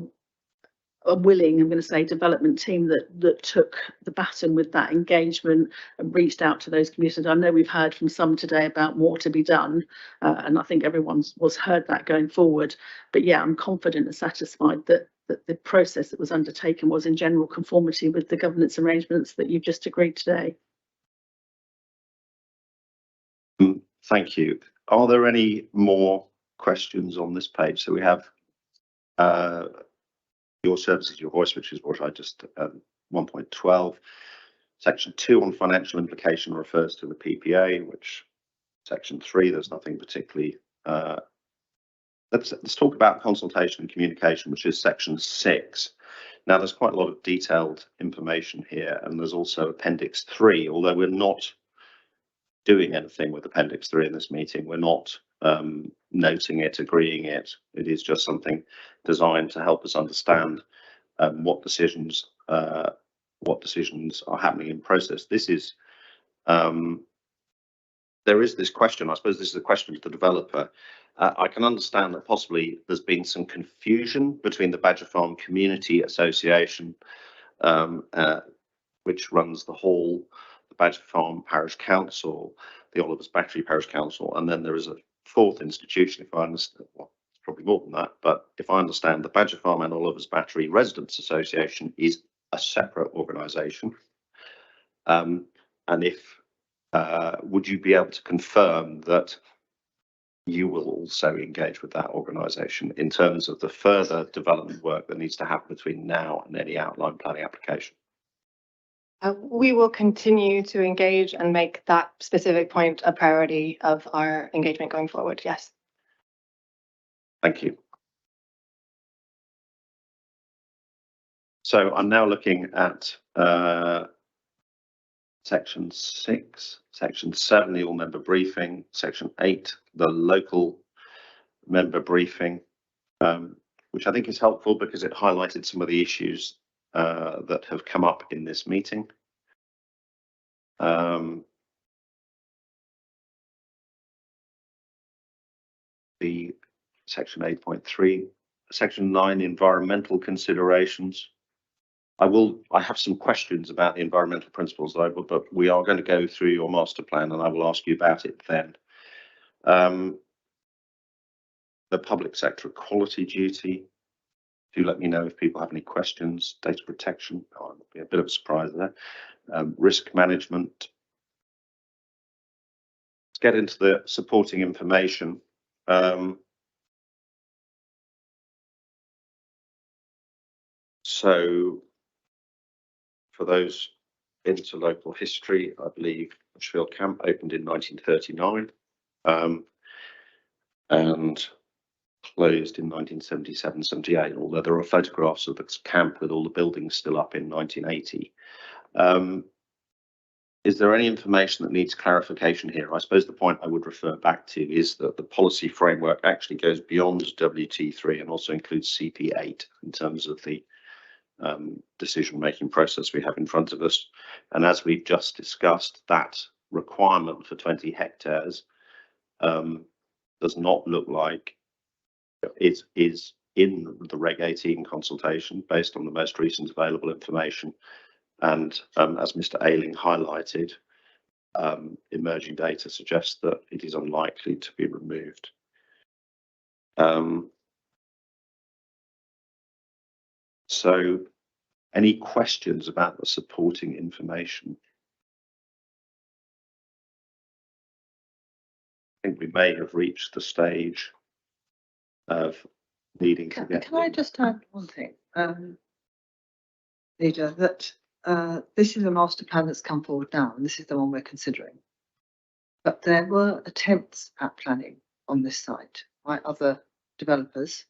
willing, I'm going to say, development team that took the baton with that engagement and reached out to those communities. I know we've heard from some today about more to be done, and I think everyone's heard that going forward. But yeah, I'm confident and satisfied that the process that was undertaken was in general conformity with the governance arrangements that you've just agreed today. Thank you. Are there any more questions on this page? So we have your services, your voice, which is what I just 1.12. Section 2 on financial implication refers to the PPA, which section 3, there's nothing particularly. Let's talk about consultation and communication, which is section 6. Now, there's quite a lot of detailed information here, and there's also appendix 3, although we're not doing anything with appendix 3 in this meeting. We're not noting it, agreeing it. It is just something designed to help us understand what decisions are happening in process. This is there is this question. I suppose this is a question to the developer. I can understand that possibly there's been some confusion between the Badger Farm Community Association, which runs the Hall, the Badger Farm Parish Council, the Olivers Battery Parish Council, and then there is a fourth institution, if I understand, well, it's probably more than that, but if I understand, the Badger Farm and Olivers Battery Residents Association is a separate organisation. And if, would you be able to confirm that you will also engage with that organisation in terms of the further development work that needs to happen between now and any outline planning application? We will continue to engage and make that specific point a priority of our engagement going forward, yes. Thank you. So I'm now looking at section 6, section 7, the all member briefing, section 8, the local member briefing, which I think is helpful because it highlighted some of the issues that have come up in this meeting. The section 8.3, section 9, environmental considerations. I have some questions about the environmental principles, but we are going to go through your master plan and I will ask you about it then. The public sector equality duty. Do let me know if people have any questions. Data protection, it'll be a bit of a surprise there. Risk management. Let's get into the supporting information. So for those into local history, I believe Bushfield Camp opened in 1939 and closed in 1977-78, although there are photographs of the camp with all the buildings still up in 1980. Is there any information that needs clarification here? I suppose the point I would refer back to is that the policy framework actually goes beyond WT3 and also includes CP8 in terms of the decision-making process we have in front of us. And as we've just discussed, that requirement for 20 hectares does not look like it is in the Reg 18 consultation based on the most recent available information. And as Mr. Ayling highlighted, emerging data suggests that it is unlikely to be removed. So any questions about the supporting information? I think we may have reached the stage of needing to get. Can I just add one thing, Leader, that this is a master plan that's come forward now, and this is the one we're considering. But there were attempts at planning on this site by other developers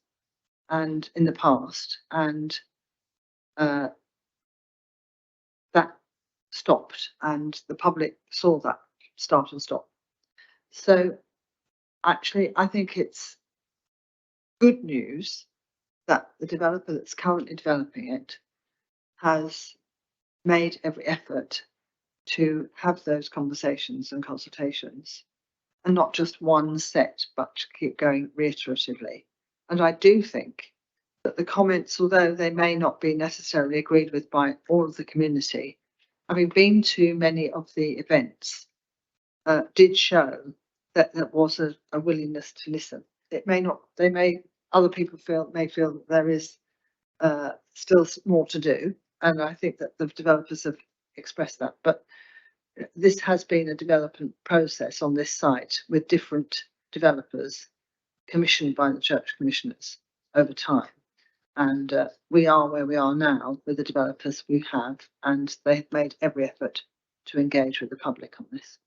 and in the past, and that stopped, and the public saw that start and stop. So actually, I think it's good news that the developer that's currently developing it has made every effort to have those conversations and consultations and not just one set, but to keep going reiteratively. And I do think that the comments, although they may not be necessarily agreed with by all of the community, having been to many of the events, did show that there was a willingness to listen. It may not, other people may feel that there is still more to do. And I think that the developers have expressed that, but this has been a development process on this site with different developers commissioned by the church commissioners over time. And we are where we are now with the developers we have, and they've made every effort to engage with the public on this.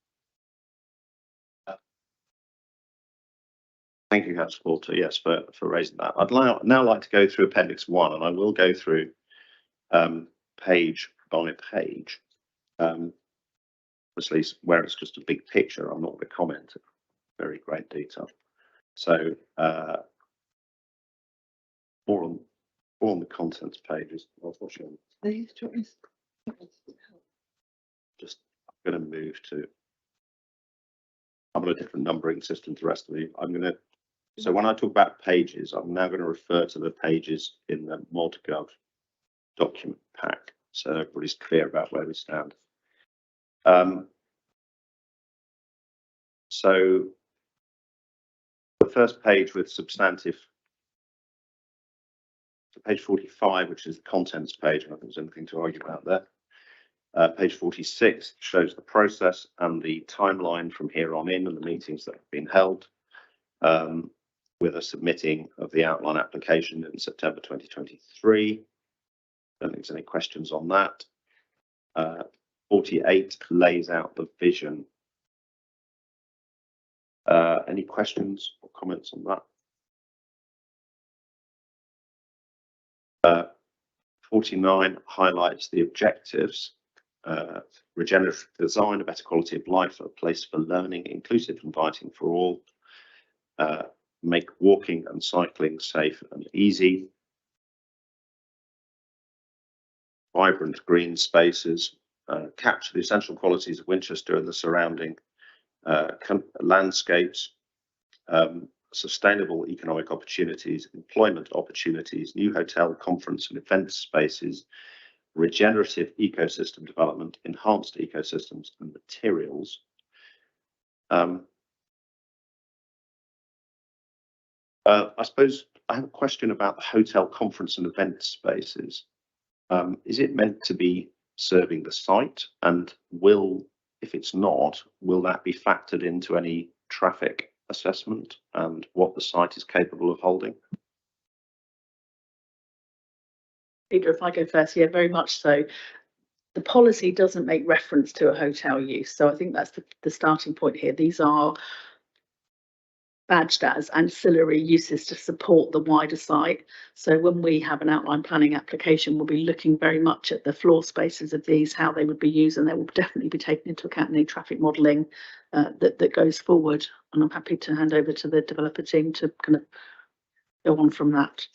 Thank you, Councillor Porter, yes, for raising that. I'd now like to go through Appendix 1, and I will go through page by page. Obviously, where it's just a big picture, I'm not going to comment in very great detail. So, more on the contents pages. Just I'm going to move to. I'm on a different numbering system to the rest of you. So when I talk about pages, I'm now going to refer to the pages in the ModGov document pack, so everybody's clear about where we stand. So the first page with substantive, so page 45, which is the contents page, I don't think there's anything to argue about there. Page 46 shows the process and the timeline from here on in and the meetings that have been held, with a submitting of the outline application in September 2023. I don't think there's any questions on that. 48 lays out the vision. Any questions or comments on that? 49 highlights the objectives. Regenerative design, a better quality of life, a place for learning, inclusive, inviting for all. Make walking and cycling safe and easy. Vibrant green spaces. Capture the essential qualities of Winchester and the surrounding landscapes. Sustainable economic opportunities, employment opportunities, new hotel, conference and event spaces, regenerative ecosystem development, enhanced ecosystems and materials. I suppose I have a question about the hotel, conference and event spaces. Is it meant to be serving the site, and if it's not, will that be factored into any traffic assessment and what the site is capable of holding? Peter, if I go first, yeah, very much so. The policy doesn't make reference to a hotel use, so I think that's the starting point here. These are badged as ancillary uses to support the wider site. So when we have an outline planning application, we'll be looking very much at the floor spaces of these, how they would be used, and they will definitely be taken into account in the traffic modelling that goes forward. And I'm happy to hand over to the developer team to kind of go on from that.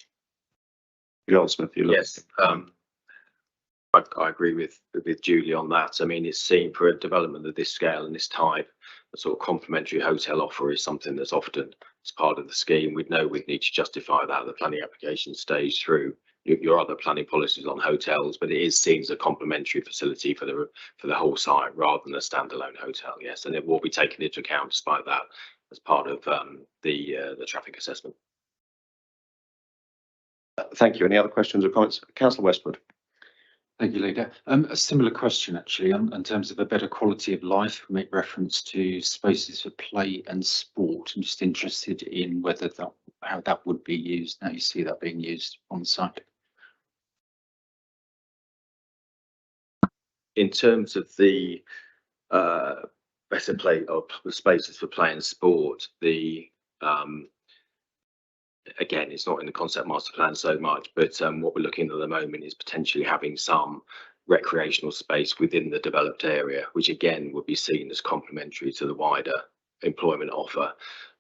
Goldsmith, yes, I agree with Julie on that. I mean, it's seen for a development of this scale and this type, a sort of complementary hotel offer is something that's often as part of the scheme. We'd know we'd need to justify that at the planning application stage through your other planning policies on hotels, but it is seen as a complementary facility for the whole site rather than a standalone hotel. Yes, and it will be taken into account despite that as part of the traffic assessment. Thank you. Any other questions or comments? Councillor Westwood. Thank you, Leader. A similar question, actually, in terms of a better quality of life, make reference to spaces for play and sport. I'm just interested in whether how that would be used, how you see that being used on site. In terms of the better play of the spaces for play and sport, again, it's not in the concept master plan so much, but what we're looking at the moment is potentially having some recreational space within the developed area, which again would be seen as complementary to the wider employment offer.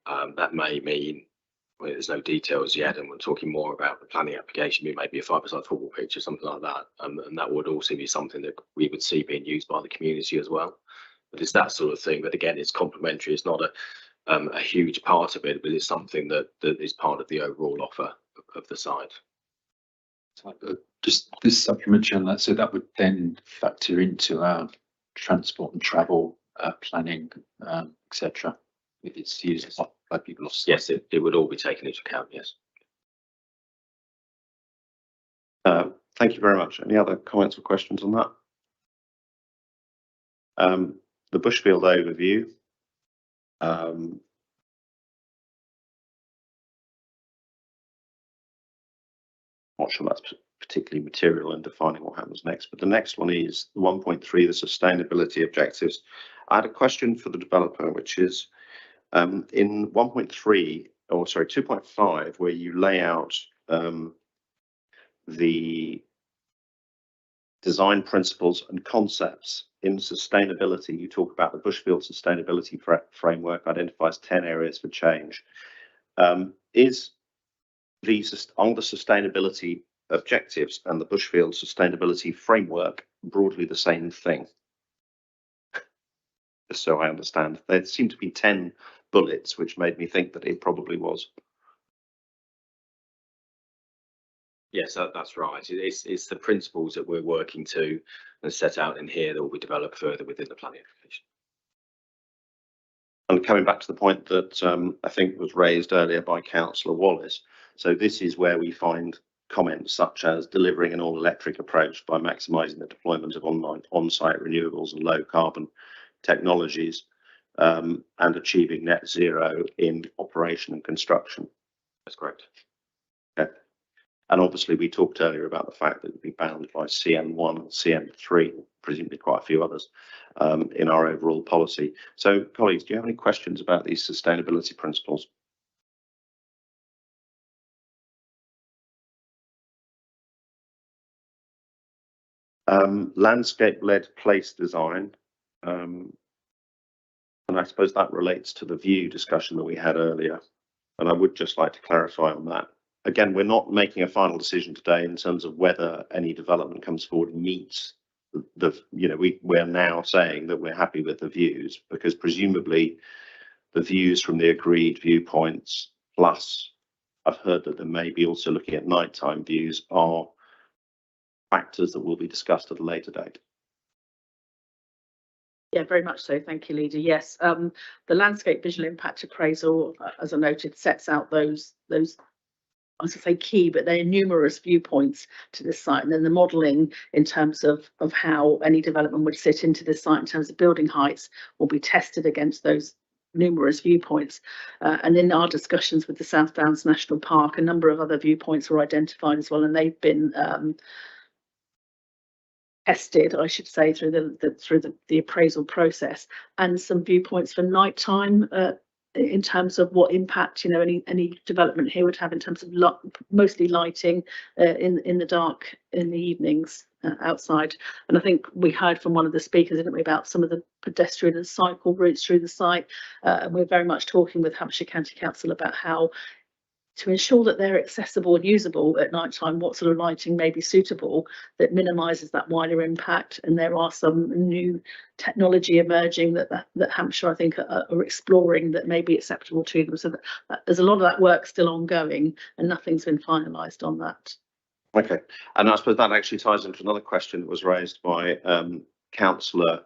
That may mean, well, there's no details yet, and we're talking more about the planning application, it may be a 5-a-side football pitch or something like that, and that would also be something that we would see being used by the community as well. But it's that sort of thing, but again, it's complementary. It's not a huge part of it, but it's something that is part of the overall offer of the site. Just this supplementary on that, so that would then factor into our transport and travel planning, etc. If it's used by people off site. Yes, it would all be taken into account. Yes. Thank you very much. Any other comments or questions on that? The Bushfield overview. Not sure that's particularly material in defining what happens next, but the next one is 1.3, the sustainability objectives. I had a question for the developer, which is in 1.3, or sorry, 2.5, where you lay out the design principles and concepts. In sustainability, you talk about the Bushfield Sustainability Framework identifies 10 areas for change. Is on the sustainability objectives and the Bushfield Sustainability Framework broadly the same thing? Just so I understand. There seem to be 10 bullets, which made me think that it probably was. Yes, that's right. It's the principles that we're working to and set out in here that will be developed further within the planning application. And coming back to the point that I think was raised earlier by Councillor Wallace, so this is where we find comments such as delivering an all-electric approach by maximising the deployment of on-site renewables and low-carbon technologies, and achieving net zero in operation and construction. That's correct. Okay. And obviously we talked earlier about the fact that it would be bound by CM1 and CM3, presumably quite a few others, in our overall policy. So colleagues, do you have any questions about these sustainability principles? Landscape-led place design, and I suppose that relates to the view discussion that we had earlier, and I would just like to clarify on that. Again, we're not making a final decision today in terms of whether any development comes forward meets we're now saying that we're happy with the views, because presumably the views from the agreed viewpoints, plus I've heard that there may be also looking at nighttime views, are factors that will be discussed at a later date. Yeah, very much so. Thank you, Leader. Yes, the landscape visual impact appraisal, as I noted, sets out those I was going to say key, but there are numerous viewpoints to this site, and then the modelling in terms of how any development would sit into this site in terms of building heights will be tested against those numerous viewpoints. And in our discussions with the South Downs National Park, a number of other viewpoints were identified as well, and they've been tested, I should say, through the appraisal process, and some viewpoints for nighttime in terms of what impact any development here would have in terms of mostly lighting in the dark in the evenings outside. And I think we heard from one of the speakers, didn't we, about some of the pedestrian and cycle routes through the site, and we're very much talking with Hampshire County Council about how to ensure that they're accessible and usable at night time, what sort of lighting may be suitable that minimises that wider impact. And there are some new technology emerging that Hampshire, I think, are exploring that may be acceptable to them. So that there's a lot of that work still ongoing, and nothing's been finalised on that. Okay, and I suppose that actually ties into another question that was raised by Councillor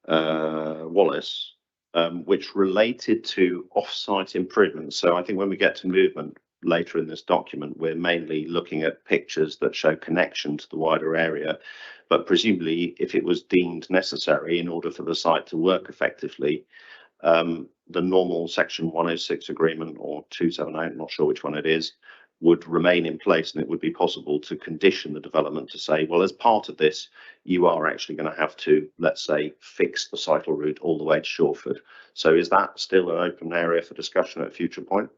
Wallace, which related to off-site improvements. So I think when we get to movement later in this document, we're mainly looking at pictures that show connection to the wider area. But presumably, if it was deemed necessary in order for the site to work effectively, the normal Section 106 agreement or 278, I'm not sure which one it is, would remain in place, and it would be possible to condition the development to say, well, as part of this, you are actually going to have to, let's say, fix the cycle route all the way to Shawford. So is that still an open area for discussion at a future point?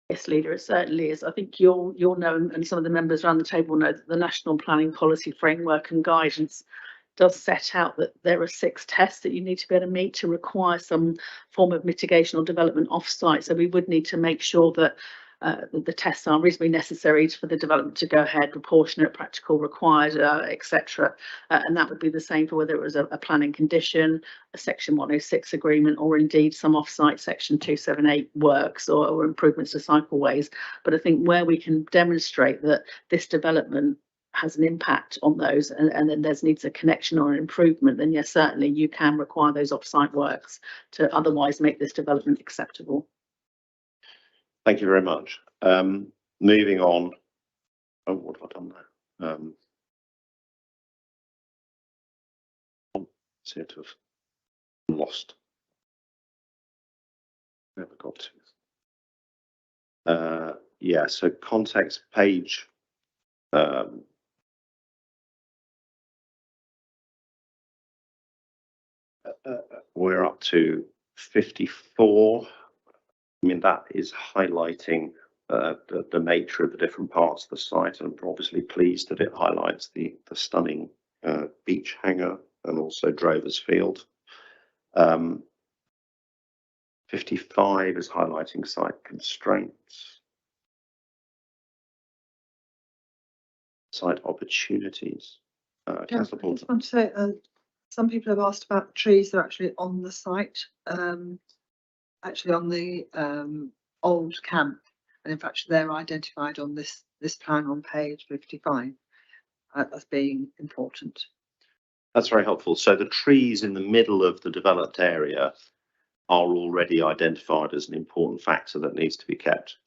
Yes, Leader, it certainly is. I think you'll know, and some of the members around the table know, that the National Planning Policy Framework and Guidance does set out that there are 6 tests that you need to be able to meet to require some form of mitigation or development off-site. So we would need to make sure that the tests are reasonably necessary for the development to go ahead, proportionate, practical, required, etc. And that would be the same for whether it was a planning condition, a Section 106 agreement, or indeed some off-site Section 278 works or improvements to cycleways. But I think where we can demonstrate that this development has an impact on those, and then there's needs a connection or an improvement, then yes, certainly you can require those off-site works to otherwise make this development acceptable. Thank you very much. Moving on. Oh, what have I done now? Seem to have lost. Never got to. Yeah, so context page. We're up to 54. I mean, that is highlighting the nature of the different parts of the site, and I'm obviously pleased that it highlights the stunning beach hangar and also Drovers Field. 55 is highlighting site constraints, site opportunities. I just want to say, some people have asked about trees that are actually on the site, actually on the old camp, and in fact they're identified on this plan on page 55 as being important. That's very helpful. So the trees in the middle of the developed area are already identified as an important factor that needs to be kept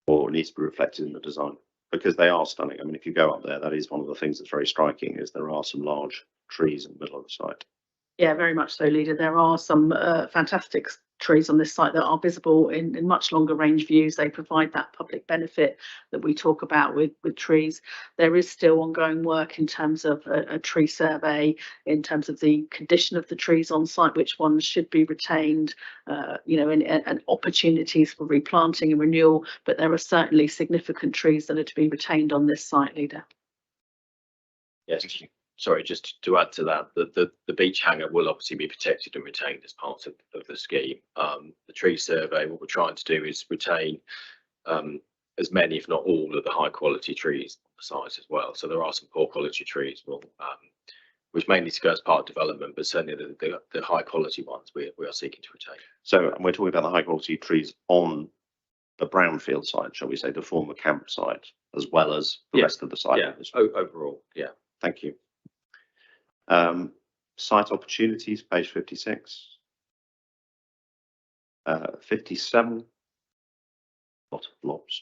or needs to be reflected in the design, because they are stunning. I mean, if you go up there, that is one of the things that's very striking, is there are some large trees in the middle of the site. Yeah, very much so, Leader. There are some fantastic trees on this site that are visible in much longer range views. They provide that public benefit that we talk about with trees. There is still ongoing work in terms of a tree survey, in terms of the condition of the trees on site, which ones should be retained, you know, and opportunities for replanting and renewal. But there are certainly significant trees that are to be retained on this site, Leader. Yes. Sorry, just to add to that, the beach hangar will obviously be protected and retained as part of the scheme. The tree survey, what we're trying to do is retain as many, if not all, of the high quality trees on the site as well. So there are some poor quality trees, which may need to go as part of development, but certainly the high quality ones we are seeking to retain. So we're talking about the high quality trees on the brownfield site, shall we say, the former campsite, as well as the rest of the site. Yeah, overall, yeah. Thank you. Site opportunities, page 56. 57. Lot of blobs.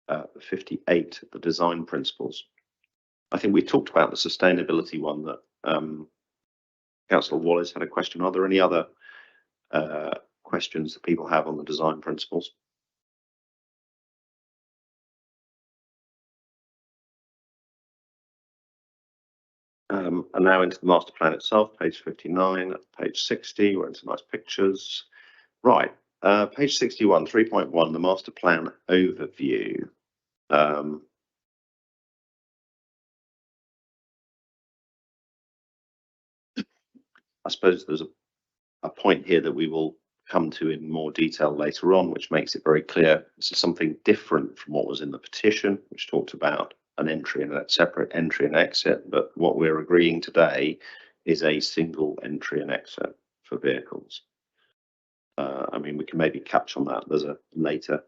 Uh, 58, the design principles. I think we talked about the sustainability one that Councillor Wallace had a question. Are there any other questions that people have on the design principles? And now into the master plan itself, page 59, page 60, we're into nice pictures. Right, page 61, 3.1, the master plan overview. I suppose there's a point here that we will come to in more detail later on, which makes it very clear this is something different from what was in the petition, which talked about an entry and a separate entry and exit, but what we're agreeing today is a single entry and exit for vehicles. I mean, we can maybe catch on that. There's a later.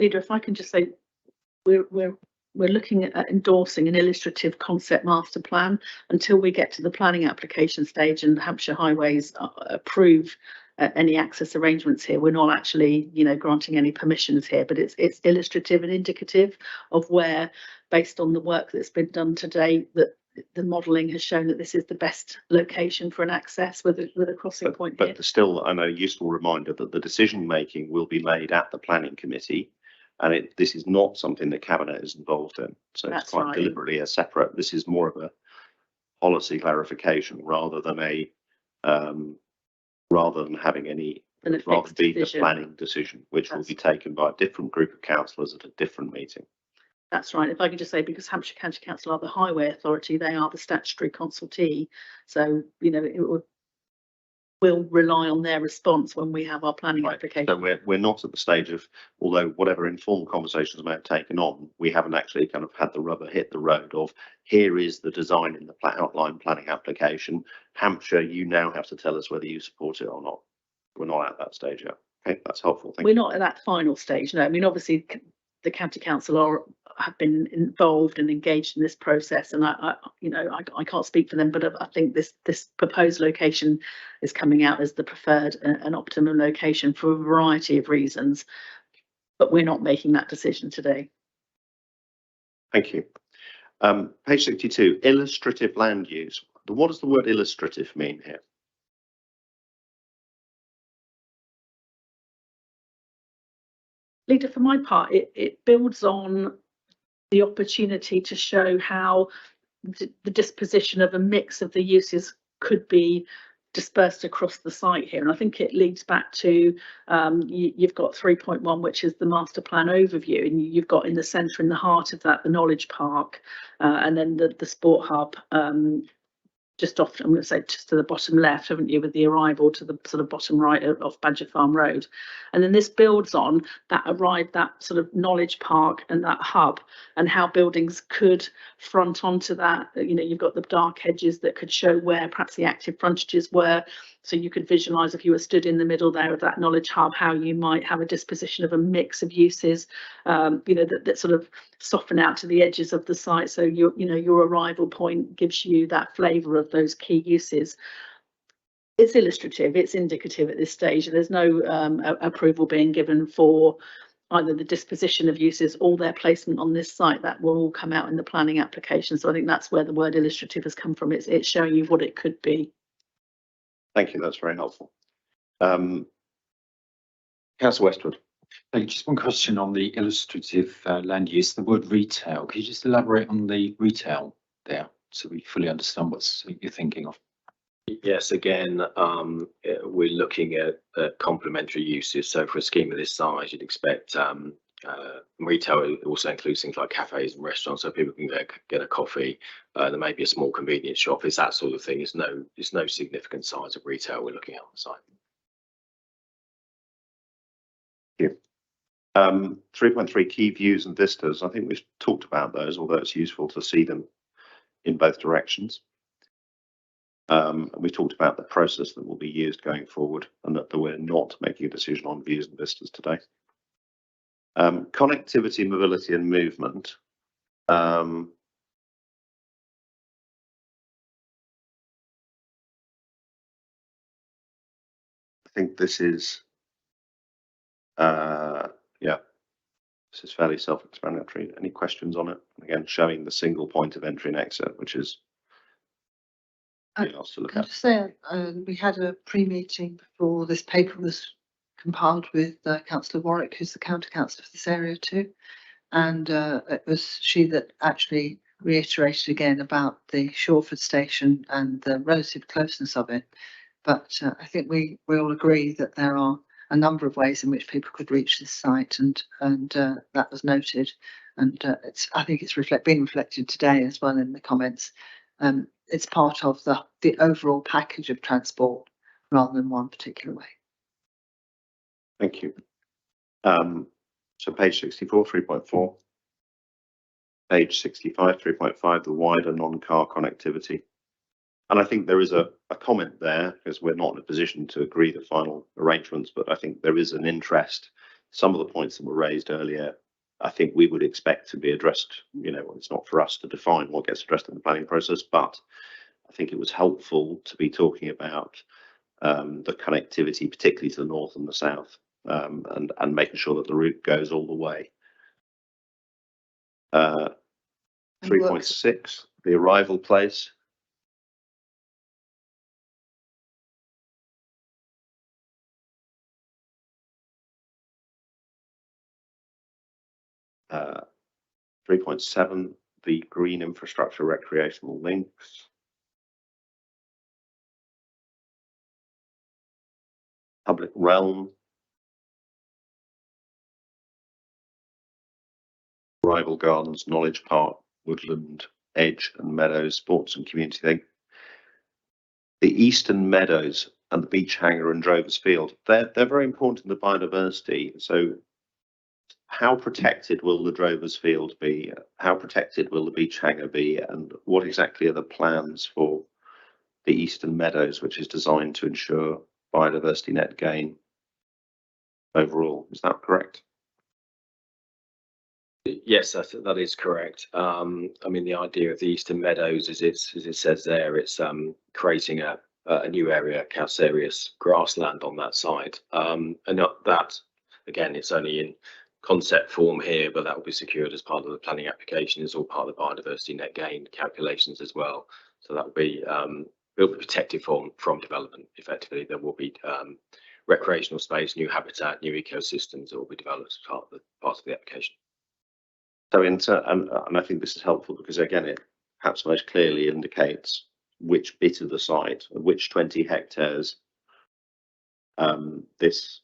Leader, if I can just say, we're looking at endorsing an illustrative concept master plan until we get to the planning application stage and Hampshire Highways approve any access arrangements here. We're not actually, you know, granting any permissions here, but it's illustrative and indicative of where, based on the work that's been done today, that the modelling has shown that this is the best location for an access with a crossing point here. But still, I know, useful reminder that the decision making will be made at the planning committee, and this is not something that Cabinet is involved in. So That's it's quite right. deliberately a separate. This is more of a policy clarification rather than having any. Rather be the planning decision, which will be taken by a different group of councillors at a different meeting. That's right. If I could just say, because Hampshire County Council are the highway authority, they are the statutory consultee. So, you know, we'll rely on their response when we have our planning Right. application. So we're not at the stage of, although whatever informal conversations may have taken on, we haven't actually kind of had the rubber hit the road of, here is the design in the outline planning application. Hampshire, you now have to tell us whether you support it or not. We're not at that stage yet. Okay, that's helpful. Thank We're you. not at that final stage. No, I mean, obviously the county council have been involved and engaged in this process, and I can't speak for them, but I think this proposed location is coming out as the preferred and optimum location for a variety of reasons, but we're not making that decision today. Thank you. Page 62, illustrative land use. What does the word illustrative mean here? Leader, for my part, it builds on the opportunity to show how the disposition of a mix of the uses could be dispersed across the site here. And I think it leads back to you've got 3.1, which is the master plan overview, and you've got in the centre, in the heart of that, the knowledge park, and then the sport hub. Just off, I'm going to say just to the bottom left, haven't you, with the arrival to the sort of bottom right of Badger Farm Road. And then this builds on that that sort of knowledge park and that hub, and how buildings could front onto that. You know, you've got the dark edges that could show where perhaps the active frontages were. So you could visualise, if you were stood in the middle there of that knowledge hub, how you might have a disposition of a mix of uses, that sort of soften out to the edges of the site. So your arrival point gives you that flavour of those key uses. It's illustrative, it's indicative at this stage. There's no approval being given for either the disposition of uses or their placement on this site. That will all come out in the planning application. So I think that's where the word illustrative has come from. It's showing you what it could be. Thank you, that's very helpful. Councillor Westwood. Thank you. Just one question on the illustrative land use, the word retail. Could you just elaborate on the retail there so we fully understand what you're thinking of? Yes, again, we're looking at complementary uses. So for a scheme of this size, you'd expect retail also includes things like cafes and restaurants, so people can get a coffee. There may be a small convenience shop. It's that sort of thing. It's no significant size of retail we're looking at on the site. Thank you. 3.3 key views and vistas. I think we've talked about those, although it's useful to see them in both directions. And we talked about the process that will be used going forward, and that we're not making a decision on views and vistas today. Connectivity, mobility and movement. I think this is, this is fairly self-explanatory. Any questions on it? Again, showing the single point of entry and exit, which is else to look Can I at. just say, we had a pre-meeting before this paper was compiled with Councillor Warwick, who's the county councillor for this area too. And it was she that actually reiterated again about the Shawford station and the relative closeness of it. But I think we all agree that there are a number of ways in which people could reach this site, and that was noted. And I think it's being reflected today as well in the comments. It's part of the overall package of transport rather than one particular way. Thank you. So page 64, 3.4. Page 65, 3.5, the wider non-car connectivity. And I think there is a comment there, because we're not in a position to agree the final arrangements, but I think there is an interest. Some of the points that were raised earlier, I think we would expect to be addressed. It's not for us to define what gets addressed in the planning process, but I think it was helpful to be talking about the connectivity, particularly to the north and the south, and making sure that the route goes all the way. 3.6, the arrival place. Uh, 3.7, the green infrastructure recreational links. Public realm. Arrival gardens, knowledge park, woodland, edge and meadows, sports and community thing. The Eastern Meadows, and the beach hangar and Drovers Field. They're very important in the biodiversity. So how protected will the Drovers Field be? How protected will the beach hangar be? And what exactly are the plans for the Eastern Meadows, which is designed to ensure biodiversity net gain overall? Is that correct? Yes, that is correct. I mean, the idea of the Eastern Meadows, as it says there, it's creating a new area, calcareous grassland on that site. And that, again, it's only in concept form here, but that will be secured as part of the planning application. It's all part of the biodiversity net gain calculations as well. So that will be protected from development. Effectively, there will be recreational space, new habitat, new ecosystems that will be developed as part of the application. So, and I think this is helpful because, again, it perhaps most clearly indicates which bit of the site, which 20 hectares this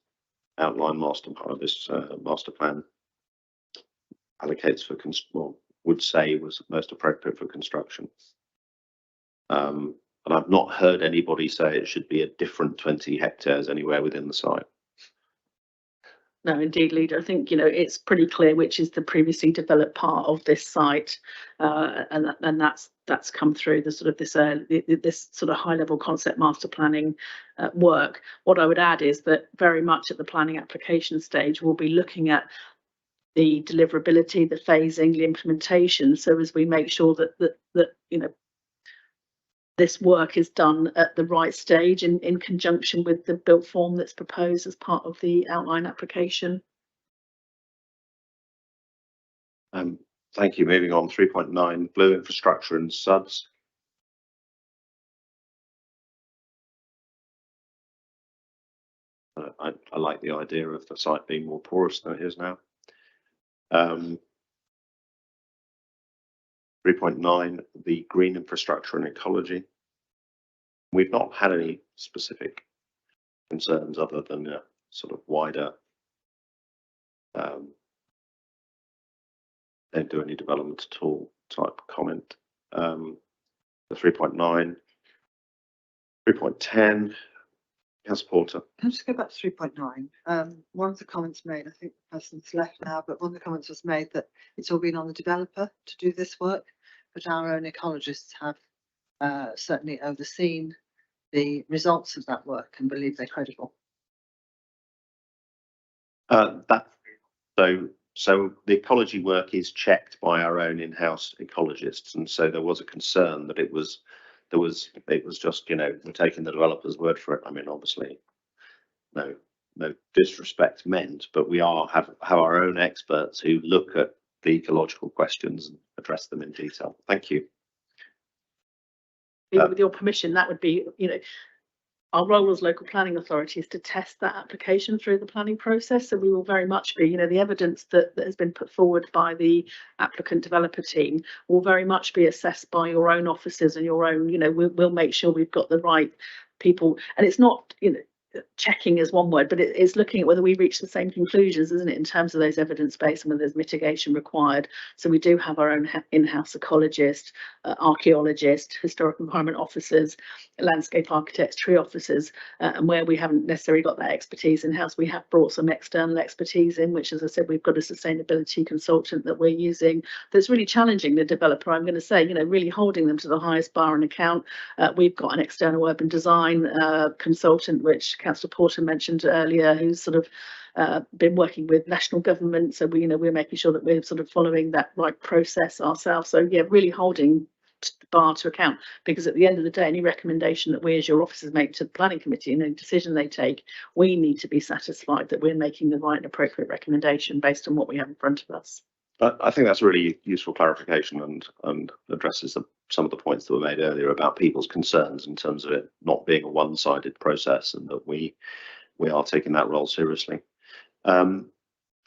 outline master plan allocates for, would say was most appropriate for construction. And I've not heard anybody say it should be a different 20 hectares anywhere within the site. No, indeed, Leader. I think, it's pretty clear which is the previously developed part of this site, and that's come through the sort of this sort of high level concept master planning work. What I would add is that very much at the planning application stage, we'll be looking at the deliverability, the phasing, the implementation. So as we make sure that this work is done at the right stage in conjunction with the built form that's proposed as part of the outline application. Thank you. Moving on, 3.9, blue infrastructure and SUDS. I like the idea of the site being more porous than it is now. 3.9, the green infrastructure and ecology. We've not had any specific concerns other than a sort of wider don't do any development at all type comment. The 3.9, 3.10, Councillor Porter. Can I just go back to 3.9? One of the comments made, I think the person's left now, but one of the comments was made that it's all been on the developer to do this work, but our own ecologists have certainly overseen the results of that work and believe they're credible. So the ecology work is checked by our own in-house ecologists, and so there was a concern that it was just, we're taking the developer's word for it. I mean, obviously, no disrespect meant, but we have our own experts who look at the ecological questions and address them in detail. Thank you. With your permission, that would be, our role as local planning authority is to test that application through the planning process. So we will very much be, the evidence that has been put forward by the applicant developer team will very much be assessed by your own officers and your own, we'll make sure we've got the right people. And it's not, checking is one word, but it is looking at whether we reach the same conclusions, isn't it, in terms of those evidence base and whether there's mitigation required. So we do have our own in-house ecologist, archaeologist, historic environment officers, landscape architects, tree officers, and where we haven't necessarily got that expertise in-house, we have brought some external expertise in, which, as I said, we've got a sustainability consultant that we're using that's really challenging the developer, I'm going to say, really holding them to the highest bar and account. We've got an external urban design consultant, which Councillor Porter mentioned earlier, who's sort of been working with national government. So we're making sure that we're sort of following that right process ourselves. So yeah, really holding the bar to account, because at the end of the day, any recommendation that we as your officers make to the planning committee and any decision they take, we need to be satisfied that we're making the right and appropriate recommendation based on what we have in front of us. I think that's a really useful clarification and addresses some of the points that were made earlier about people's concerns in terms of it not being a one-sided process, and that we are taking that role seriously. 3.10,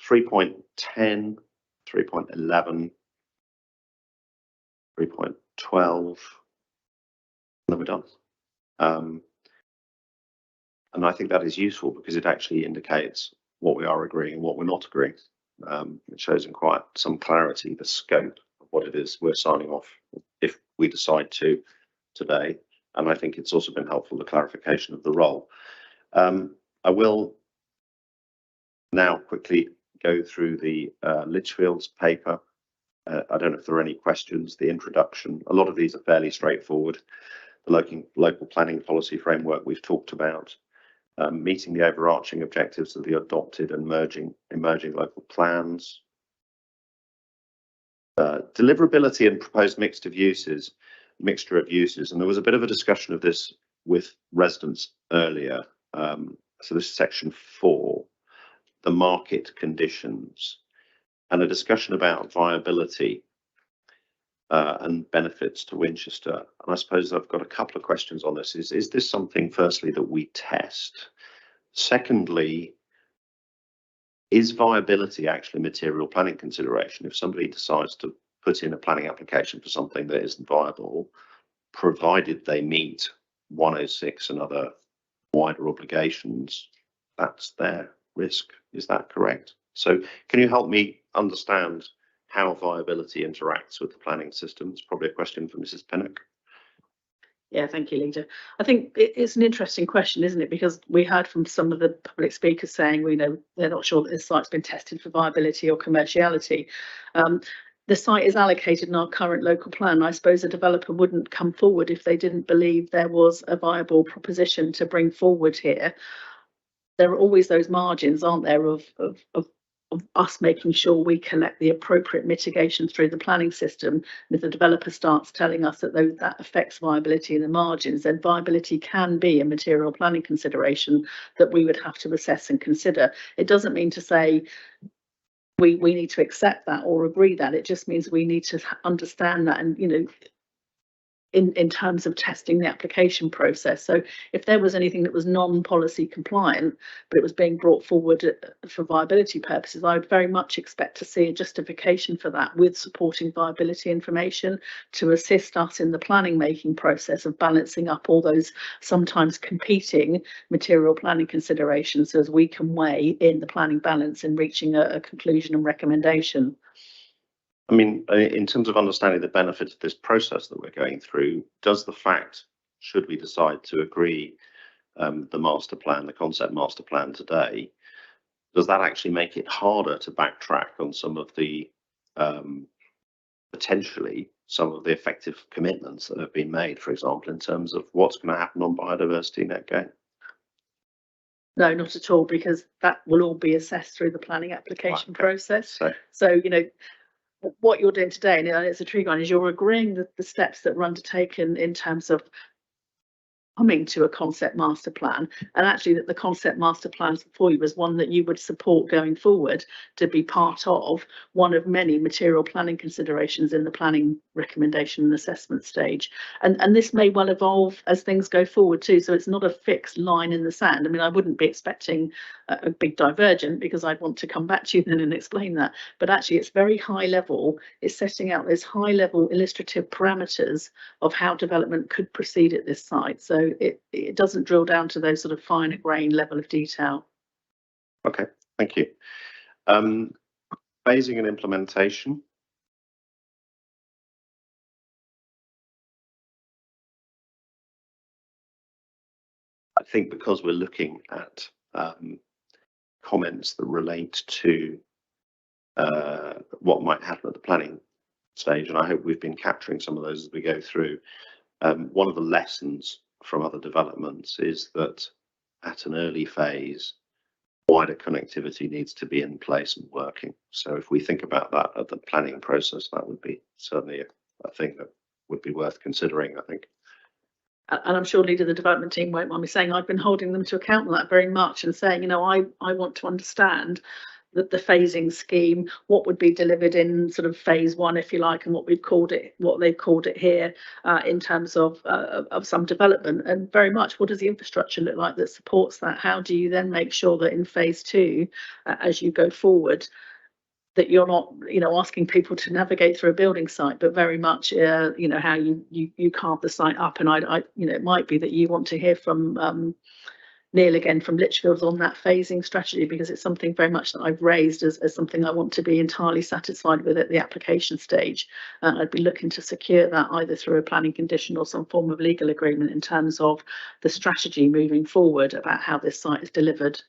3.11, 3.12, then we're done. And I think that is useful because it actually indicates what we are agreeing and what we're not agreeing. It shows in quite some clarity the scope of what it is we're signing off if we decide to today. And I think it's also been helpful, the clarification of the role. I will now quickly go through the Litchfield's paper. I don't know if there are any questions. The introduction, a lot of these are fairly straightforward. The local planning policy framework we've talked about, meeting the overarching objectives of the adopted and emerging local plans, deliverability and proposed mixture of uses. And there was a bit of a discussion of this with residents earlier. So this is section 4, the market conditions, and a discussion about viability and benefits to Winchester. And I suppose I've got a couple of questions on this. Is this something, firstly, that we test? Secondly, is viability actually material planning consideration? If somebody decides to put in a planning application for something that isn't viable, provided they meet 106 and other wider obligations, that's their risk. Is that correct? So can you help me understand how viability interacts with the planning system? It's probably a question for Mrs. Pinnock. Yeah, thank you, Leader. I think it's an interesting question, isn't it? Because we heard from some of the public speakers saying, we know they're not sure that this site's been tested for viability or commerciality. The site is allocated in our current local plan. I suppose a developer wouldn't come forward if they didn't believe there was a viable proposition to bring forward here. There are always those margins, aren't there, of us making sure we collect the appropriate mitigation through the planning system. And if the developer starts telling us that that affects viability in the margins, then viability can be a material planning consideration that we would have to assess and consider. It doesn't mean to say we need to accept that or agree that. It just means we need to understand that, and, you know, in terms of testing the application process. So if there was anything that was non-policy compliant, but it was being brought forward for viability purposes, I would very much expect to see a justification for that with supporting viability information to assist us in the planning making process of balancing up all those sometimes competing material planning considerations, as we can weigh in the planning balance and reaching a conclusion and recommendation. I mean, in terms of understanding the benefits of this process that we're going through, does the fact, should we decide to agree the master plan, the concept master plan today, does that actually make it harder to backtrack on some of the potentially some of the effective commitments that have been made, for example, in terms of what's going to happen on biodiversity net gain? No, not at all, because that will all be assessed through the planning application process. So, you know, what you're doing today, and it's a true one, is you're agreeing that the steps that were undertaken in terms of coming to a concept master plan, and actually that the concept master plan for you was one that you would support going forward to be part of one of many material planning considerations in the planning recommendation and assessment stage. And this may well evolve as things go forward too, so it's not a fixed line in the sand. I mean, I wouldn't be expecting a big divergent, because I'd want to come back to you then and explain that, but actually it's very high level. It's setting out those high level illustrative parameters of how development could proceed at this site, so it doesn't drill down to those sort of finer grain level of detail. Okay, thank you. Phasing and implementation. I think because we're looking at comments that relate to what might happen at the planning stage, and I hope we've been capturing some of those as we go through. One of the lessons from other developments is that at an early phase, wider connectivity needs to be in place and working. So if we think about that at the planning process, that would be certainly a thing that would be worth considering, I think. And I'm sure Leader, the development team won't mind me saying I've been holding them to account on that very much, and saying, you know, I want to understand the phasing scheme, what would be delivered in sort of phase 1, if you like, and what they've called it here in terms of some development, and very much what does the infrastructure look like that supports that? How do you then make sure that in phase 2, as you go forward, that you're not, you know, asking people to navigate through a building site, but very much, you know, how you carve the site up. And I, you know, it might be that you want to hear from Neil again from Lichfield on that phasing strategy, because it's something very much that I've raised as something I want to be entirely satisfied with at the application stage. I'd be looking to secure that either through a planning condition or some form of legal agreement in terms of the strategy moving forward about how this site is delivered.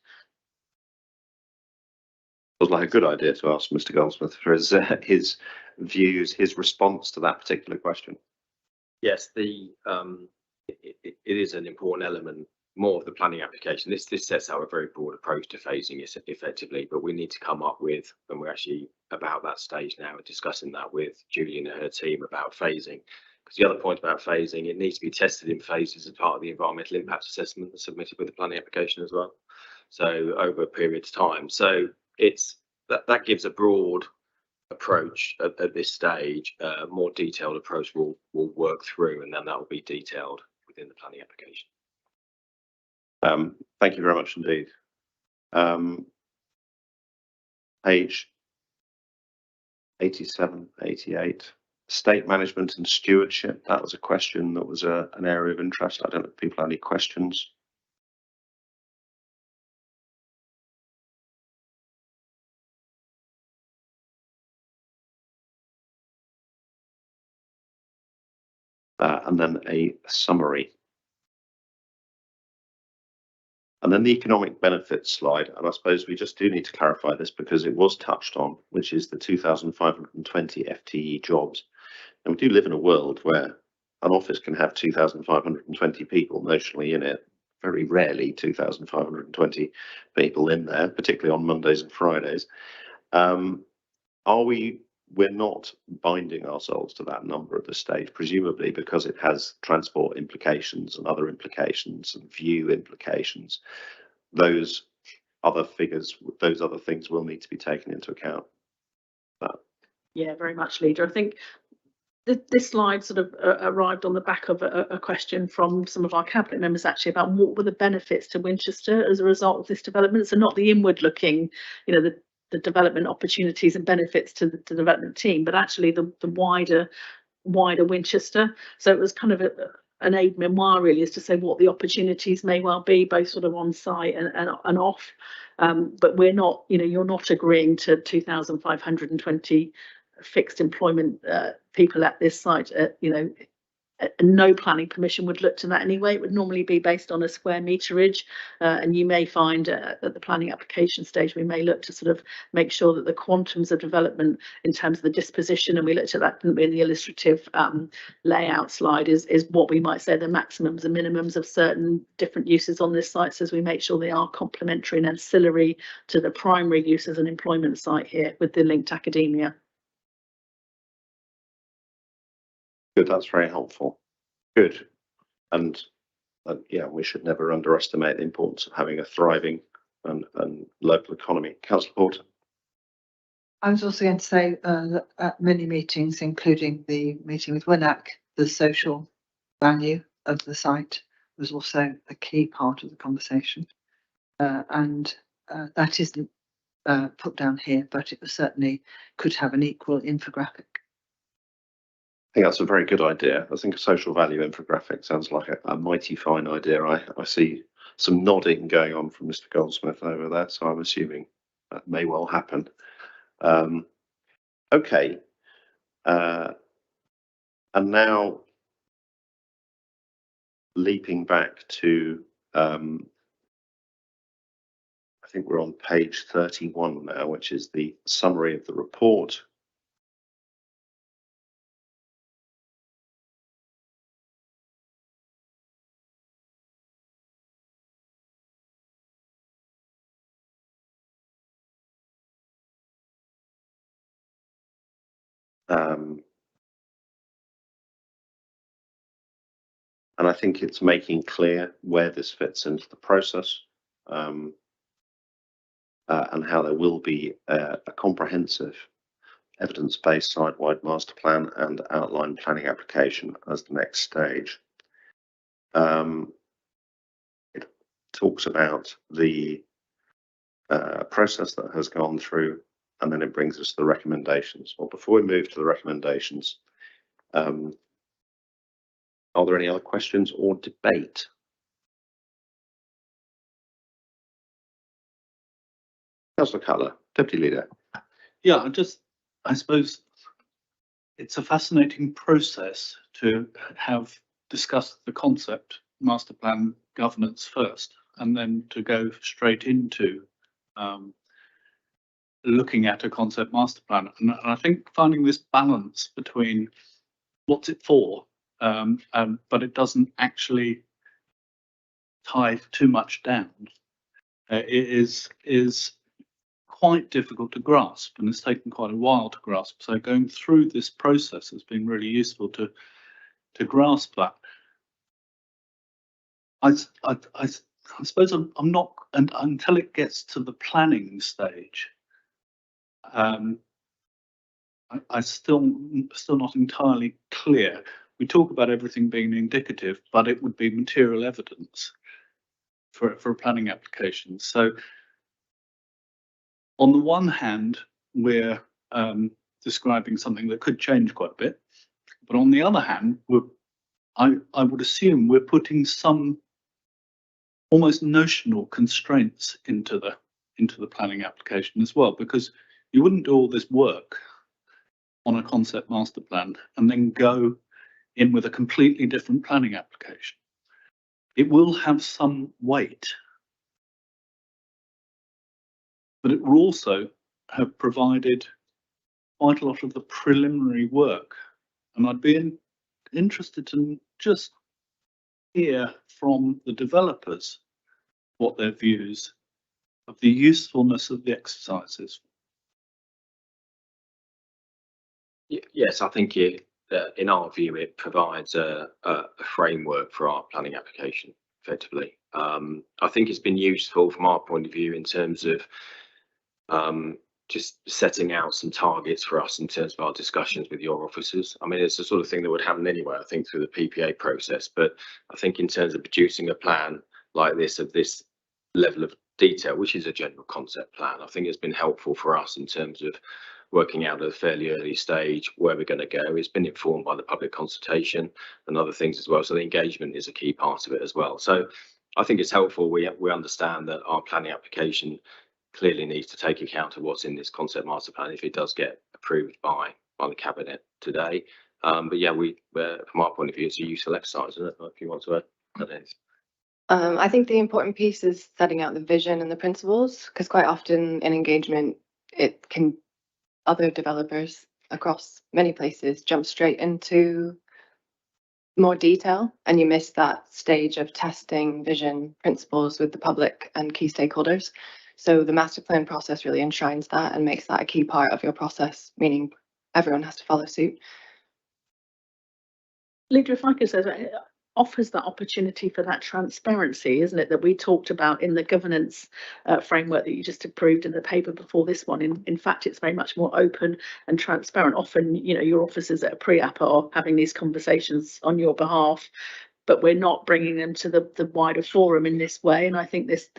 Feels like a good idea to ask Mr. Goldsmith for his views, his response to that particular question. Yes, it is an important element, more of the planning application. This sets out a very broad approach to phasing it effectively, but we need to come up with, and we're actually about that stage now, discussing that with Julian and her team about phasing. Because the other point about phasing, it needs to be tested in phases as part of the environmental impact assessment that's submitted with the planning application as well. So over a period of time. So it's that gives a broad approach at this stage. A more detailed approach will work through, and then that will be detailed within the planning application. Thank you very much indeed. Page 87, 88. State management and stewardship. That was a question that was an area of interest. I don't know if people have any questions. And then a summary. And then the economic benefits slide, and I suppose we just do need to clarify this because it was touched on, which is the 2,520 FTE jobs. And we do live in a world where an office can have 2,520 people notionally in it. Very rarely 2,520 people in there, particularly on Mondays and Fridays. We're not binding ourselves to that number at this stage, presumably because it has transport implications and other implications and view implications. Those other figures, those other things will need to be taken into account. Yeah, very much, Leader. I think this slide sort of arrived on the back of a question from some of our cabinet members actually about what were the benefits to Winchester as a result of this development. So not the inward looking, you know, the development opportunities and benefits to the development team, but actually the wider Winchester. So it was kind of an aide memoir really, as to say what the opportunities may well be, both sort of on site and off. But we're not, you know, you're not agreeing to 2,520 fixed employment people at this site. You know, no planning permission would look to that anyway. It would normally be based on a square meterage, and you may find at the planning application stage we may look to sort of make sure that the quantums of development in terms of the disposition, and we looked at that in the illustrative layout slide, is what we might say the maximums and minimums of certain different uses on this site, so as we make sure they are complementary and ancillary to the primary use as an employment site here with the linked academia. Good, that's very helpful. Good. And yeah, we should never underestimate the importance of having a thriving and local economy. Councillor Porter. I was also going to say that at many meetings, including the meeting with WINAC, the social value of the site was also a key part of the conversation. And that isn't put down here, but it certainly could have an equal infographic. I think that's a very good idea. I think a social value infographic sounds like a mighty fine idea. I see some nodding going on from Mr. Goldsmith over there, so I'm assuming that may well happen. Okay. And now leaping back to, I think we're on page 31 now, which is the summary of the report. And I think it's making clear where this fits into the process, and how there will be a comprehensive evidence-based site-wide master plan and outline planning application as the next stage. It talks about the process that has gone through, and then it brings us to the recommendations. Well, before we move to the recommendations, are there any other questions or debate? Councillor Cutler, Deputy Leader. Yeah, I suppose it's a fascinating process to have discussed the concept master plan governance first, and then to go straight into looking at a concept master plan. And I think finding this balance between what's it for, but it doesn't actually tie too much down, is quite difficult to grasp, and it's taken quite a while to grasp. So going through this process has been really useful to grasp that. I suppose I'm not, and until it gets to the planning stage, I still not entirely clear. We talk about everything being indicative, but it would be material evidence for a planning application. So on the one hand, we're describing something that could change quite a bit, but on the other hand, I would assume we're putting some almost notional constraints into the planning application as well, because you wouldn't do all this work on a concept master plan and then go in with a completely different planning application. It will have some weight, but it will also have provided quite a lot of the preliminary work. And I'd be interested to just hear from the developers what their views of the usefulness of the exercises. Yes, I think in our view, it provides a framework for our planning application effectively. I think it's been useful from our point of view in terms of just setting out some targets for us in terms of our discussions with your officers. I mean, it's the sort of thing that would happen anyway, I think, through the PPA process. But I think in terms of producing a plan like this, of this level of detail, which is a general concept plan, I think it's been helpful for us in terms of working out at a fairly early stage where we're going to go. It's been informed by the public consultation and other things as well. So the engagement is a key part of it as well. So I think it's helpful. We understand that our planning application clearly needs to take account of what's in this concept master plan if it does get approved by the cabinet today. But yeah, from our point of view, it's a useful exercise. I don't know if you want to add anything. I think the important piece is setting out the vision and the principles, because quite often in engagement, other developers across many places jump straight into more detail, and you miss that stage of testing vision principles with the public and key stakeholders. So the master plan process really enshrines that and makes that a key part of your process, meaning everyone has to follow suit. Leader, if I could say, it offers that opportunity for that transparency, isn't it, that we talked about in the governance framework that you just approved in the paper before this one. In fact, it's very much more open and transparent. Often, you know, your officers at a pre-app are having these conversations on your behalf, but we're not bringing them to the wider forum in this way. And I think this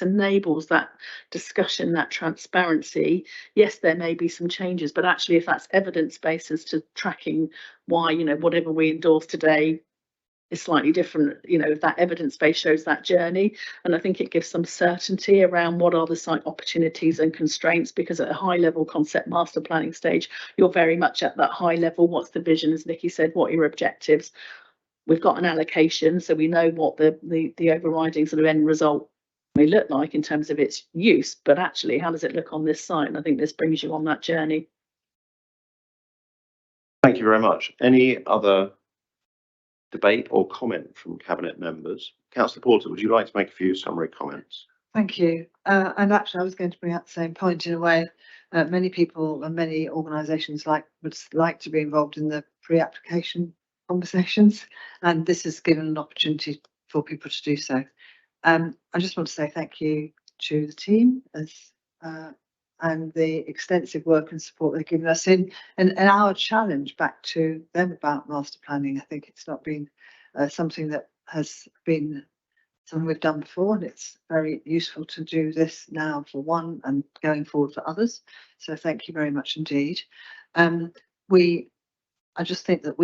enables that discussion, that transparency. Yes, there may be some changes, but actually, if that's evidence-based as to tracking why, you know, whatever we endorse today is slightly different, you know, if that evidence base shows that journey. And I think it gives some certainty around what are the site opportunities and constraints, because at a high level concept master planning stage, you're very much at that high level. What's the vision, as Nikki said, what are your objectives? We've got an allocation, so we know what the overriding sort of end result may look like in terms of its use, but actually, how does it look on this site? And I think this brings you on that journey. Thank you very much. Any other debate or comment from Cabinet members? Councillor Porter, would you like to make a few summary comments? Thank you. And actually, I was going to bring up the same point in a way. Many people and many organisations would like to be involved in the pre-application conversations, and this has given an opportunity for people to do so. I just want to say thank you to the team and the extensive work and support they've given us in our challenge back to them about master planning. I think it's not been something that has been something we've done before, and it's very useful to do this now for one and going forward for others. So thank you very much indeed. I just think that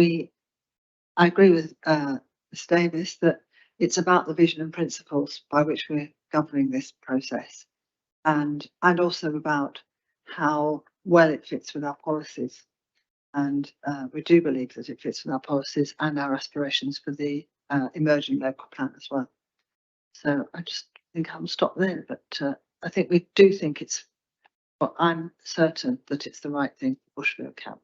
I agree with Ms Davis that it's about the vision and principles by which we're governing this process. and also about how well it fits with our policies. And we do believe that it fits with our policies and our aspirations for the emerging local plan as well. So I just think I'll stop there, but I think we do think it's, well, I'm certain that it's the right thing for Bushfield Camp.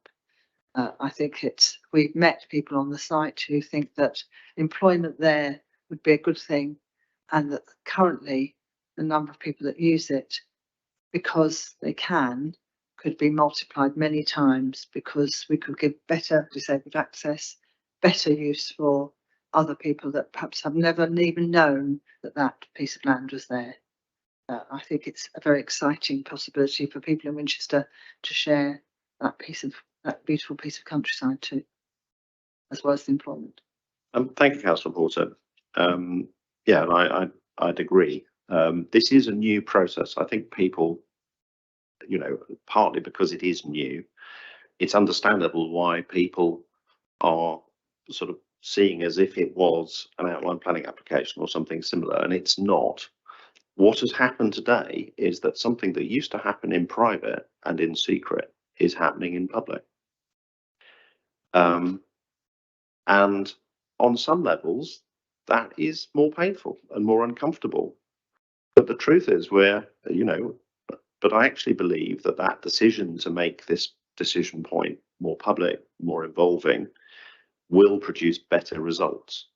I think we've met people on the site who think that employment there would be a good thing, and that currently the number of people that use it, because they can, could be multiplied many times, because we could give better disabled access, better use for other people that perhaps have never even known that that piece of land was there. I think it's a very exciting possibility for people in Winchester to share that beautiful piece of countryside too, as well as the employment. Thank you, Councillor Porter. Yeah, and I'd agree. This is a new process. I think people, you know, partly because it is new, it's understandable why people are sort of seeing as if it was an outline planning application or something similar, and it's not. What has happened today is that something that used to happen in private and in secret is happening in public. And on some levels, that is more painful and more uncomfortable. But the truth is, but I actually believe that that decision to make this decision point more public, more involving, will produce better results.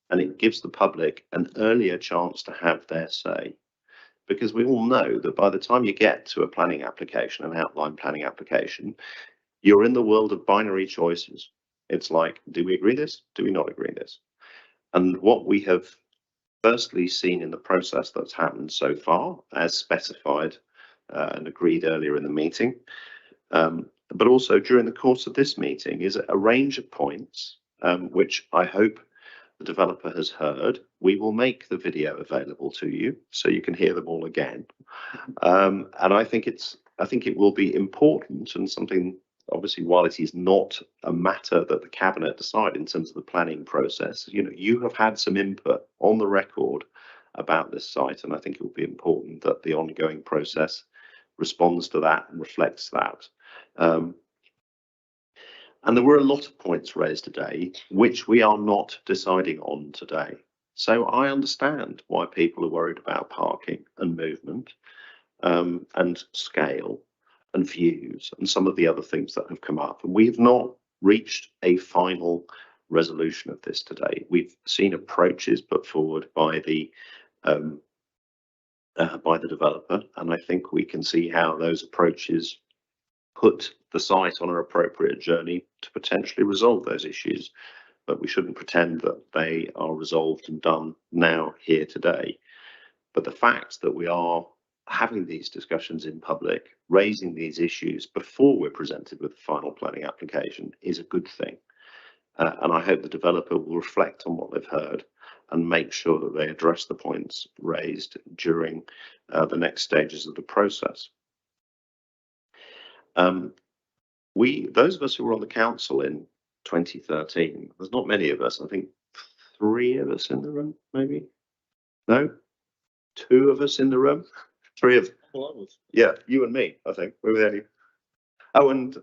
And it gives the public an earlier chance to have their say. Because we all know that by the time you get to a planning application, an outline planning application, you're in the world of binary choices. It's like, do we agree this? Do we not agree this? And what we have firstly seen in the process that's happened so far, as specified and agreed earlier in the meeting, but also during the course of this meeting, is a range of points, which I hope the developer has heard. We will make the video available to you so you can hear them all again. And I think it will be important, and something, obviously, while it is not a matter that the Cabinet decide in terms of the planning process, you have had some input on the record about this site, and I think it will be important that the ongoing process responds to that and reflects that. And there were a lot of points raised today, which we are not deciding on today. So I understand why people are worried about parking and movement, and scale and views and some of the other things that have come up. And we have not reached a final resolution of this today. We've seen approaches put forward by the developer, and I think we can see how those approaches put the site on an appropriate journey to potentially resolve those issues. But we shouldn't pretend that they are resolved and done now, here, today. But the fact that we are having these discussions in public, raising these issues before we're presented with the final planning application, is a good thing. And I hope the developer will reflect on what they've heard and make sure that they address the points raised during the next stages of the process. Those of us who were on the council in 2013, there's not many of us, I think 3 of us in the room, maybe? No? 2 of us in the room? 3 of, yeah, you and me, I think. We were the only. Oh, and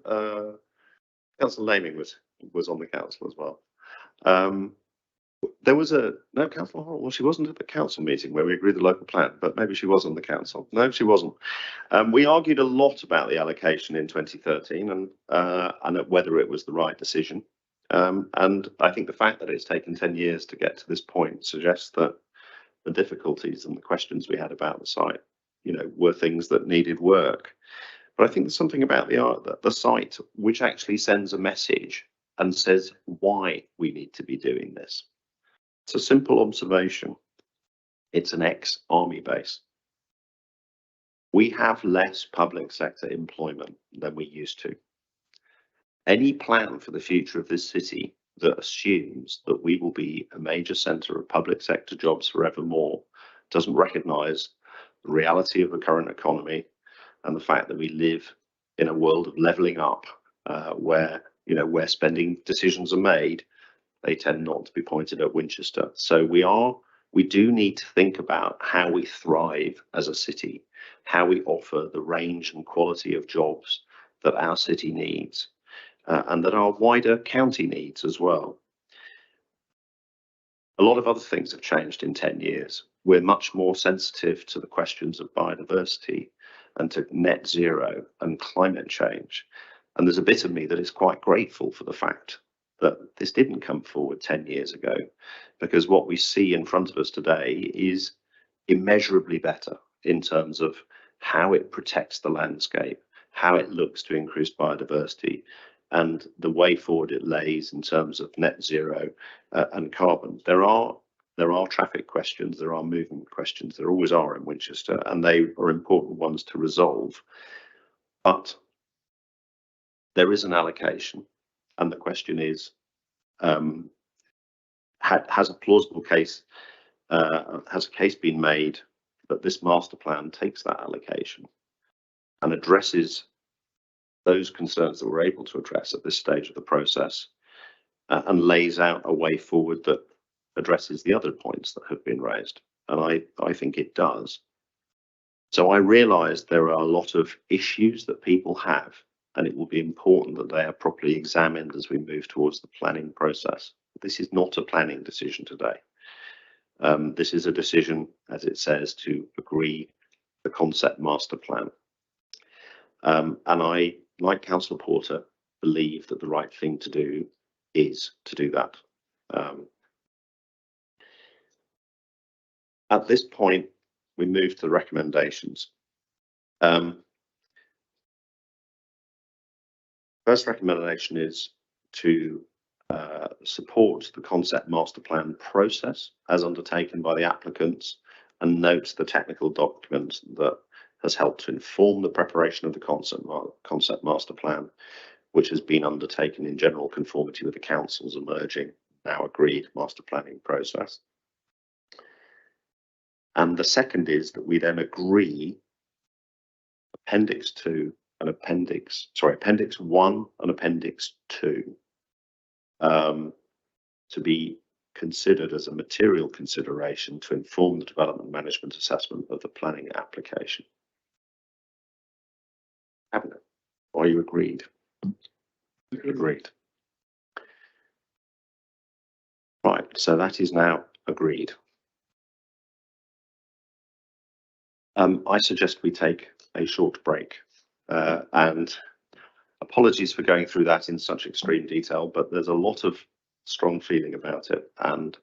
Councillor Laming was on the council as well. There was no, Councillor Hall, well, she wasn't at the council meeting where we agreed the local plan, but maybe she was on the council. No, she wasn't. We argued a lot about the allocation in 2013 and whether it was the right decision. And I think the fact that it's taken 10 years to get to this point suggests that the difficulties and the questions we had about the site, were things that needed work. But I think there's something about the site which actually sends a message and says why we need to be doing this. It's a simple observation. It's an ex-army base. We have less public sector employment than we used to. Any plan for the future of this city that assumes that we will be a major centre of public sector jobs forevermore doesn't recognise the reality of the current economy and the fact that we live in a world of levelling up, where spending decisions are made, they tend not to be pointed at Winchester. So we are We do need to think about how we thrive as a city, how we offer the range and quality of jobs that our city needs, and that our wider county needs as well. A lot of other things have changed in 10 years. We're much more sensitive to the questions of biodiversity and to net zero and climate change. And there's a bit of me that is quite grateful for the fact that this didn't come forward 10 years ago, because what we see in front of us today is immeasurably better in terms of how it protects the landscape, how it looks to increase biodiversity, and the way forward it lays in terms of net zero and carbon. There are traffic questions, there are movement questions, there always are in Winchester, and they are important ones to resolve. But there is an allocation, and the question is, has a plausible case, has a case been made that this master plan takes that allocation and addresses those concerns that we're able to address at this stage of the process, and lays out a way forward that addresses the other points that have been raised. And I think it does. So I realise there are a lot of issues that people have, and it will be important that they are properly examined as we move towards the planning process. This is not a planning decision today. This is a decision, as it says, to agree the concept master plan. And I, like Councillor Porter, believe that the right thing to do is to do that. At this point, we move to the recommendations. First recommendation is to support the concept master plan process as undertaken by the applicants, and note the technical document that has helped to inform the preparation of the concept master plan, which has been undertaken in general conformity with the council's emerging, now agreed master planning process. And the second is that we then agree Appendix 1 and Appendix 2 to be considered as a material consideration to inform the development management assessment of the planning application. Cabinet, are you agreed? Agreed. Right, so that is now agreed. I suggest we take a short break, and apologies for going through that in such extreme detail, but there's a lot of strong feeling about it, and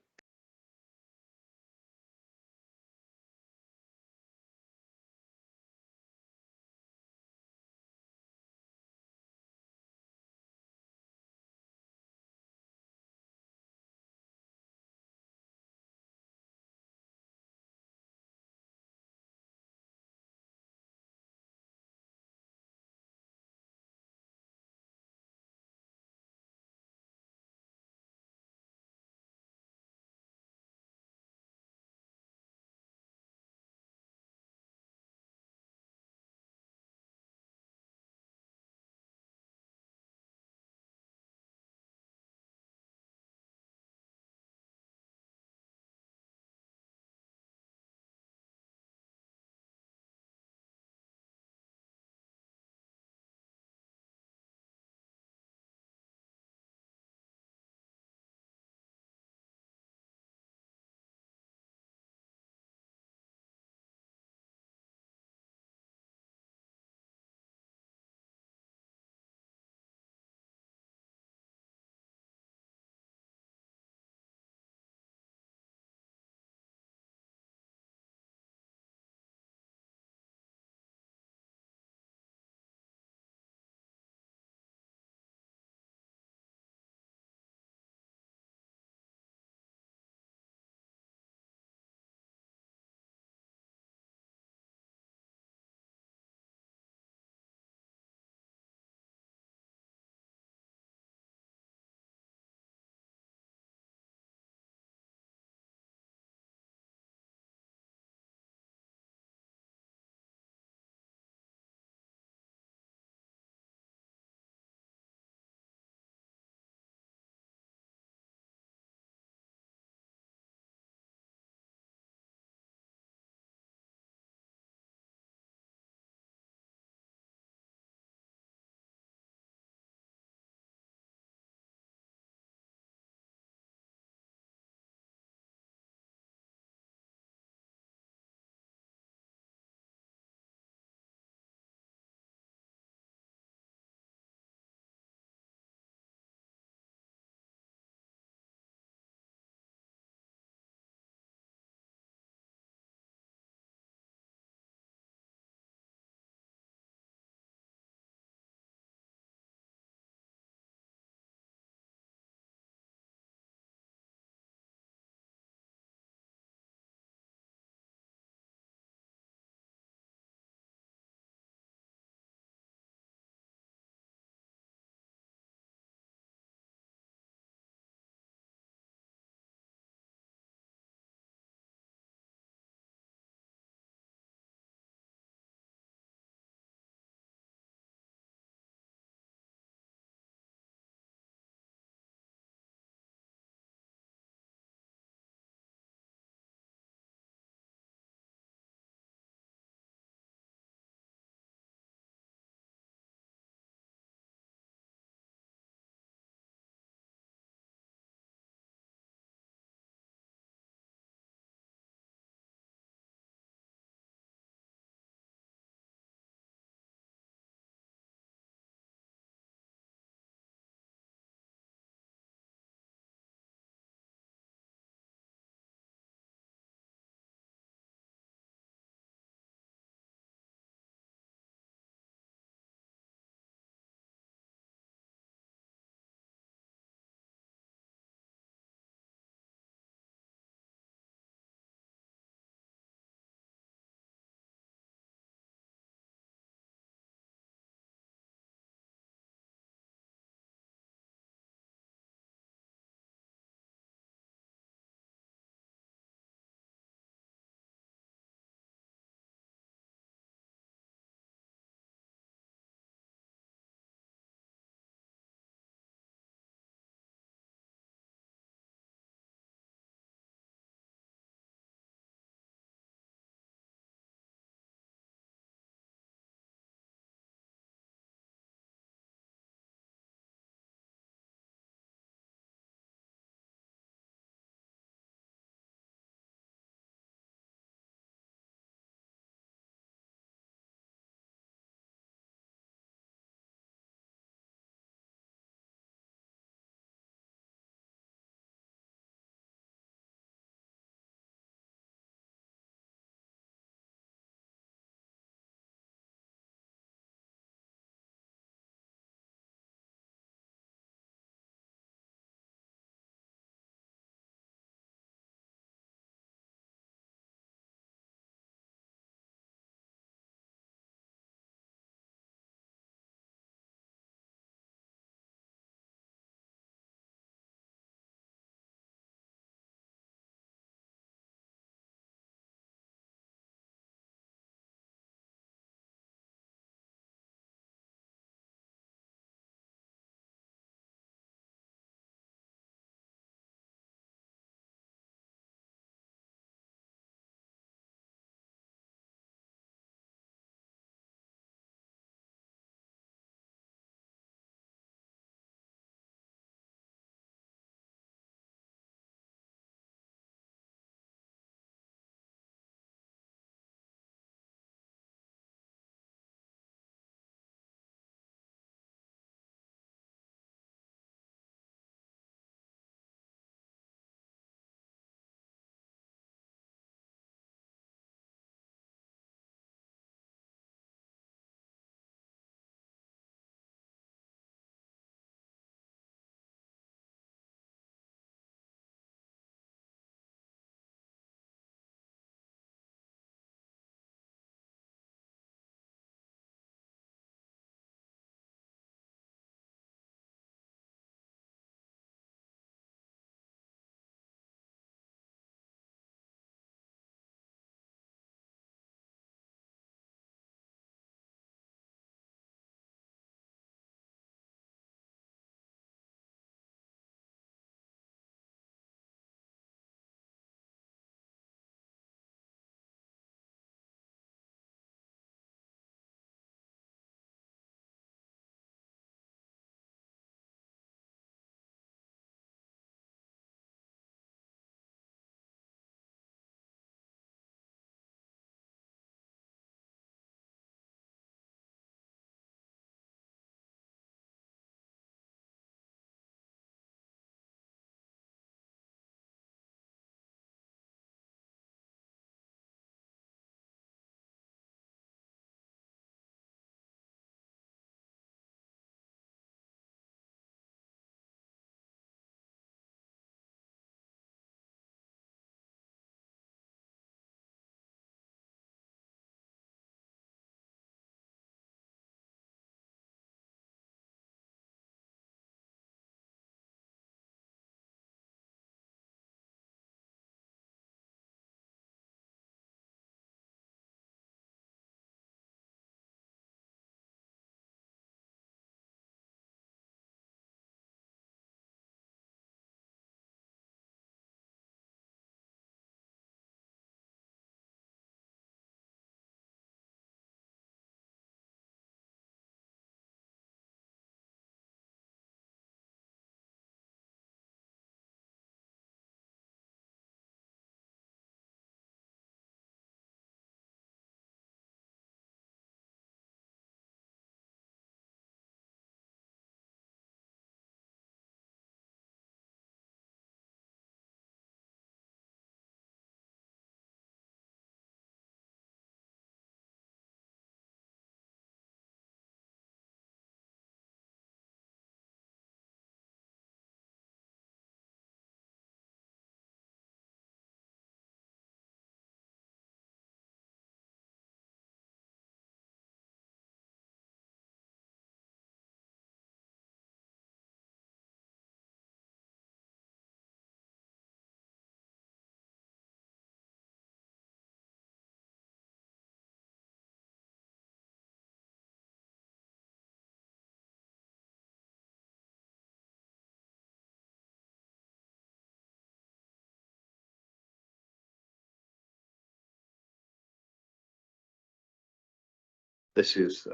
This is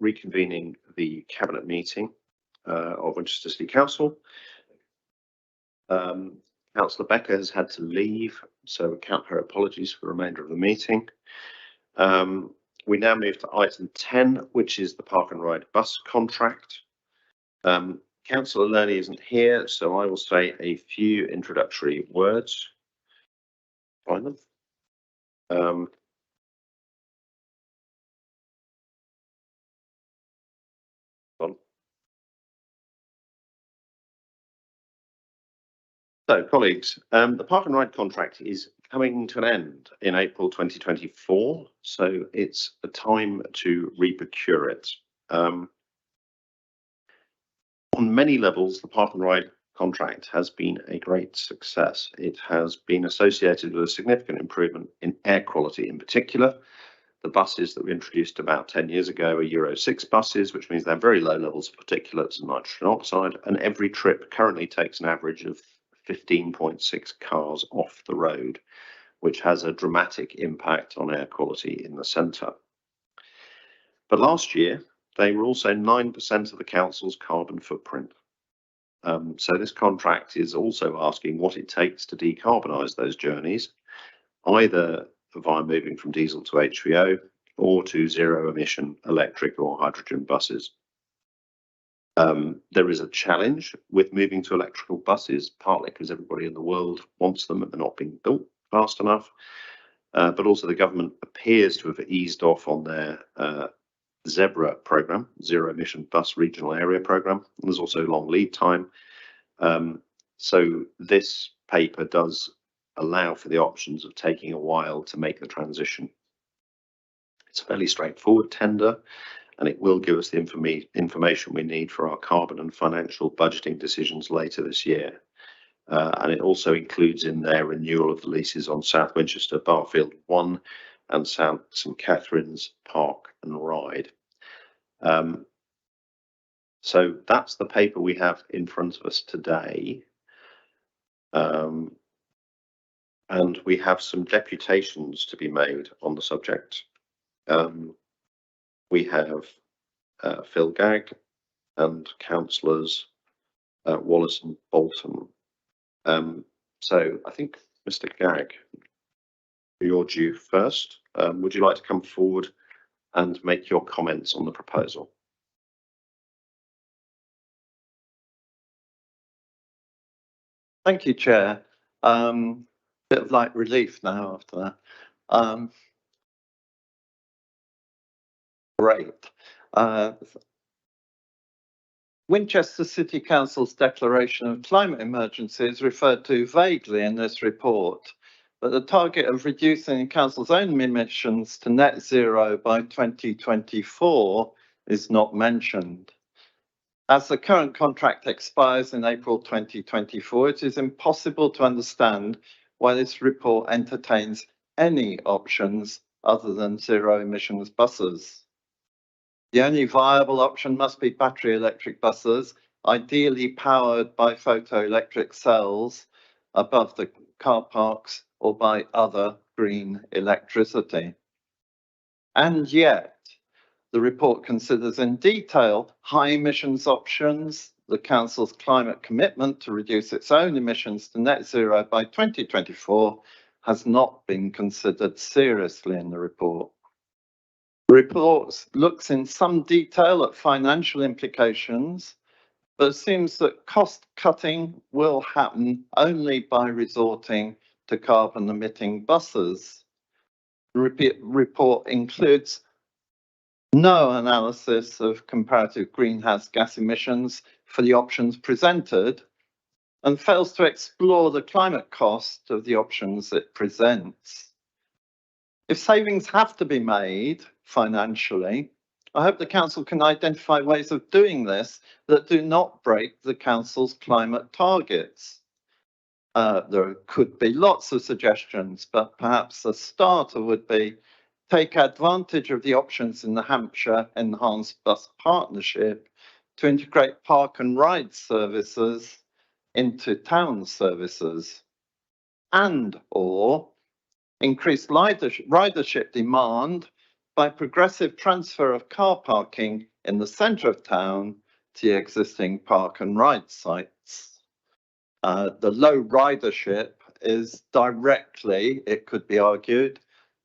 reconvening the Cabinet meeting of Winchester City Council. Councillor Becker has had to leave, so we count her apologies for the remainder of the meeting. We now move to item 10, which is the Park and Ride bus contract. Councillor Lurney isn't here, so I will say a few introductory words. Find them. So, colleagues, the Park and Ride contract is coming to an end in April 2024, so it's a time to reprocure it. On many levels, the Park and Ride contract has been a great success. It has been associated with a significant improvement in air quality in particular. The buses that we introduced about 10 years ago are Euro 6 buses, which means they have very low levels of particulates and nitrogen oxide, and every trip currently takes an average of 15.6 cars off the road, which has a dramatic impact on air quality in the centre. But last year, they were also 9% of the council's carbon footprint. So this contract is also asking what it takes to decarbonise those journeys, either via moving from diesel to HVO or to zero emission electric or hydrogen buses. There is a challenge with moving to electrical buses, partly because everybody in the world wants them and they're not being built fast enough. But also the government appears to have eased off on their ZEBRA programme, Zero Emission Bus Regional Area Programme. And there's also long lead time. So this paper does allow for the options of taking a while to make the transition. It's a fairly straightforward tender, and it will give us the information we need for our carbon and financial budgeting decisions later this year. And it also includes in there renewal of the leases on South Winchester, Barfield 1 and St Catherine's Park and Ride. So that's the paper we have in front of us today. And we have some deputations to be made on the subject. We have Phil Gagg and councillors Wallace and Bolton. So I think Mr. Gagg, you're due first. Would you like to come forward and make your comments on the proposal? Thank you, Chair. Bit of light relief now after that. Great. Winchester City Council's declaration of climate emergency is referred to vaguely in this report, but the target of reducing the council's own emissions to net zero by 2024 is not mentioned. As the current contract expires in April 2024, it is impossible to understand why this report entertains any options other than zero emissions buses. The only viable option must be battery electric buses, ideally powered by photoelectric cells above the car parks or by other green electricity. And yet, the report considers in detail high emissions options. The council's climate commitment to reduce its own emissions to net zero by 2024 has not been considered seriously in the report. The report looks in some detail at financial implications, but assumes that cost cutting will happen only by resorting to carbon emitting buses. The report includes no analysis of comparative greenhouse gas emissions for the options presented and fails to explore the climate cost of the options it presents. If savings have to be made financially, I hope the council can identify ways of doing this that do not break the council's climate targets. There could be lots of suggestions, but perhaps a starter would be take advantage of the options in the Hampshire Enhanced Bus Partnership to integrate park and ride services into town services, and or increase ridership demand by progressive transfer of car parking in the centre of town to the existing park and ride sites. The low ridership is directly, it could be argued,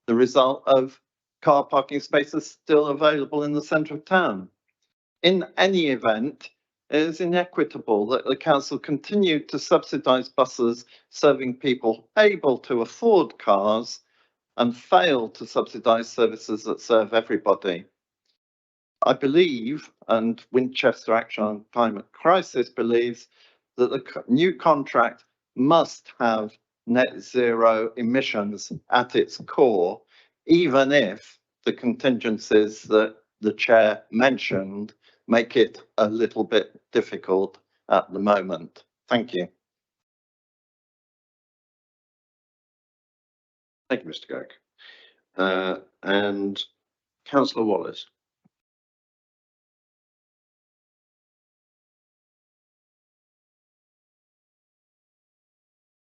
the result of car parking spaces still available in the centre of town. In any event, it is inequitable that the council continued to subsidise buses serving people able to afford cars and failed to subsidise services that serve everybody. I believe, and Winchester Action on Climate Crisis believes, that the new contract must have net zero emissions at its core, even if the contingencies that the chair mentioned make it a little bit difficult at the moment. Thank you. Thank you, Mr. Gag. And Councillor Wallace.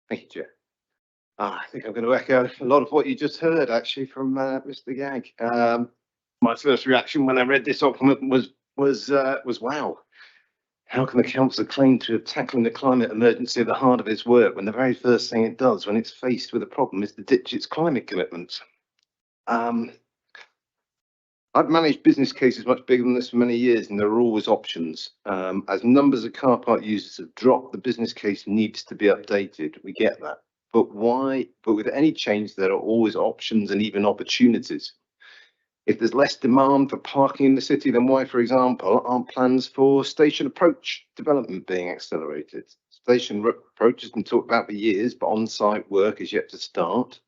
Thank you, Chair. I think I'm going to echo a lot of what you just heard actually from Mr. Gag. My first reaction when I read this document was wow. How can the council claim to have tackling the climate emergency at the heart of its work when the very first thing it does when it's faced with a problem is to ditch its climate commitments? I've managed business cases much bigger than this for many years, and there are always options. As numbers of car park users have dropped, the business case needs to be updated. We get that. But why? But with any change, there are always options and even opportunities. If there's less demand for parking in the city, then why, for example, aren't plans for station approach development being accelerated? Station approach has been talked about for years, but on-site work is yet to start.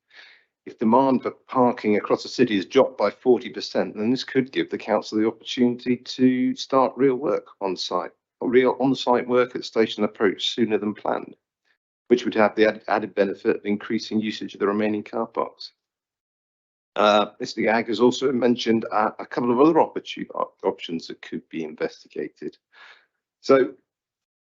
If demand for parking across the city has dropped by 40%, then this could give the council the opportunity to start real work on site, or real on-site work at station approach sooner than planned, which would have the added benefit of increasing usage of the remaining car parks. Mr. Gag has also mentioned a couple of other options that could be investigated. So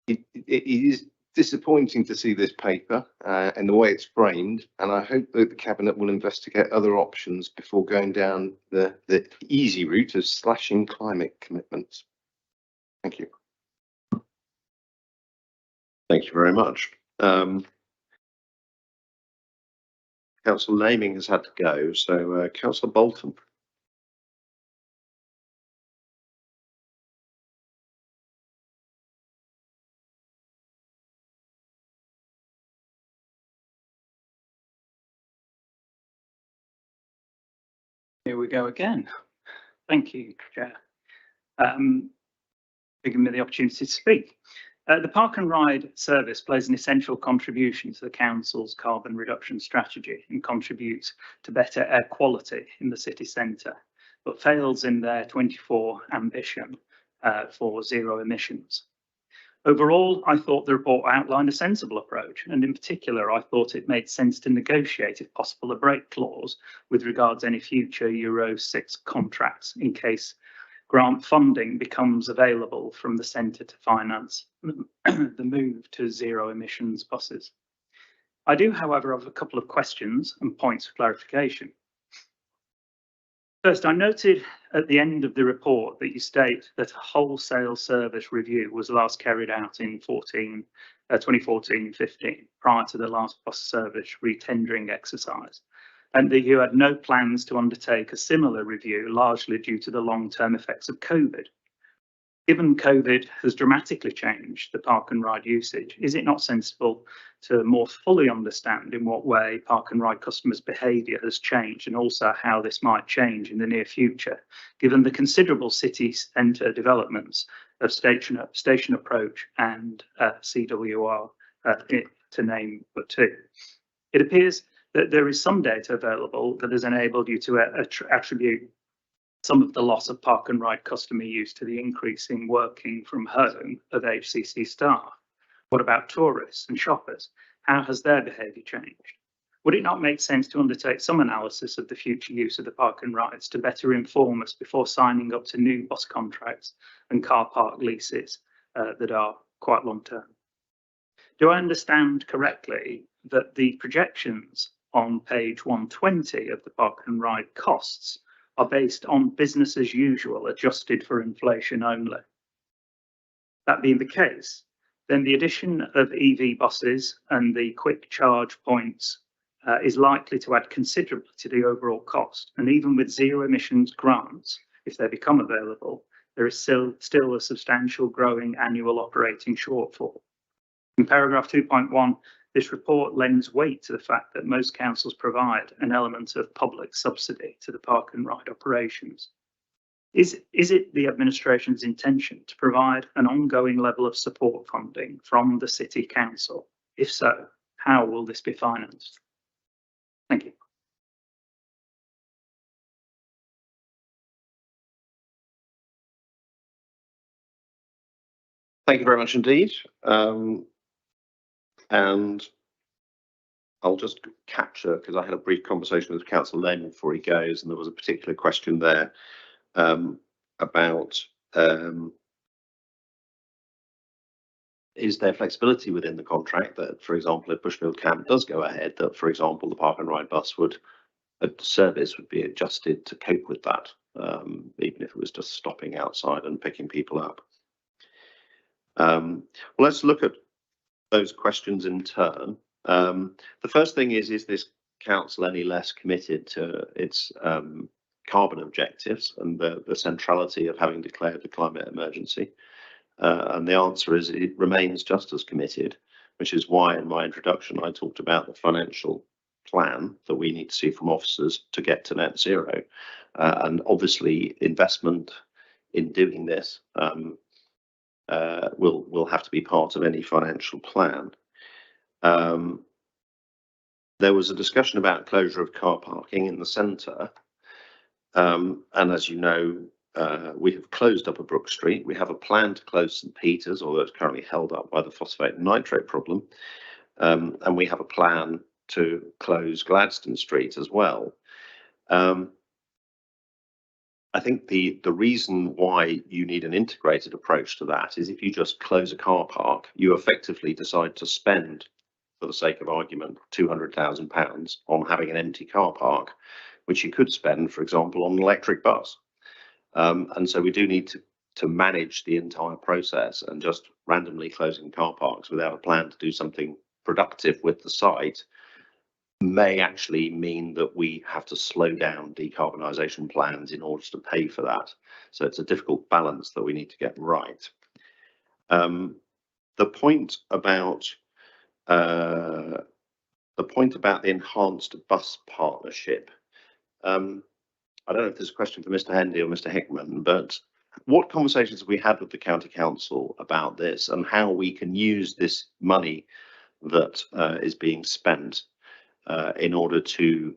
it is disappointing to see this paper and the way it's framed, and I hope that the Cabinet will investigate other options before going down the easy route of slashing climate commitments. Thank you. Thank you very much. Councillor Laming has had to go, so Councillor Bolton. Here we go again. Thank you, Chair. Giving me the opportunity to speak. The Park and Ride service plays an essential contribution to the Council's carbon reduction strategy and contributes to better air quality in the city centre, but fails in their 24 ambition for zero emissions. Overall, I thought the report outlined a sensible approach, and in particular, I thought it made sense to negotiate, if possible, a break clause with regards to any future Euro 6 contracts in case grant funding becomes available from the centre to finance the move to zero emissions buses. I do, however, have a couple of questions and points of clarification. First, I noted at the end of the report that you state that a wholesale service review was last carried out in 2014-15, prior to the last bus service retendering exercise, and that you had no plans to undertake a similar review, largely due to the long-term effects of COVID. Given COVID has dramatically changed the park and ride usage, is it not sensible to more fully understand in what way park and ride customers' behaviour has changed, and also how this might change in the near future, given the considerable city centre developments of station approach and CWR, to name but two? It appears that there is some data available that has enabled you to attribute some of the loss of park and ride customer use to the increasing working from home of HCC staff. What about tourists and shoppers? How has their behaviour changed? Would it not make sense to undertake some analysis of the future use of the park and rides to better inform us before signing up to new bus contracts and car park leases that are quite long term? Do I understand correctly that the projections on page 120 of the park and ride costs are based on business as usual, adjusted for inflation only. That being the case, then the addition of EV buses and the quick charge points is likely to add considerably to the overall cost. And even with zero emissions grants, if they become available, there is still a substantial growing annual operating shortfall. In paragraph 2.1, this report lends weight to the fact that most councils provide an element of public subsidy to the park and ride operations. Is it the administration's intention to provide an ongoing level of support funding from the City Council? If so, how will this be financed? Thank you. Thank you very much indeed. And I'll just capture, because I had a brief conversation with Councillor Lane before he goes, and there was a particular question there about is there flexibility within the contract that, for example, if Bushfield Camp does go ahead, that, for example, the park and ride bus service would be adjusted to cope with that, even if it was just stopping outside and picking people up. Well, let's look at those questions in turn. The first thing is this council any less committed to its carbon objectives and the centrality of having declared the climate emergency? And the answer is it remains just as committed, which is why in my introduction I talked about the financial plan that we need to see from officers to get to net zero. And obviously investment in doing this will have to be part of any financial plan. There was a discussion about closure of car parking in the centre, and as you know, we have closed Upper Brook Street. We have a plan to close St Peter's, although it's currently held up by the phosphate and nitrate problem, and we have a plan to close Gladstone Street as well. I think the reason why you need an integrated approach to that is if you just close a car park, you effectively decide to spend, for the sake of argument, £200,000 on having an empty car park, which you could spend, for example, on an electric bus. And so we do need to manage the entire process, and just randomly closing car parks without a plan to do something productive with the site may actually mean that we have to slow down decarbonisation plans in order to pay for that. So it's a difficult balance that we need to get right. The point about the enhanced bus partnership. I don't know if there's a question for Mr. Hendy or Mr. Hickman, but what conversations have we had with the County Council about this and how we can use this money that is being spent in order to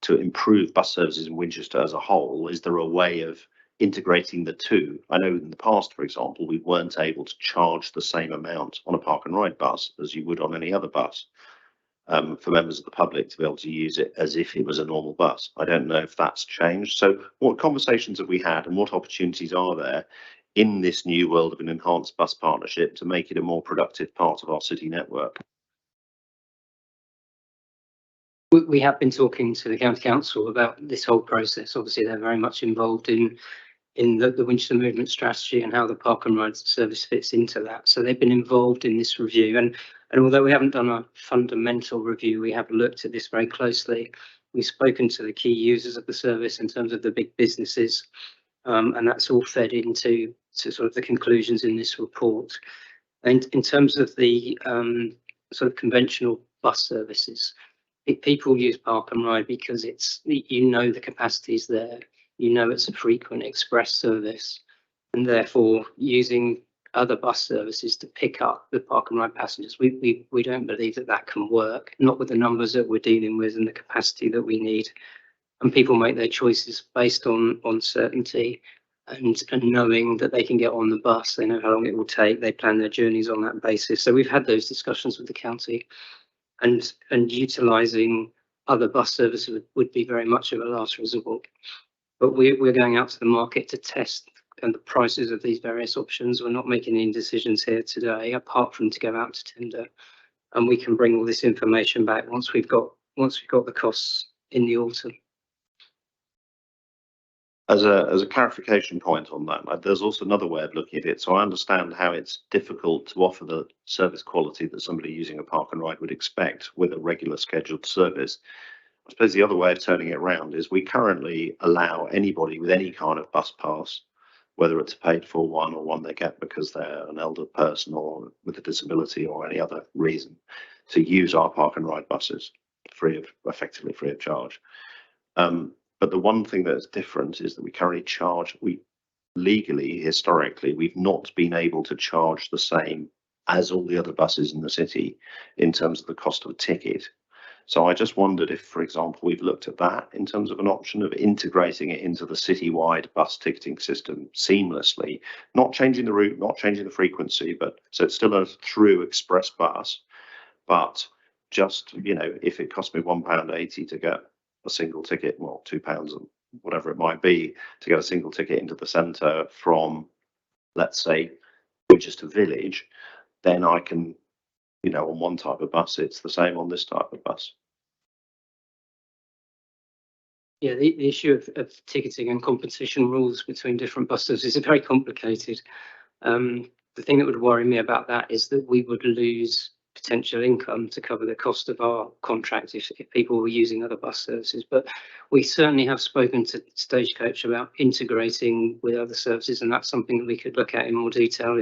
improve bus services in Winchester as a whole? Is there a way of integrating the two? I know in the past, for example, we weren't able to charge the same amount on a park and ride bus as you would on any other bus for members of the public to be able to use it as if it was a normal bus. I don't know if that's changed. So what conversations have we had, and what opportunities are there in this new world of an enhanced bus partnership to make it a more productive part of our city network? We have been talking to the County Council about this whole process. Obviously, they're very much involved in the Winchester Movement strategy and how the park and ride service fits into that. So they've been involved in this review. And although we haven't done a fundamental review, we have looked at this very closely. We've spoken to the key users of the service in terms of the big businesses, and that's all fed into sort of the conclusions in this report. And in terms of the sort of conventional bus services, people use park and ride because it's, you know, the capacity is there, you know, it's a frequent express service, and therefore using other bus services to pick up the park and ride passengers, we don't believe that can work, not with the numbers that we're dealing with and the capacity that we need. And people make their choices based on certainty and knowing that they can get on the bus, they know how long it will take, they plan their journeys on that basis. So we've had those discussions with the county, and utilising other bus services would be very much of a last resort. But we're going out to the market to test and the prices of these various options. We're not making any decisions here today, apart from to go out to tender And we can bring all this information back once we've got the costs in the autumn. As a clarification point on that, there's also another way of looking at it. So I understand how it's difficult to offer the service quality that somebody using a park and ride would expect with a regular scheduled service. I suppose the other way of turning it around is we currently allow anybody with any kind of bus pass, whether it's a paid for one or one they get because they're an elder person or with a disability or any other reason, to use our park and ride buses effectively free of charge. But the one thing that's different is that we currently charge, legally, historically, we've not been able to charge the same as all the other buses in the city in terms of the cost of a ticket. So I just wondered if, for example, we've looked at that in terms of an option of integrating it into the citywide bus ticketing system seamlessly, not changing the route, not changing the frequency, but so it's still a through express bus, but just, you know, if it cost me £1.80 to get a single ticket, well, £2 and whatever it might be, to get a single ticket into the centre from, let's say, Winchester Village, then I can, you know, on one type of bus, it's the same on this type of bus. Yeah, the issue of ticketing and competition rules between different buses is very complicated. The thing that would worry me about that is that we would lose potential income to cover the cost of our contract if people were using other bus services. But we certainly have spoken to Stagecoach about integrating with other services, and that's something that we could look at in more detail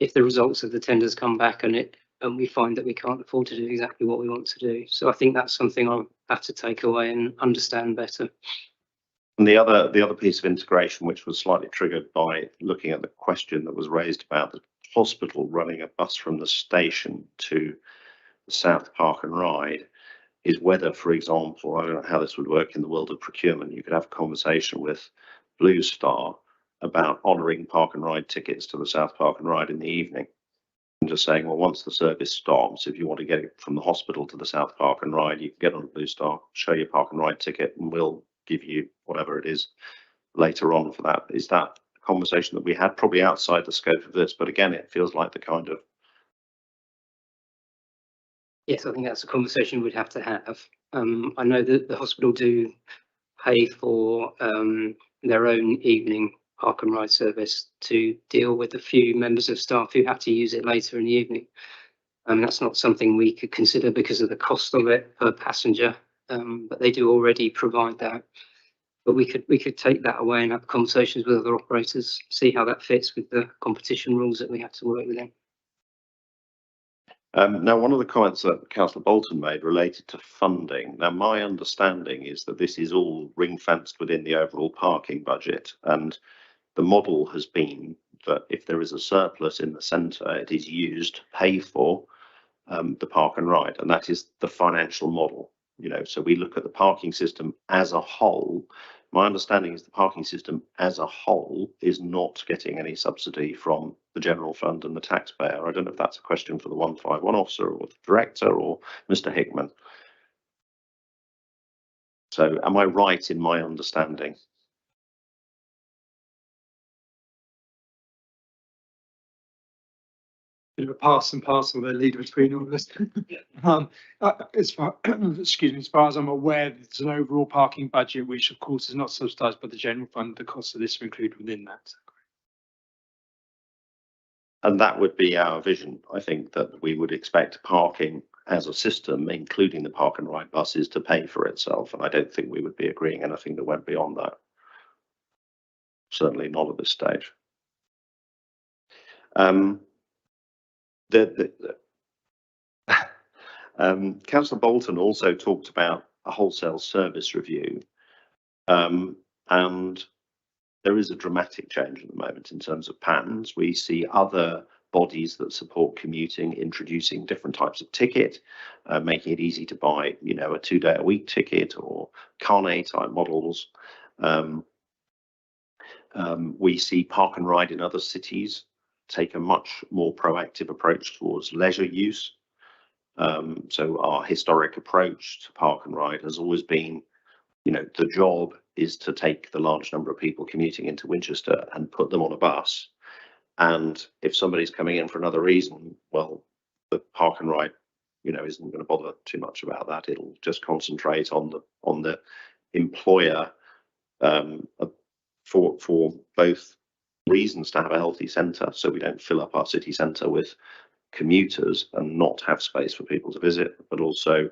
if the results of the tenders come back and we find that we can't afford to do exactly what we want to do. So I think that's something I'll have to take away and understand better. And the other piece of integration, which was slightly triggered by looking at the question that was raised about the hospital running a bus from the station to the South Park and Ride, is whether, for example, I don't know how this would work in the world of procurement, you could have a conversation with Blue Star about honouring park and ride tickets to the South Park and Ride in the evening. And just saying, well, once the service stops, if you want to get it from the hospital to the South Park and Ride, you can get on Blue Star, show your park and ride ticket, and we'll give you whatever it is later on for that. Is that a conversation that we had? Probably outside the scope of this, but again, it feels like the kind of... Yes, I think that's a conversation we'd have to have. I know that the hospital do pay for their own evening park and ride service to deal with the few members of staff who have to use it later in the evening. That's not something we could consider because of the cost of it per passenger, but they do already provide that. But we could take that away and have conversations with other operators, see how that fits with the competition rules that we have to work within. Now, one of the comments that Councillor Bolton made related to funding. Now, my understanding is that this is all ring-fenced within the overall parking budget, and the model has been that if there is a surplus in the centre, it is used to pay for the park and ride, and that is the financial model. You know, so we look at the parking system as a whole. My understanding is the parking system as a whole is not getting any subsidy from the general fund and the taxpayer. I don't know if that's a question for the 151 officer or the director or Mr. Hickman. So am I right in my understanding? Bit of a pass and parcel there, leader between all of us. As far, excuse me, as far as I'm aware, there's an overall parking budget, which of course is not subsidised by the general fund. The costs of this are included within that. And that would be our vision. I think that we would expect parking as a system, including the park and ride buses, to pay for itself. And I don't think we would be agreeing anything that went beyond that. Certainly not at this stage. Councillor Bolton also talked about a wholesale service review, and there is a dramatic change at the moment in terms of patterns. We see other bodies that support commuting introducing different types of ticket, making it easy to buy, you know, a 2-day-a-week ticket or carnet type models. We see park and ride in other cities take a much more proactive approach towards leisure use. So our historic approach to park and ride has always been, you know, the job is to take the large number of people commuting into Winchester and put them on a bus. And if somebody's coming in for another reason, well, the park and ride isn't going to bother too much about that. It'll just concentrate on the employer for both reasons to have a healthy centre, so we don't fill up our city centre with commuters and not have space for people to visit, but also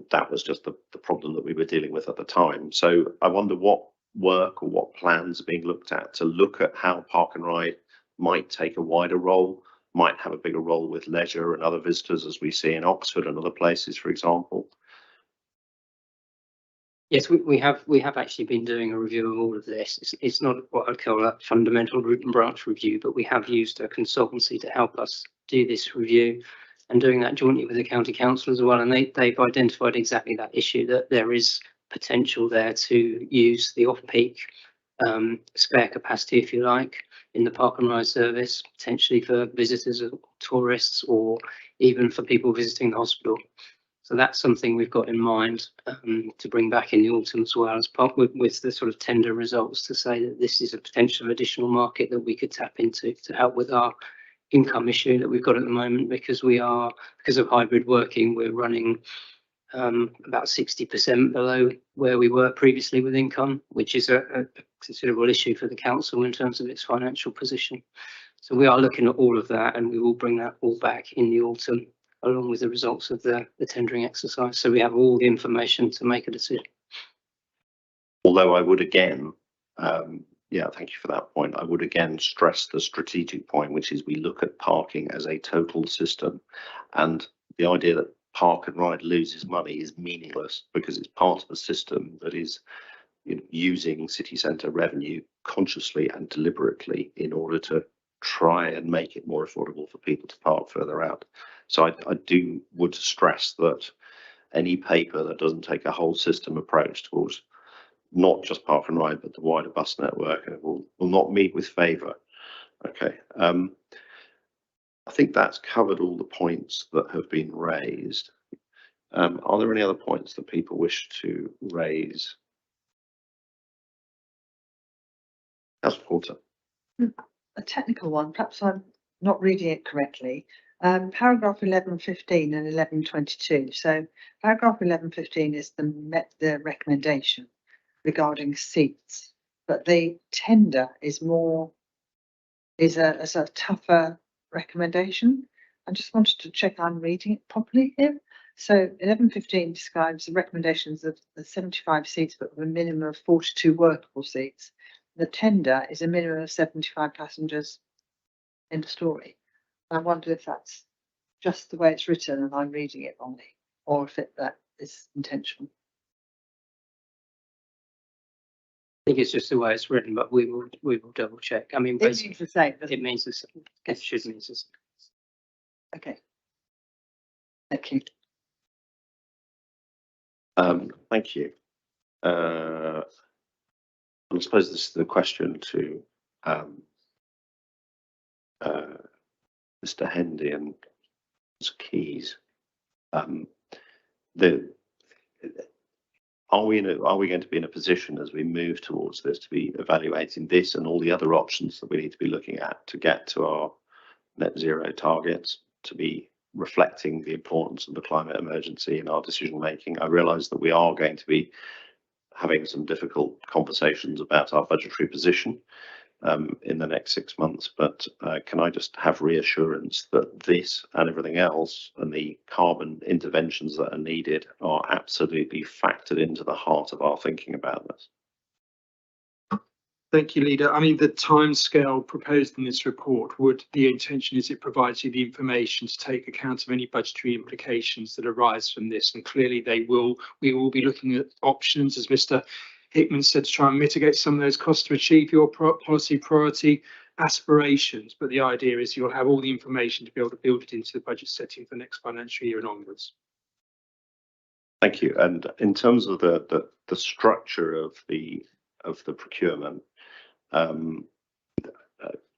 that was just the problem that we were dealing with at the time. So I wonder what work or what plans are being looked at to look at how Park and Ride might take a wider role, might have a bigger role with leisure and other visitors, as we see in Oxford and other places, for example. Yes, we have actually been doing a review of all of this. It's not what I'd call a fundamental root and branch review, but we have used a consultancy to help us do this review, and doing that jointly with the county council as well. And they've identified exactly that issue, that there is potential there to use the off-peak spare capacity, if you like, in the Park and Ride service, potentially for visitors or tourists, or even for people visiting the hospital. So that's something we've got in mind to bring back in the autumn as well, as part with the sort of tender results, to say that this is a potential additional market that we could tap into to help with our income issue that we've got at the moment, because of hybrid working, we're running about 60% below where we were previously with income, which is a considerable issue for the council in terms of its financial position. So we are looking at all of that, and we will bring that all back in the autumn, along with the results of the tendering exercise. So we have all the information to make a decision. Although I would again, thank you for that point. I would again stress the strategic point, which is we look at parking as a total system, and the idea that Park and Ride loses money is meaningless, because it's part of a system that is using city centre revenue consciously and deliberately in order to try and make it more affordable for people to park further out. So I would stress that any paper that doesn't take a whole system approach towards not just Park and Ride, but the wider bus network, will not meet with favour. Okay. I think that's covered all the points that have been raised. Are there any other points that people wish to raise? Councillor Porter. A technical one, perhaps I'm not reading it correctly. Paragraph 11.15 and 11.22. So paragraph 11.15 is the recommendation regarding seats, but the tender is a sort of tougher recommendation. I just wanted to check I'm reading it properly here. So 11.15 describes the recommendations of the 75 seats, but with a minimum of 42 workable seats. The tender is a minimum of 75 passengers in the story. I wonder if that's just the way it's written and I'm reading it wrongly, or if that is intentional. I think it's just the way it's written, but we will double check. I mean, it means the same. It means the same. It should mean the same. Okay. Thank you. Thank you. I suppose this is the question to Mr. Hendy and Ms. Keys. Are we going to be in a position, as we move towards this, to be evaluating this and all the other options that we need to be looking at to get to our net zero targets, to be reflecting the importance of the climate emergency in our decision making? I realise that we are going to be having some difficult conversations about our budgetary position in the next 6 months, but can I just have reassurance that this and everything else and the carbon interventions that are needed are absolutely factored into the heart of our thinking about this? Thank you, Leader. I mean, the timescale proposed in this report, the intention is it provides you the information to take account of any budgetary implications that arise from this. And clearly we will be looking at options, as Mr. Hickman said, to try and mitigate some of those costs to achieve your policy priority aspirations. But the idea is you'll have all the information to be able to build it into the budget setting for the next financial year and onwards. Thank you. And in terms of the structure of the procurement,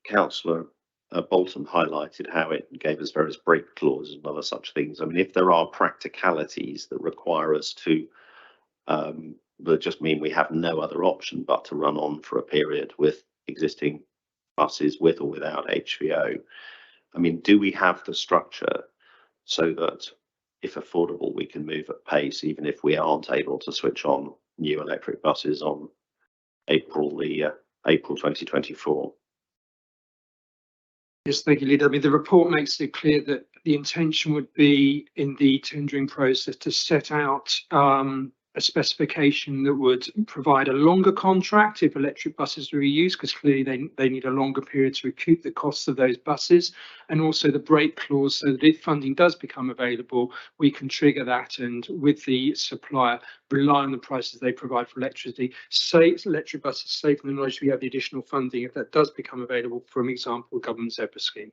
Councillor Bolton highlighted how it gave us various break clauses and other such things. I mean, if there are practicalities that require us to that just mean we have no other option but to run on for a period with existing buses with or without HVO, I mean, do we have the structure so that if affordable, we can move at pace, even if we aren't able to switch on new electric buses on April 2024? Yes, thank you, Leader. I mean, the report makes it clear that the intention would be in the tendering process to set out a specification that would provide a longer contract if electric buses are reused, because clearly they need a longer period to recoup the costs of those buses, and also the break clause so that if funding does become available, we can trigger that and with the supplier rely on the prices they provide for electricity. Say electric buses safe in the knowledge we have the additional funding if that does become available, for example, government ZEPA scheme.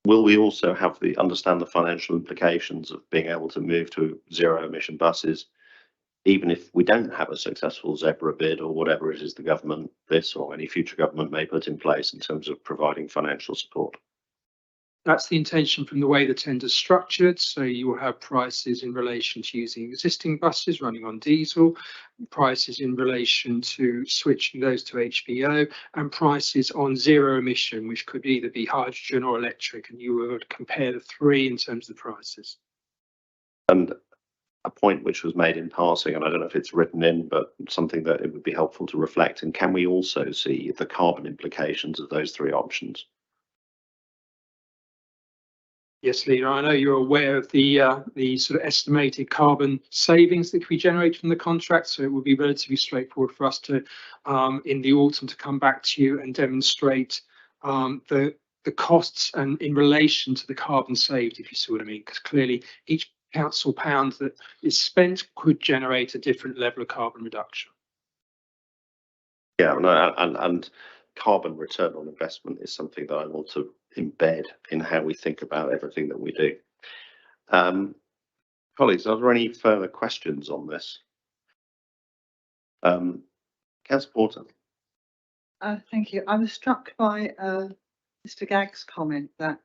Will we also have understand the financial implications of being able to move to zero emission buses, even if we don't have a successful Zebra bid or whatever it is the government, this or any future government may put in place in terms of providing financial support? That's the intention from the way the tender's structured. So you will have prices in relation to using existing buses running on diesel, prices in relation to switching those to HVO, and prices on zero emission, which could either be hydrogen or electric, and you would compare the three in terms of the prices. And a point which was made in passing, and I don't know if it's written in, but something that it would be helpful to reflect, and can we also see the carbon implications of those three options? Yes, Leader, I know you're aware of the sort of estimated carbon savings that can be generated from the contract, so it will be relatively straightforward for us to, in the autumn, to come back to you and demonstrate the costs and in relation to the carbon saved, if you see what I mean, because clearly each council pound that is spent could generate a different level of carbon reduction. Yeah, and carbon return on investment is something that I want to embed in how we think about everything that we do. Colleagues, are there any further questions on this? Councillor Porter. Thank you. I was struck by Mr. Gagg's comment that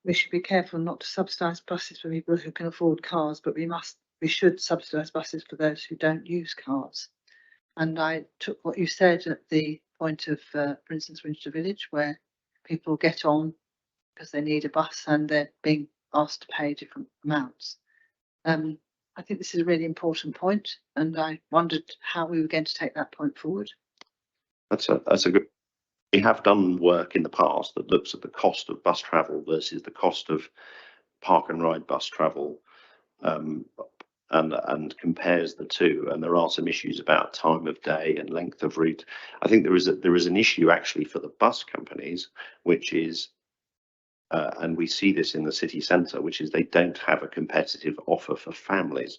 we should be careful not to subsidise buses for people who can afford cars, but we should subsidise buses for those who don't use cars. And I took what you said at the point of, for instance, Winchester Village, where people get on because they need a bus and they're being asked to pay different amounts. I think this is a really important point, and I wondered how we were going to take that point forward. That's a good. We have done work in the past that looks at the cost of bus travel versus the cost of park and ride bus travel, and compares the two. And there are some issues about time of day and length of route. I think there is an issue actually for the bus companies, which is, and we see this in the city centre, which is they don't have a competitive offer for families.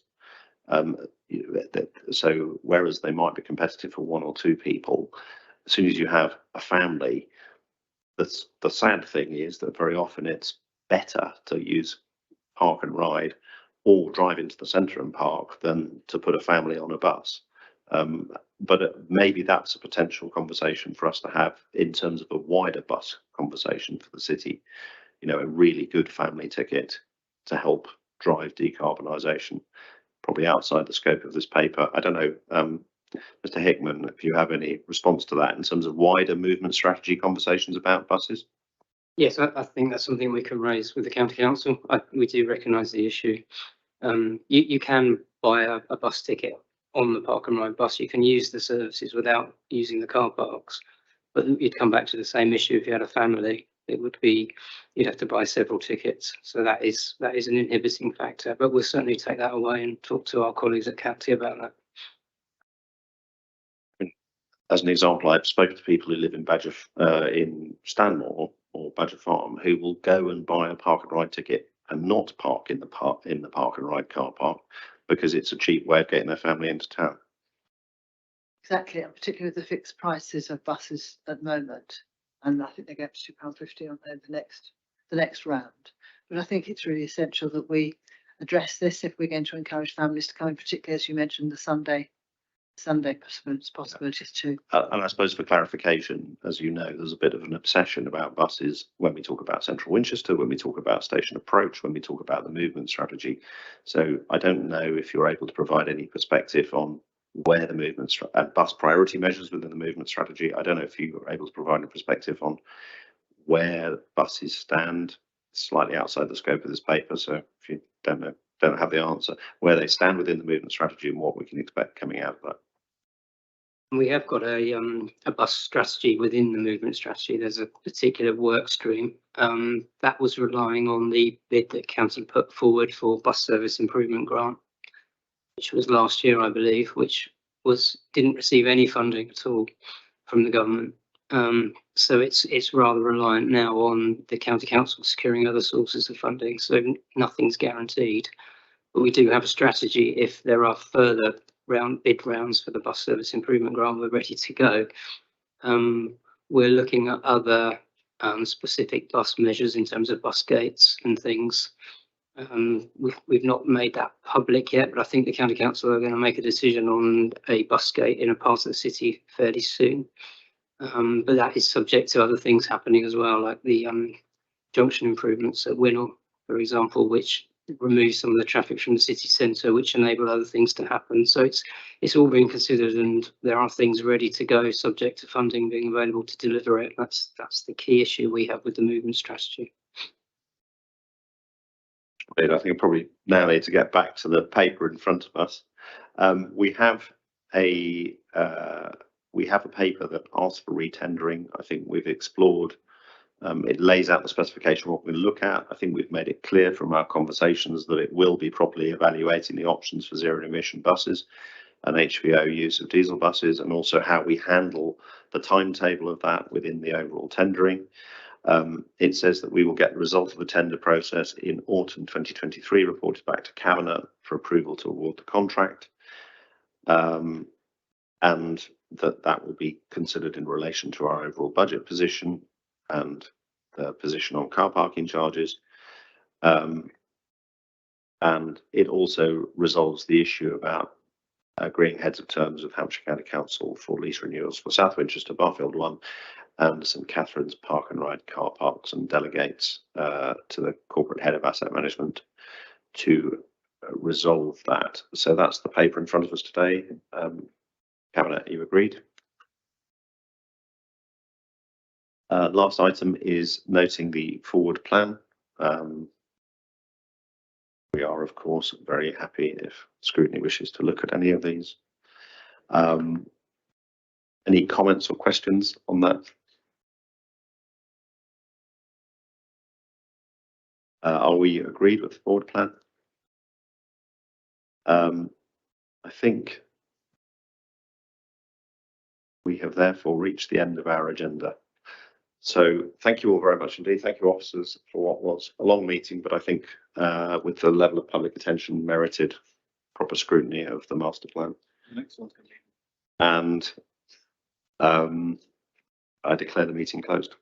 So whereas they might be competitive for one or two people, as soon as you have a family, the sad thing is that very often it's better to use park and ride or drive into the centre and park than to put a family on a bus. But maybe that's a potential conversation for us to have in terms of a wider bus conversation for the city. You know, a really good family ticket to help drive decarbonisation, probably outside the scope of this paper. I don't know, Mr. Hickman, if you have any response to that in terms of wider movement strategy conversations about buses? Yes, I think that's something we can raise with the county council. We do recognise the issue. You can buy a bus ticket on the park and ride bus. You can use the services without using the car parks, but you'd come back to the same issue if you had a family. It would be, you'd have to buy several tickets. So that is an inhibiting factor, but we'll certainly take that away and talk to our colleagues at CAPTI about that. As an example, I've spoken to people who live in in Stanmore or Badger Farm who will go and buy a park and ride ticket and not park in the park and ride car park because it's a cheap way of getting their family into town. Exactly, and particularly with the fixed prices of buses at the moment, and I think they go up to £2.50 on the next round. But I think it's really essential that we address this if we're going to encourage families to come in, particularly as you mentioned the Sunday possibilities too. And I suppose for clarification, as you know, there's a bit of an obsession about buses when we talk about Central Winchester, when we talk about station approach, when we talk about the movement strategy. So I don't know if you're able to provide any perspective on where the movement and bus priority measures within the movement strategy. I don't know if you are able to provide a perspective on where buses stand, slightly outside the scope of this paper. So if you don't have the answer, where they stand within the movement strategy and what we can expect coming out of that. We have got a bus strategy within the movement strategy. There's a particular work stream that was relying on the bid that council put forward for bus service improvement grant, which was last year, I believe, which didn't receive any funding at all from the government. So it's rather reliant now on the county council securing other sources of funding. So nothing's guaranteed, but we do have a strategy. If there are further bid rounds for the bus service improvement grant, we're ready to go. We're looking at other specific bus measures in terms of bus gates and things. We've not made that public yet, but I think the county council are going to make a decision on a bus gate in a part of the city fairly soon. But that is subject to other things happening as well, like the junction improvements at Winnell, for example, which remove some of the traffic from the city centre, which enable other things to happen. So it's all being considered, and there are things ready to go, subject to funding being available to deliver it. That's the key issue we have with the movement strategy. I think probably now need to get back to the paper in front of us. We have a paper that asks for retendering. I think we've explored. It lays out the specification of what we look at. I think we've made it clear from our conversations that it will be properly evaluating the options for zero emission buses and HVO use of diesel buses, and also how we handle the timetable of that within the overall tendering. It says that we will get the result of the tender process in autumn 2023, reported back to Cabinet for approval to award the contract, and that will be considered in relation to our overall budget position and the position on car parking charges. And it also resolves the issue about agreeing heads of terms with Hampshire County Council for lease renewals for South Winchester, Barfield 1 and St Catherine's Park and Ride car parks, and delegates to the corporate head of asset management to resolve that. So that's the paper in front of us today. Cabinet, you agreed? Last item is noting the forward plan. We are, of course, very happy if scrutiny wishes to look at any of these. Any comments or questions on that? Are we agreed with the forward plan? I think we have therefore reached the end of our agenda. So thank you all very much indeed. Thank you, officers, for what was a long meeting, but I think with the level of public attention merited proper scrutiny of the master plan. The next one's going to be. And I declare the meeting closed.